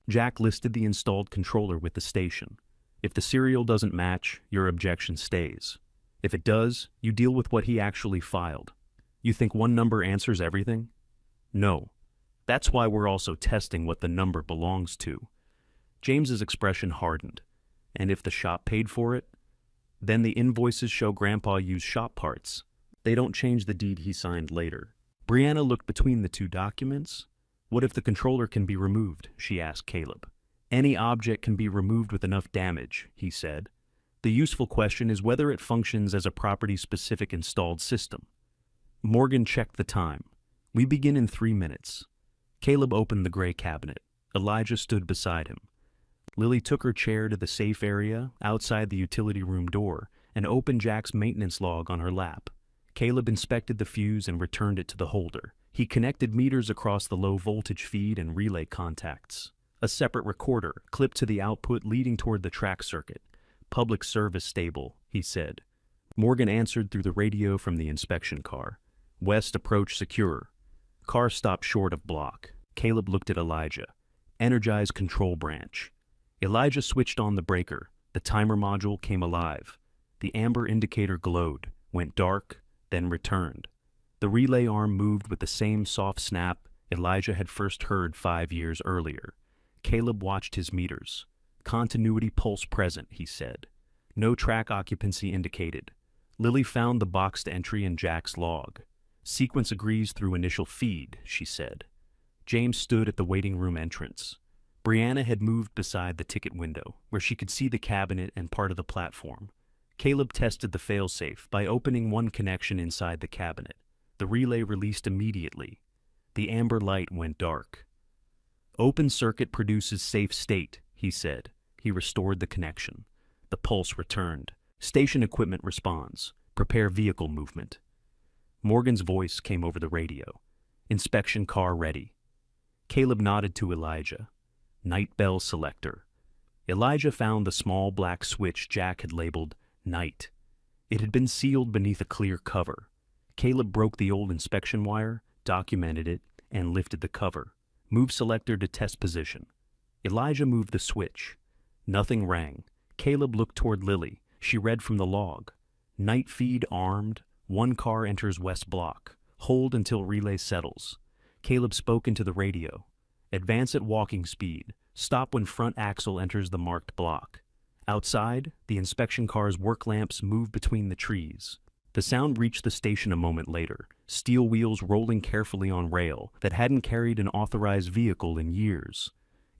Jack listed the installed controller with the station. "If the serial doesn't match, your objection stays. If it does, you deal with what he actually filed. You think one number answers everything?" "No. That's why we're also testing what the number belongs to." James's expression hardened. "And if the shop paid for it?" "Then the invoices show Grandpa used shop parts. They don't change the deed he signed later." Brianna looked between the two documents. "What if the controller can be removed?" she asked Caleb. "Any object can be removed with enough damage," he said. "The useful question is whether it functions as a property-specific installed system." Morgan checked the time. "We begin in 3 minutes." Caleb opened the gray cabinet. Elijah stood beside him. Lily took her chair to the safe area outside the utility room door and opened Jack's maintenance log on her lap. Caleb inspected the fuse and returned it to the holder. He connected meters across the low-voltage feed and relay contacts. A separate recorder clipped to the output leading toward the track circuit. "Public service stable," he said. Morgan answered through the radio from the inspection car. "West approach secure." Car stopped short of block. Caleb looked at Elijah. "Energize control branch." Elijah switched on the breaker. The timer module came alive. The amber indicator glowed, went dark, then returned. The relay arm moved with the same soft snap Elijah had first heard 5 years earlier. Caleb watched his meters. "Continuity pulse present," he said. "No track occupancy indicated." Lily found the boxed entry in Jack's log. "Sequence agrees through initial feed," she said. James stood at the waiting room entrance. Brianna had moved beside the ticket window, where she could see the cabinet and part of the platform. Caleb tested the failsafe by opening one connection inside the cabinet. The relay released immediately. The amber light went dark. "Open circuit produces safe state," he said. He restored the connection. The pulse returned. "Station equipment responds. Prepare vehicle movement." Morgan's voice came over the radio. "Inspection car ready." Caleb nodded to Elijah. "Night bell selector." Elijah found the small black switch Jack had labeled Night. It had been sealed beneath a clear cover. Caleb broke the old inspection wire, documented it, and lifted the cover. "Move selector to test position." Elijah moved the switch. Nothing rang. Caleb looked toward Lily. She read from the log. "Night feed armed. 1 car enters west block. Hold until relay settles." Caleb spoke into the radio. "Advance at walking speed. Stop when front axle enters the marked block." Outside, the inspection car's work lamps moved between the trees. The sound reached the station a moment later, steel wheels rolling carefully on rail that hadn't carried an authorized vehicle in years.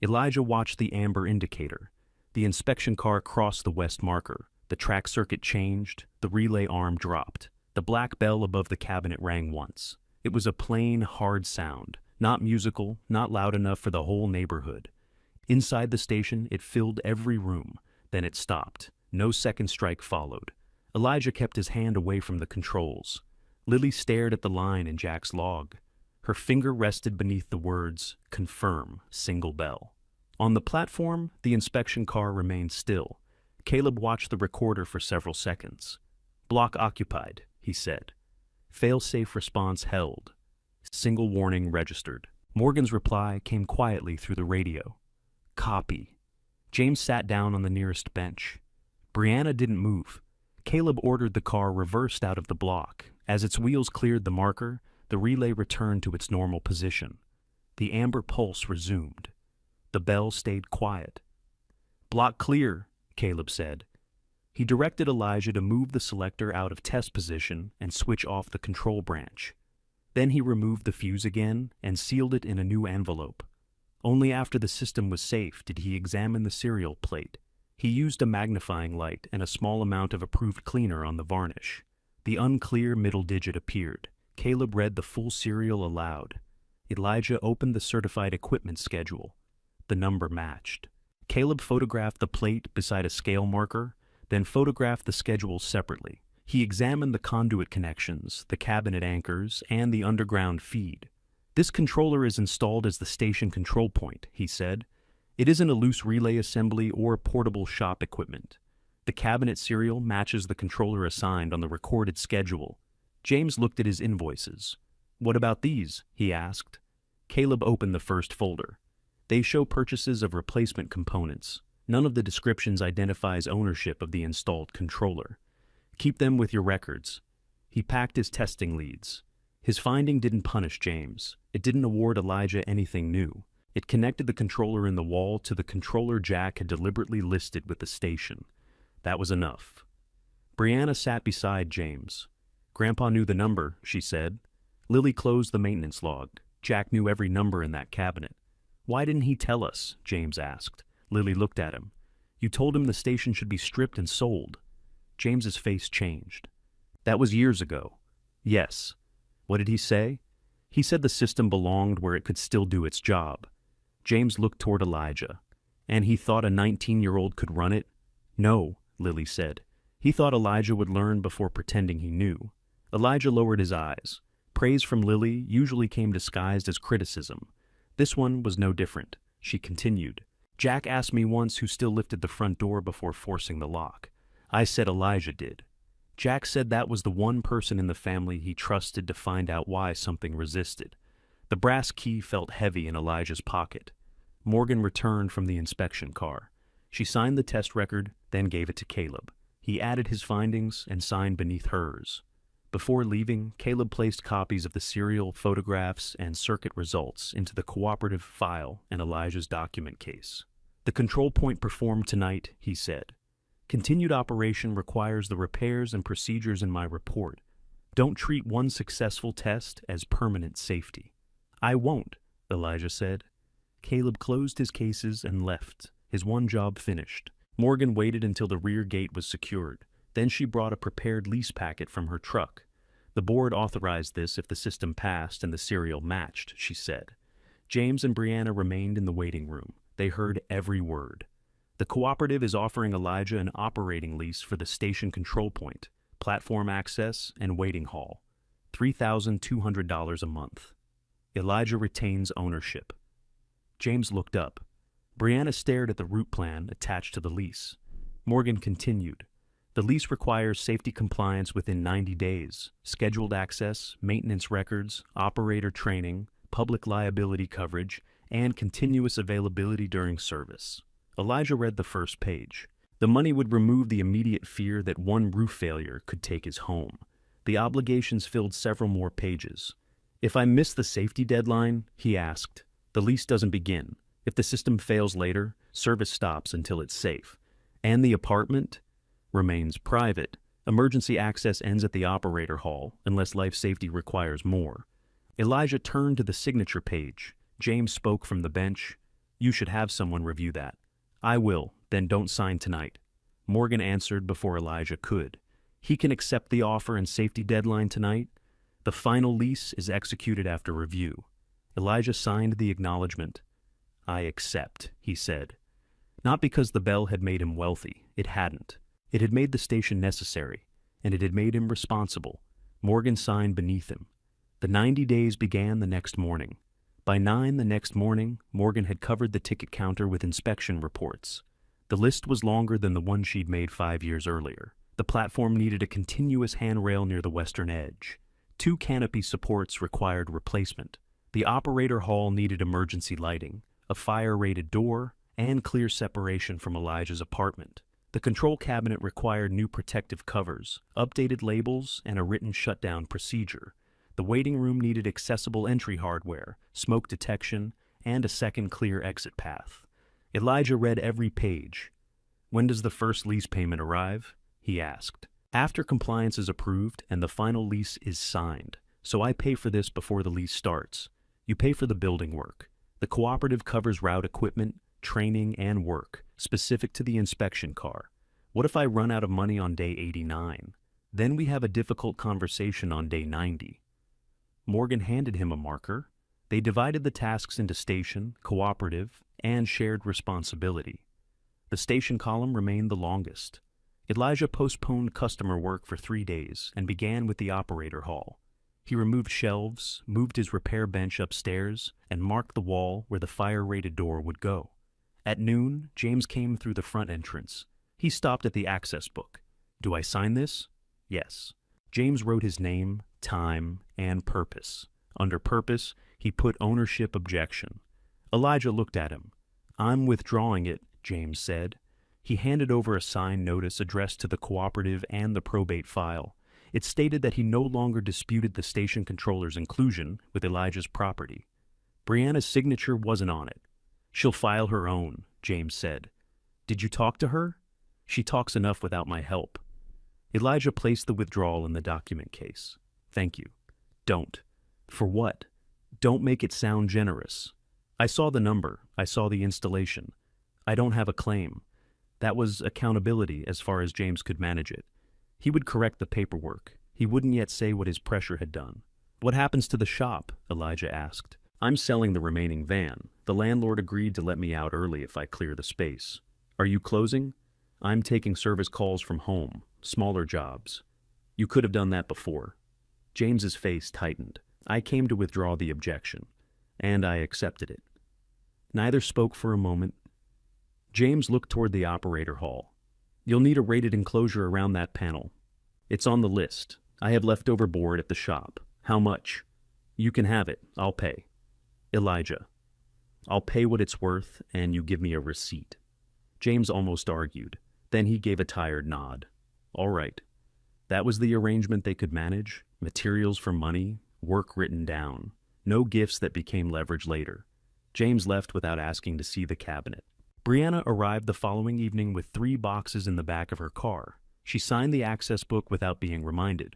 Elijah watched the amber indicator. The inspection car crossed the west marker. The track circuit changed. The relay arm dropped. The black bell above the cabinet rang once. It was a plain, hard sound, not musical, not loud enough for the whole neighborhood. Inside the station, it filled every room. Then it stopped. No second strike followed. Elijah kept his hand away from the controls. Lily stared at the line in Jack's log. Her finger rested beneath the words, "Confirm, single bell." On the platform, the inspection car remained still. Caleb watched the recorder for several seconds. "Block occupied," he said. "Fail-safe response held. Single warning registered." Morgan's reply came quietly through the radio. "Copy." James sat down on the nearest bench. Brianna didn't move. Caleb ordered the car reversed out of the block. As its wheels cleared the marker, the relay returned to its normal position. The amber pulse resumed. The bell stayed quiet. "Block clear," Caleb said. He directed Elijah to move the selector out of test position and switch off the control branch. Then he removed the fuse again and sealed it in a new envelope. Only after the system was safe did he examine the serial plate. He used a magnifying light and a small amount of approved cleaner on the varnish. The unclear middle digit appeared. Caleb read the full serial aloud. Elijah opened the certified equipment schedule. The number matched. Caleb photographed the plate beside a scale marker, then photographed the schedule separately. He examined the conduit connections, the cabinet anchors, and the underground feed. "This controller is installed as the station control point," he said. "It isn't a loose relay assembly or portable shop equipment. The cabinet serial matches the controller assigned on the recorded schedule. James looked at his invoices. "What about these?" he asked. Caleb opened the first folder. "They show purchases of replacement components. None of the descriptions identifies ownership of the installed controller. Keep them with your records." He packed his testing leads. His finding didn't punish James. It didn't award Elijah anything new. It connected the controller in the wall to the controller Jack had deliberately listed with the station. That was enough. Brianna sat beside James. "Grandpa knew the number," she said. Lily closed the maintenance log. Jack knew every number in that cabinet. "Why didn't he tell us?" James asked. Lily looked at him. "You told him the station should be stripped and sold." James's face changed. "That was years ago." "Yes." "What did he say?" "He said the system belonged where it could still do its job." James looked toward Elijah. "And he thought a 19-year-old could run it?" "No," Lily said. "He thought Elijah would learn before pretending he knew." Elijah lowered his eyes. Praise from Lily usually came disguised as criticism. This one was no different. She continued. "Jack asked me once who still lifted the front door before forcing the lock. I said Elijah did. Jack said that was the one person in the family he trusted to find out why something resisted." The brass key felt heavy in Elijah's pocket. Morgan returned from the inspection car. She signed the test record, then gave it to Caleb. He added his findings and signed beneath hers. Before leaving, Caleb placed copies of the serial, photographs, and circuit results into the cooperative file and Elijah's document case. "The control point performed tonight," he said. "Continued operation requires the repairs and procedures in my report. Don't treat one successful test as permanent safety." "I won't," Elijah said. Caleb closed his cases and left, his one job finished. Morgan waited until the rear gate was secured. Then she brought a prepared lease packet from her truck. "The board authorized this if the system passed and the serial matched," she said. James and Brianna remained in the waiting room. They heard every word. "The cooperative is offering Elijah an operating lease for the station control point, platform access, and waiting hall. $3,200 a month. Elijah retains ownership." James looked up. Brianna stared at the route plan attached to the lease. Morgan continued. "The lease requires safety compliance within 90 days, scheduled access, maintenance records, operator training, public liability coverage, and continuous availability during service." Elijah read the first page. The money would remove the immediate fear that one roof failure could take his home. The obligations filled several more pages. "If I miss the safety deadline," he asked, "the lease doesn't begin. If the system fails later, service stops until it's safe. And the apartment remains private. Emergency access ends at the operator hall, unless life safety requires more." Elijah turned to the signature page. James spoke from the bench. "You should have someone review that." "I will, then don't sign tonight." Morgan answered before Elijah could. "He can accept the offer and safety deadline tonight. The final lease is executed after review." Elijah signed the acknowledgement. "I accept," he said. Not because the bell had made him wealthy. It hadn't. It had made the station necessary, and it had made him responsible. Morgan signed beneath him. The 90 days began the next morning. By 9 the next morning, Morgan had covered the ticket counter with inspection reports. The list was longer than the one she'd made 5 years earlier. The platform needed a continuous handrail near the western edge. 2 canopy supports required replacement. The operator hall needed emergency lighting, a fire-rated door, and clear separation from Elijah's apartment. The control cabinet required new protective covers, updated labels, and a written shutdown procedure. The waiting room needed accessible entry hardware, smoke detection, and a second clear exit path. Elijah read every page. "When does the first lease payment arrive?" he asked. "After compliance is approved and the final lease is signed. So I pay for this before the lease starts. You pay for the building work. The cooperative covers route equipment, training, and work, specific to the inspection car. What if I run out of money on day 89? Then we have a difficult conversation on day 90. Morgan handed him a marker. They divided the tasks into station, cooperative, and shared responsibility. The station column remained the longest. Elijah postponed customer work for 3 days and began with the operator hall. He removed shelves, moved his repair bench upstairs, and marked the wall where the fire-rated door would go. At noon, James came through the front entrance. He stopped at the access book. Do I sign this? Yes. James wrote his name, time, and purpose. Under purpose, he put ownership objection. Elijah looked at him. I'm withdrawing it, James said. He handed over a signed notice addressed to the cooperative and the probate file. It stated that he no longer disputed the station controller's inclusion with Elijah's property. Brianna's signature wasn't on it. She'll file her own, James said. Did you talk to her? She talks enough without my help. Elijah placed the withdrawal in the document case. Thank you. Don't. For what? Don't make it sound generous. I saw the number. I saw the installation. I don't have a claim. That was accountability as far as James could manage it. He would correct the paperwork. He wouldn't yet say what his pressure had done. What happens to the shop? Elijah asked. I'm selling the remaining van. The landlord agreed to let me out early if I clear the space. Are you closing? I'm taking service calls from home, smaller jobs. You could have done that before. James's face tightened. I came to withdraw the objection, and I accepted it. Neither spoke for a moment. James looked toward the operator hall. You'll need a rated enclosure around that panel. It's on the list. I have leftover board at the shop. How much? You can have it. I'll pay. Elijah. I'll pay what it's worth, and you give me a receipt. James almost argued. Then he gave a tired nod. All right. That was the arrangement they could manage. Materials for money, work written down. No gifts that became leverage later. James left without asking to see the cabinet. Brianna arrived the following evening with 3 boxes in the back of her car. She signed the access book without being reminded.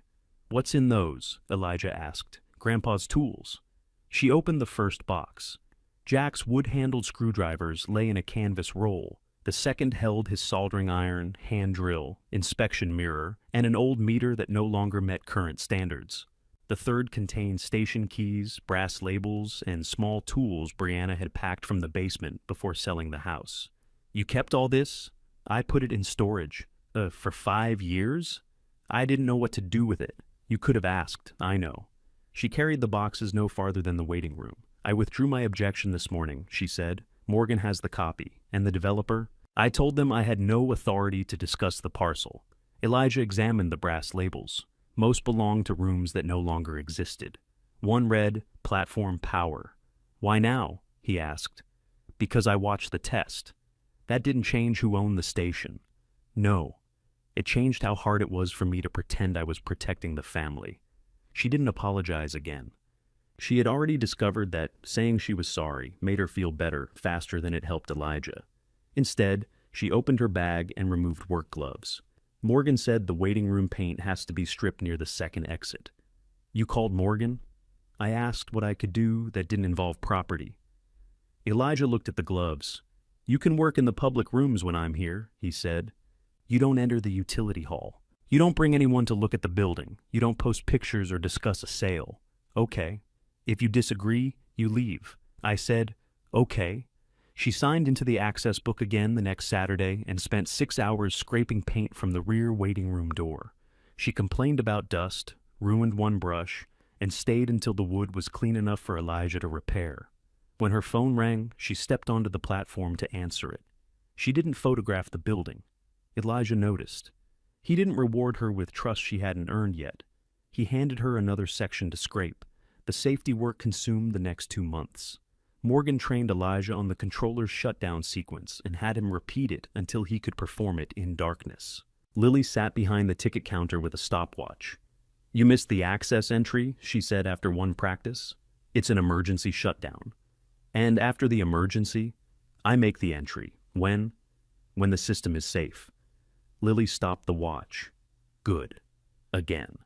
What's in those? Elijah asked. Grandpa's tools. She opened the first box. Jack's wood-handled screwdrivers lay in a canvas roll. The second held his soldering iron, hand drill, inspection mirror, and an old meter that no longer met current standards. The third contained station keys, brass labels, and small tools Brianna had packed from the basement before selling the house. You kept all this? I put it in storage. For 5 years? I didn't know what to do with it. You could have asked, I know. She carried the boxes no farther than the waiting room. I withdrew my objection this morning, she said. Morgan has the copy. And the developer? I told them I had no authority to discuss the parcel. Elijah examined the brass labels. Most belonged to rooms that no longer existed. One read, Platform Power. Why now? He asked. Because I watched the test. That didn't change who owned the station. No. It changed how hard it was for me to pretend I was protecting the family. She didn't apologize again. She had already discovered that saying she was sorry made her feel better faster than it helped Elijah. Instead, she opened her bag and removed work gloves. Morgan said the waiting room paint has to be stripped near the second exit. You called Morgan? I asked what I could do that didn't involve property. Elijah looked at the gloves. You can work in the public rooms when I'm here, he said. You don't enter the utility hall. You don't bring anyone to look at the building. You don't post pictures or discuss a sale. Okay. If you disagree, you leave. I said, okay. She signed into the access book again the next Saturday and spent 6 hours scraping paint from the rear waiting room door. She complained about dust, ruined one brush, and stayed until the wood was clean enough for Elijah to repair. When her phone rang, she stepped onto the platform to answer it. She didn't photograph the building. Elijah noticed. He didn't reward her with trust she hadn't earned yet. He handed her another section to scrape. The safety work consumed the next 2 months. Morgan trained Elijah on the controller's shutdown sequence and had him repeat it until he could perform it in darkness. Lily sat behind the ticket counter with a stopwatch. You missed the access entry, she said after one practice. It's an emergency shutdown. And after the emergency, I make the entry. When? When the system is safe. Lily stopped the watch. Good. Again.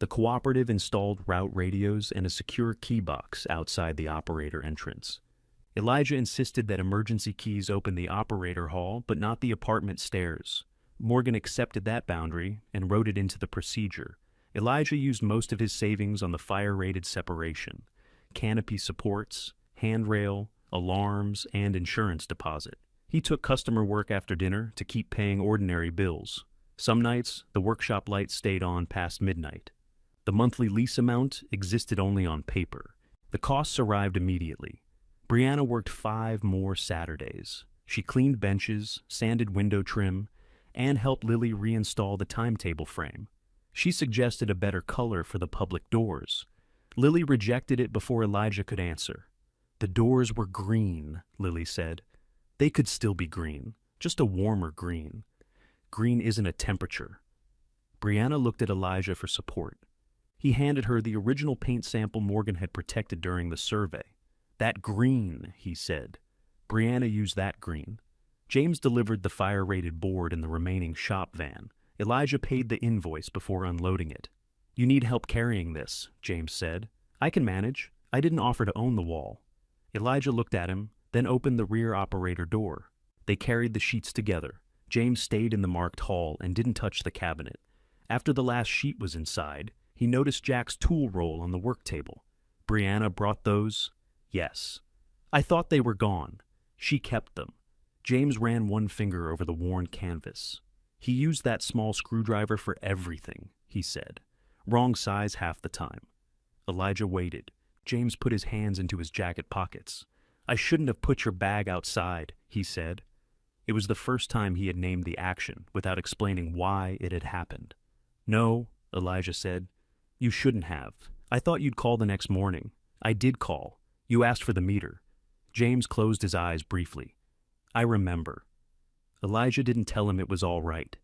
The cooperative installed route radios and a secure key box outside the operator entrance. Elijah insisted that emergency keys open the operator hall, but not the apartment stairs. Morgan accepted that boundary and wrote it into the procedure. Elijah used most of his savings on the fire-rated separation, canopy supports, handrail, alarms, and insurance deposit. He took customer work after dinner to keep paying ordinary bills. Some nights, the workshop lights stayed on past midnight. The monthly lease amount existed only on paper. The costs arrived immediately. Brianna worked 5 more Saturdays. She cleaned benches, sanded window trim, and help Lily reinstall the timetable frame. She suggested a better color for the public doors. Lily rejected it before Elijah could answer. The doors were green, Lily said. They could still be green, just a warmer green. Green isn't a temperature. Brianna looked at Elijah for support. He handed her the original paint sample Morgan had protected during the survey. That green, he said. Brianna used that green. James delivered the fire-rated board in the remaining shop van. Elijah paid the invoice before unloading it. You need help carrying this, James said. I can manage. I didn't offer to own the wall. Elijah looked at him, then opened the rear operator door. They carried the sheets together. James stayed in the marked hall and didn't touch the cabinet. After the last sheet was inside, he noticed Jack's tool roll on the work table. Brianna brought those? Yes. I thought they were gone. She kept them. James ran one finger over the worn canvas. He used that small screwdriver for everything, he said. Wrong size half the time. Elijah waited. James put his hands into his jacket pockets. I shouldn't have put your bag outside, he said. It was the first time he had named the action without explaining why it had happened. No, Elijah said. You shouldn't have. I thought you'd call the next morning. I did call. You asked for the meter. James closed his eyes briefly. I remember. Elijah didn't tell him it was all right.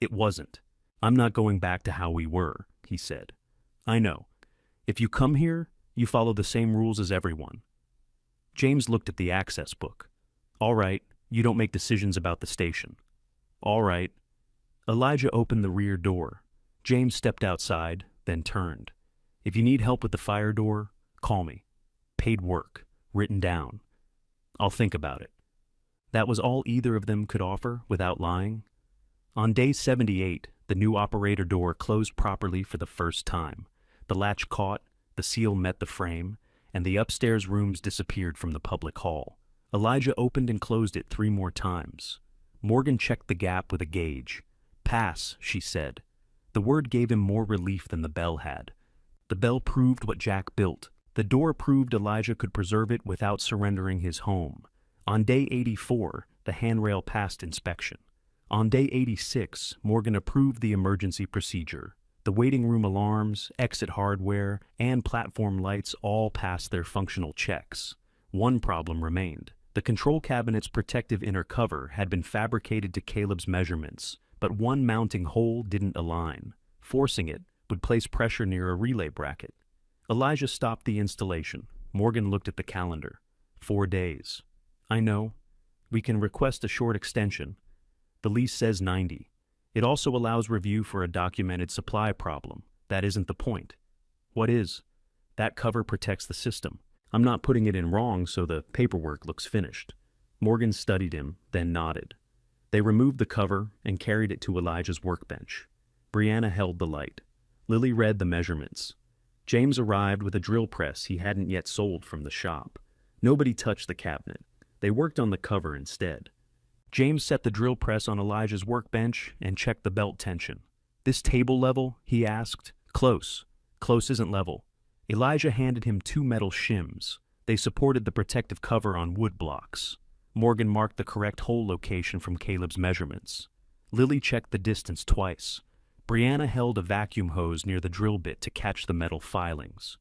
It wasn't. I'm not going back to how we were, he said. I know. If you come here, you follow the same rules as everyone. James looked at the access book. All right, you don't make decisions about the station. All right. Elijah opened the rear door. James stepped outside, then turned. If you need help with the fire door, call me. Paid work, written down. I'll think about it. That was all either of them could offer without lying. On day 78, the new operator door closed properly for the first time. The latch caught, the seal met the frame, and the upstairs rooms disappeared from the public hall. Elijah opened and closed it 3 more times. Morgan checked the gap with a gauge. Pass, she said. The word gave him more relief than the bell had. The bell proved what Jack built. The door proved Elijah could preserve it without surrendering his home. On day 84, the handrail passed inspection. On day 86, Morgan approved the emergency procedure. The waiting room alarms, exit hardware, and platform lights all passed their functional checks. One problem remained. The control cabinet's protective inner cover had been fabricated to Caleb's measurements, but one mounting hole didn't align. Forcing it would place pressure near a relay bracket. Elijah stopped the installation. Morgan looked at the calendar. 4 days. I know. We can request a short extension. The lease says 90. It also allows review for a documented supply problem. That isn't the point. What is? That cover protects the system. I'm not putting it in wrong so the paperwork looks finished. Morgan studied him, then nodded. They removed the cover and carried it to Elijah's workbench. Brianna held the light. Lily read the measurements. James arrived with a drill press he hadn't yet sold from the shop. Nobody touched the cabinet. They worked on the cover instead. James set the drill press on Elijah's workbench and checked the belt tension. This table level? He asked. Close. Close isn't level. Elijah handed him 2 metal shims. They supported the protective cover on wood blocks. Morgan marked the correct hole location from Caleb's measurements. Lily checked the distance twice. Brianna held a vacuum hose near the drill bit to catch the metal filings.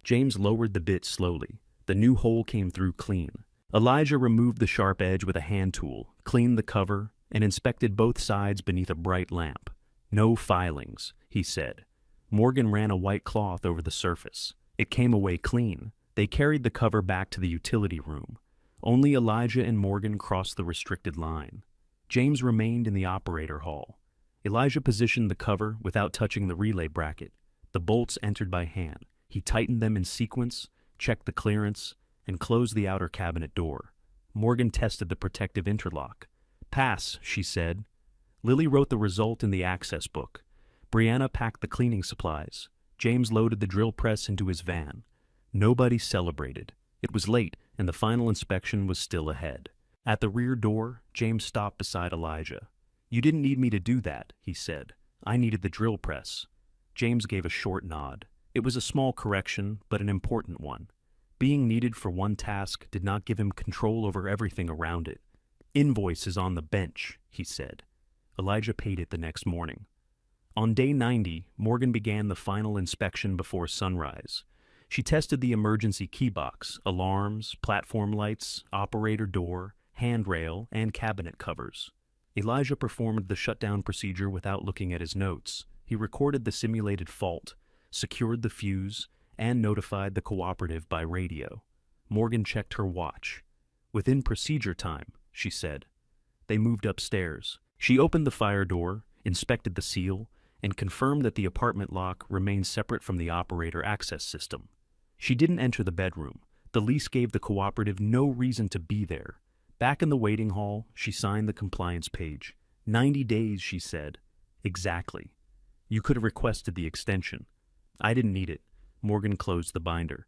James lowered the bit slowly. The new hole came through clean. Elijah removed the sharp edge with a hand tool, cleaned the cover, and inspected both sides beneath a bright lamp. No filings, he said. Morgan ran a white cloth over the surface. It came away clean. They carried the cover back to the utility room. Only Elijah and Morgan crossed the restricted line. James remained in the operator hall. Elijah positioned the cover without touching the relay bracket. The bolts entered by hand. He tightened them in sequence, checked the clearance, and closed the outer cabinet door. Morgan tested the protective interlock. Pass, she said. Lily wrote the result in the access book. Brianna packed the cleaning supplies. James loaded the drill press into his van. Nobody celebrated. It was late, and the final inspection was still ahead. At the rear door, James stopped beside Elijah. You didn't need me to do that, he said. I needed the drill press. James gave a short nod. It was a small correction, but an important one. Being needed for one task did not give him control over everything around it. Invoice is on the bench, he said. Elijah paid it the next morning. On day 90, Morgan began the final inspection before sunrise. She tested the emergency key box, alarms, platform lights, operator door, handrail, and cabinet covers. Elijah performed the shutdown procedure without looking at his notes. He recorded the simulated fault, secured the fuse, and notified the cooperative by radio. Morgan checked her watch. "Within procedure time," she said. They moved upstairs. She opened the fire door, inspected the seal, and confirmed that the apartment lock remained separate from the operator access system. She didn't enter the bedroom. The lease gave the cooperative no reason to be there. Back in the waiting hall, she signed the compliance page. 90 days, she said. Exactly. You could have requested the extension. I didn't need it. Morgan closed the binder.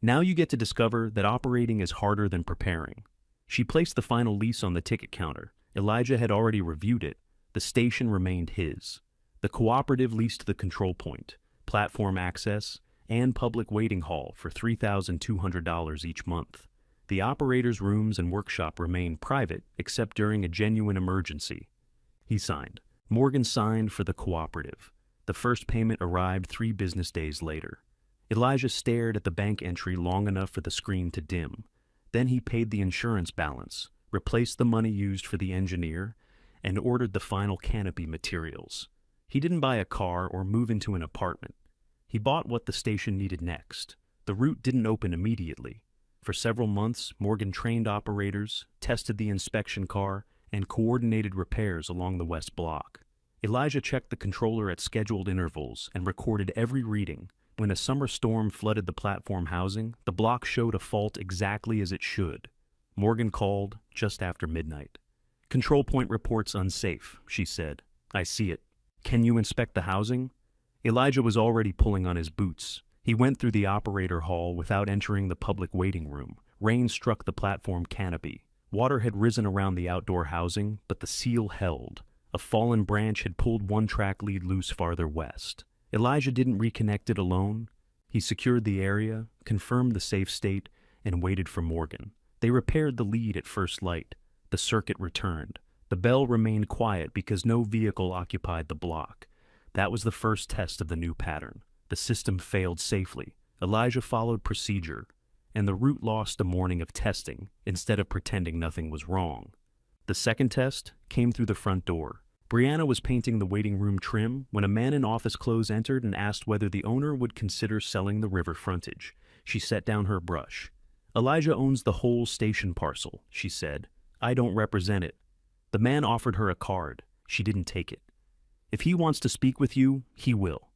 Now you get to discover that operating is harder than preparing. She placed the final lease on the ticket counter. Elijah had already reviewed it. The station remained his. The cooperative leased the control point, platform access, and public waiting hall for $3,200 each month. The operator's rooms and workshop remained private except during a genuine emergency. He signed. Morgan signed for the cooperative. The first payment arrived 3 business days later. Elijah stared at the bank entry long enough for the screen to dim. Then he paid the insurance balance, replaced the money used for the engineer, and ordered the final canopy materials. He didn't buy a car or move into an apartment. He bought what the station needed next. The route didn't open immediately. For several months, Morgan trained operators, tested the inspection car, and coordinated repairs along the West Block. Elijah checked the controller at scheduled intervals and recorded every reading. When a summer storm flooded the platform housing, the block showed a fault exactly as it should. Morgan called just after midnight. "Control point reports unsafe," she said. "I see it. Can you inspect the housing?" Elijah was already pulling on his boots. He went through the operator hall without entering the public waiting room. Rain struck the platform canopy. Water had risen around the outdoor housing, but the seal held. A fallen branch had pulled one track lead loose farther west. Elijah didn't reconnect it alone. He secured the area, confirmed the safe state, and waited for Morgan. They repaired the lead at first light. The circuit returned. The bell remained quiet because no vehicle occupied the block. That was the first test of the new pattern. The system failed safely. Elijah followed procedure, and the route lost a morning of testing instead of pretending nothing was wrong. The second test came through the front door. Brianna was painting the waiting room trim when a man in office clothes entered and asked whether the owner would consider selling the river frontage. She set down her brush. "Elijah owns the whole station parcel," she said. "I don't represent it." The man offered her a card. She didn't take it. "If he wants to speak with you, he will."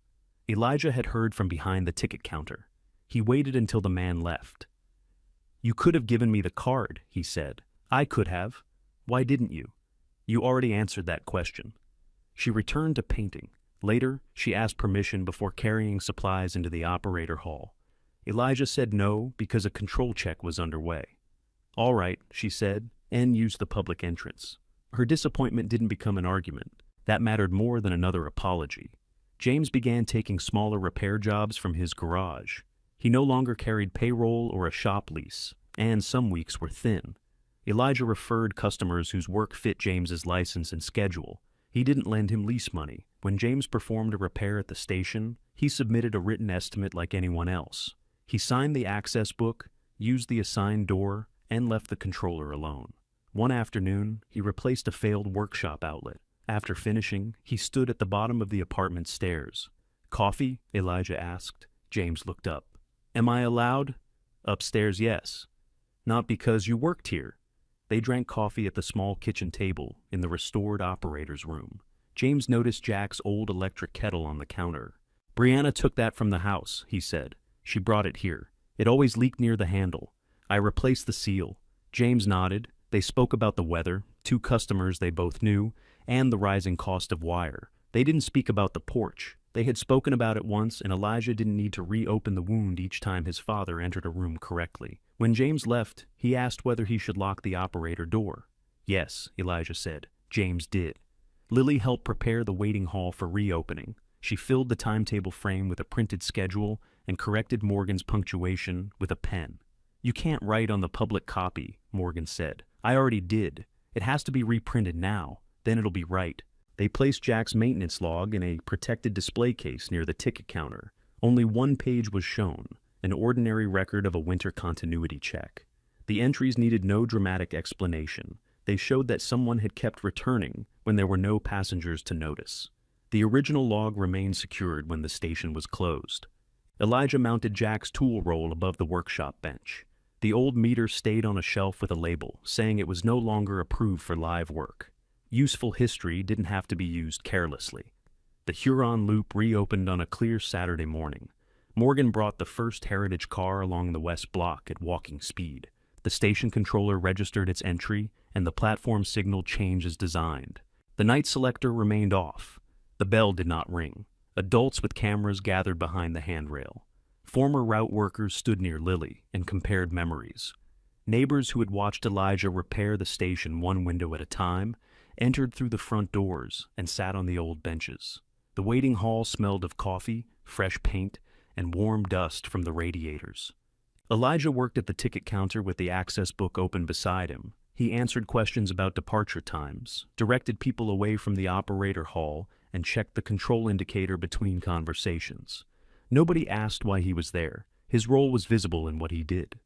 Elijah had heard from behind the ticket counter. He waited until the man left. "You could have given me the card," he said. "I could have. Why didn't you?" "You already answered that question." She returned to painting. Later, she asked permission before carrying supplies into the operator hall. Elijah said no because a control check was underway. "All right," she said, and used the public entrance. Her disappointment didn't become an argument. That mattered more than another apology. James began taking smaller repair jobs from his garage. He no longer carried payroll or a shop lease, and some weeks were thin. Elijah referred customers whose work fit James's license and schedule. He didn't lend him lease money. When James performed a repair at the station, he submitted a written estimate like anyone else. He signed the access book, used the assigned door, and left the controller alone. One afternoon, he replaced a failed workshop outlet. After finishing, he stood at the bottom of the apartment stairs. "Coffee?" Elijah asked. James looked up. "Am I allowed?" "Upstairs, yes." "Not because you worked here." They drank coffee at the small kitchen table in the restored operator's room. James noticed Jack's old electric kettle on the counter. "Brianna took that from the house," he said. "She brought it here. It always leaked near the handle. I replaced the seal." James nodded. They spoke about the weather, 2 customers they both knew, and the rising cost of wire. They didn't speak about the porch. They had spoken about it once, and Elijah didn't need to reopen the wound each time his father entered a room correctly. When James left, he asked whether he should lock the operator door. "Yes," Elijah said. James did. Lily helped prepare the waiting hall for reopening. She filled the timetable frame with a printed schedule and corrected Morgan's punctuation with a pen. "You can't write on the public copy," Morgan said. "I already did. It has to be reprinted now. Then it'll be right." They placed Jack's maintenance log in a protected display case near the ticket counter. Only one page was shown, an ordinary record of a winter continuity check. The entries needed no dramatic explanation. They showed that someone had kept returning when there were no passengers to notice. The original log remained secured when the station was closed. Elijah mounted Jack's tool roll above the workshop bench. The old meter stayed on a shelf with a label, saying it was no longer approved for live work. Useful history didn't have to be used carelessly. The Huron Loop reopened on a clear Saturday morning. Morgan brought the first heritage car along the west block at walking speed. The station controller registered its entry, and the platform signal changed as designed. The night selector remained off. The bell did not ring. Adults with cameras gathered behind the handrail. Former route workers stood near Lily and compared memories. Neighbors who had watched Elijah repair the station one window at a time entered through the front doors and sat on the old benches. The waiting hall smelled of coffee, fresh paint, and warm dust from the radiators. Elijah worked at the ticket counter with the access book open beside him. He answered questions about departure times, directed people away from the operator hall, and checked the control indicator between conversations. Nobody asked why he was there. His role was visible in what he did.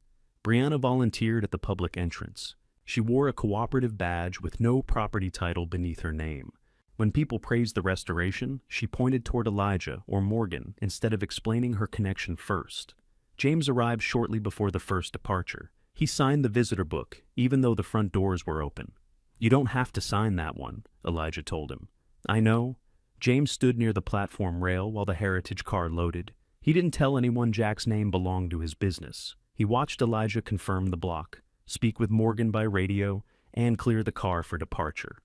Brianna volunteered at the public entrance. She wore a cooperative badge with no property title beneath her name. When people praised the restoration, she pointed toward Elijah or Morgan instead of explaining her connection first. James arrived shortly before the first departure. He signed the visitor book, even though the front doors were open. "You don't have to sign that one," Elijah told him. "I know." James stood near the platform rail while the heritage car loaded. He didn't tell anyone Jack's name belonged to his business. He watched Elijah confirm the block, speak with Morgan by radio, and clear the car for departure.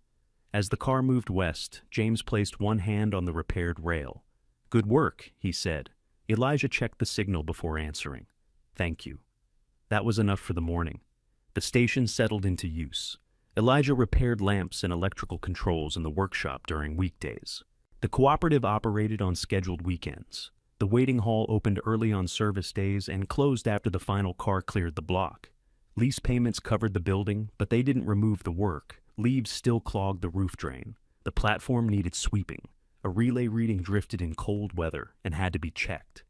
As the car moved west, James placed one hand on the repaired rail. "Good work," he said. Elijah checked the signal before answering. "Thank you." That was enough for the morning. The station settled into use. Elijah repaired lamps and electrical controls in the workshop during weekdays. The cooperative operated on scheduled weekends. The waiting hall opened early on service days and closed after the final car cleared the block. Lease payments covered the building, but they didn't remove the work. Leaves still clogged the roof drain. The platform needed sweeping. A relay reading drifted in cold weather and had to be checked.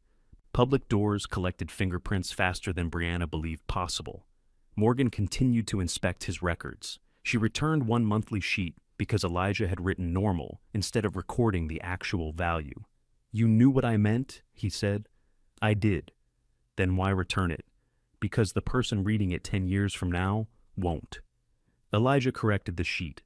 Public doors collected fingerprints faster than Brianna believed possible. Morgan continued to inspect his records. She returned one monthly sheet because Elijah had written normal instead of recording the actual value. "You knew what I meant?" he said. "I did." "Then why return it?" "Because the person reading it 10 years from now won't." Elijah corrected the sheet.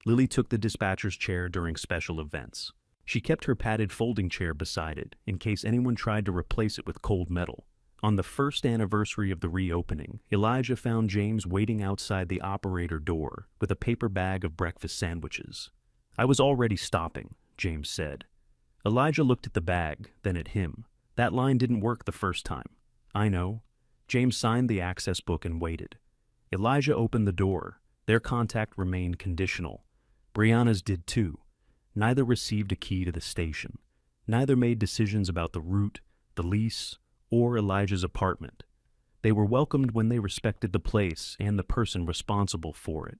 Lily took the dispatcher's chair during special events. She kept her padded folding chair beside it in case anyone tried to replace it with cold metal. On the first anniversary of the reopening, Elijah found James waiting outside the operator door with a paper bag of breakfast sandwiches. "I was already stopping," James said. Elijah looked at the bag, then at him. "That line didn't work the first time." "I know." James signed the access book and waited. Elijah opened the door. Their contact remained conditional. Brianna's did too. Neither received a key to the station. Neither made decisions about the route, the lease, or Elijah's apartment. They were welcomed when they respected the place and the person responsible for it.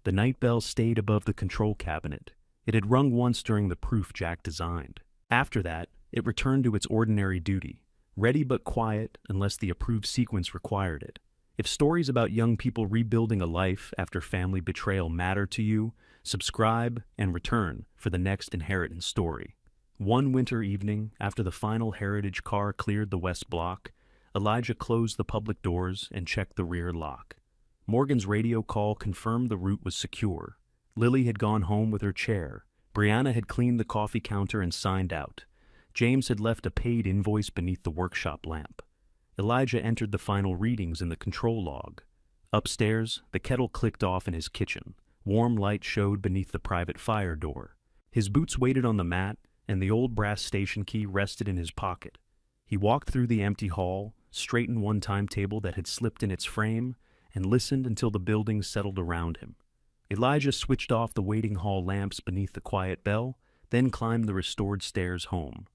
The night bell stayed above the control cabinet. It had rung once during the proof Jack designed. After that, it returned to its ordinary duty, ready but quiet unless the approved sequence required it. If stories about young people rebuilding a life after family betrayal matter to you, subscribe and return for the next inheritance story. One winter evening, after the final heritage car cleared the west block, Elijah closed the public doors and checked the rear lock. Morgan's radio call confirmed the route was secure. Lily had gone home with her chair. Brianna had cleaned the coffee counter and signed out. James had left a paid invoice beneath the workshop lamp. Elijah entered the final readings in the control log. Upstairs, the kettle clicked off in his kitchen. Warm light showed beneath the private fire door. His boots waited on the mat, and the old brass station key rested in his pocket. He walked through the empty hall, straightened one timetable that had slipped in its frame, and listened until the building settled around him. Elijah switched off the waiting hall lamps beneath the quiet bell, then climbed the restored stairs home.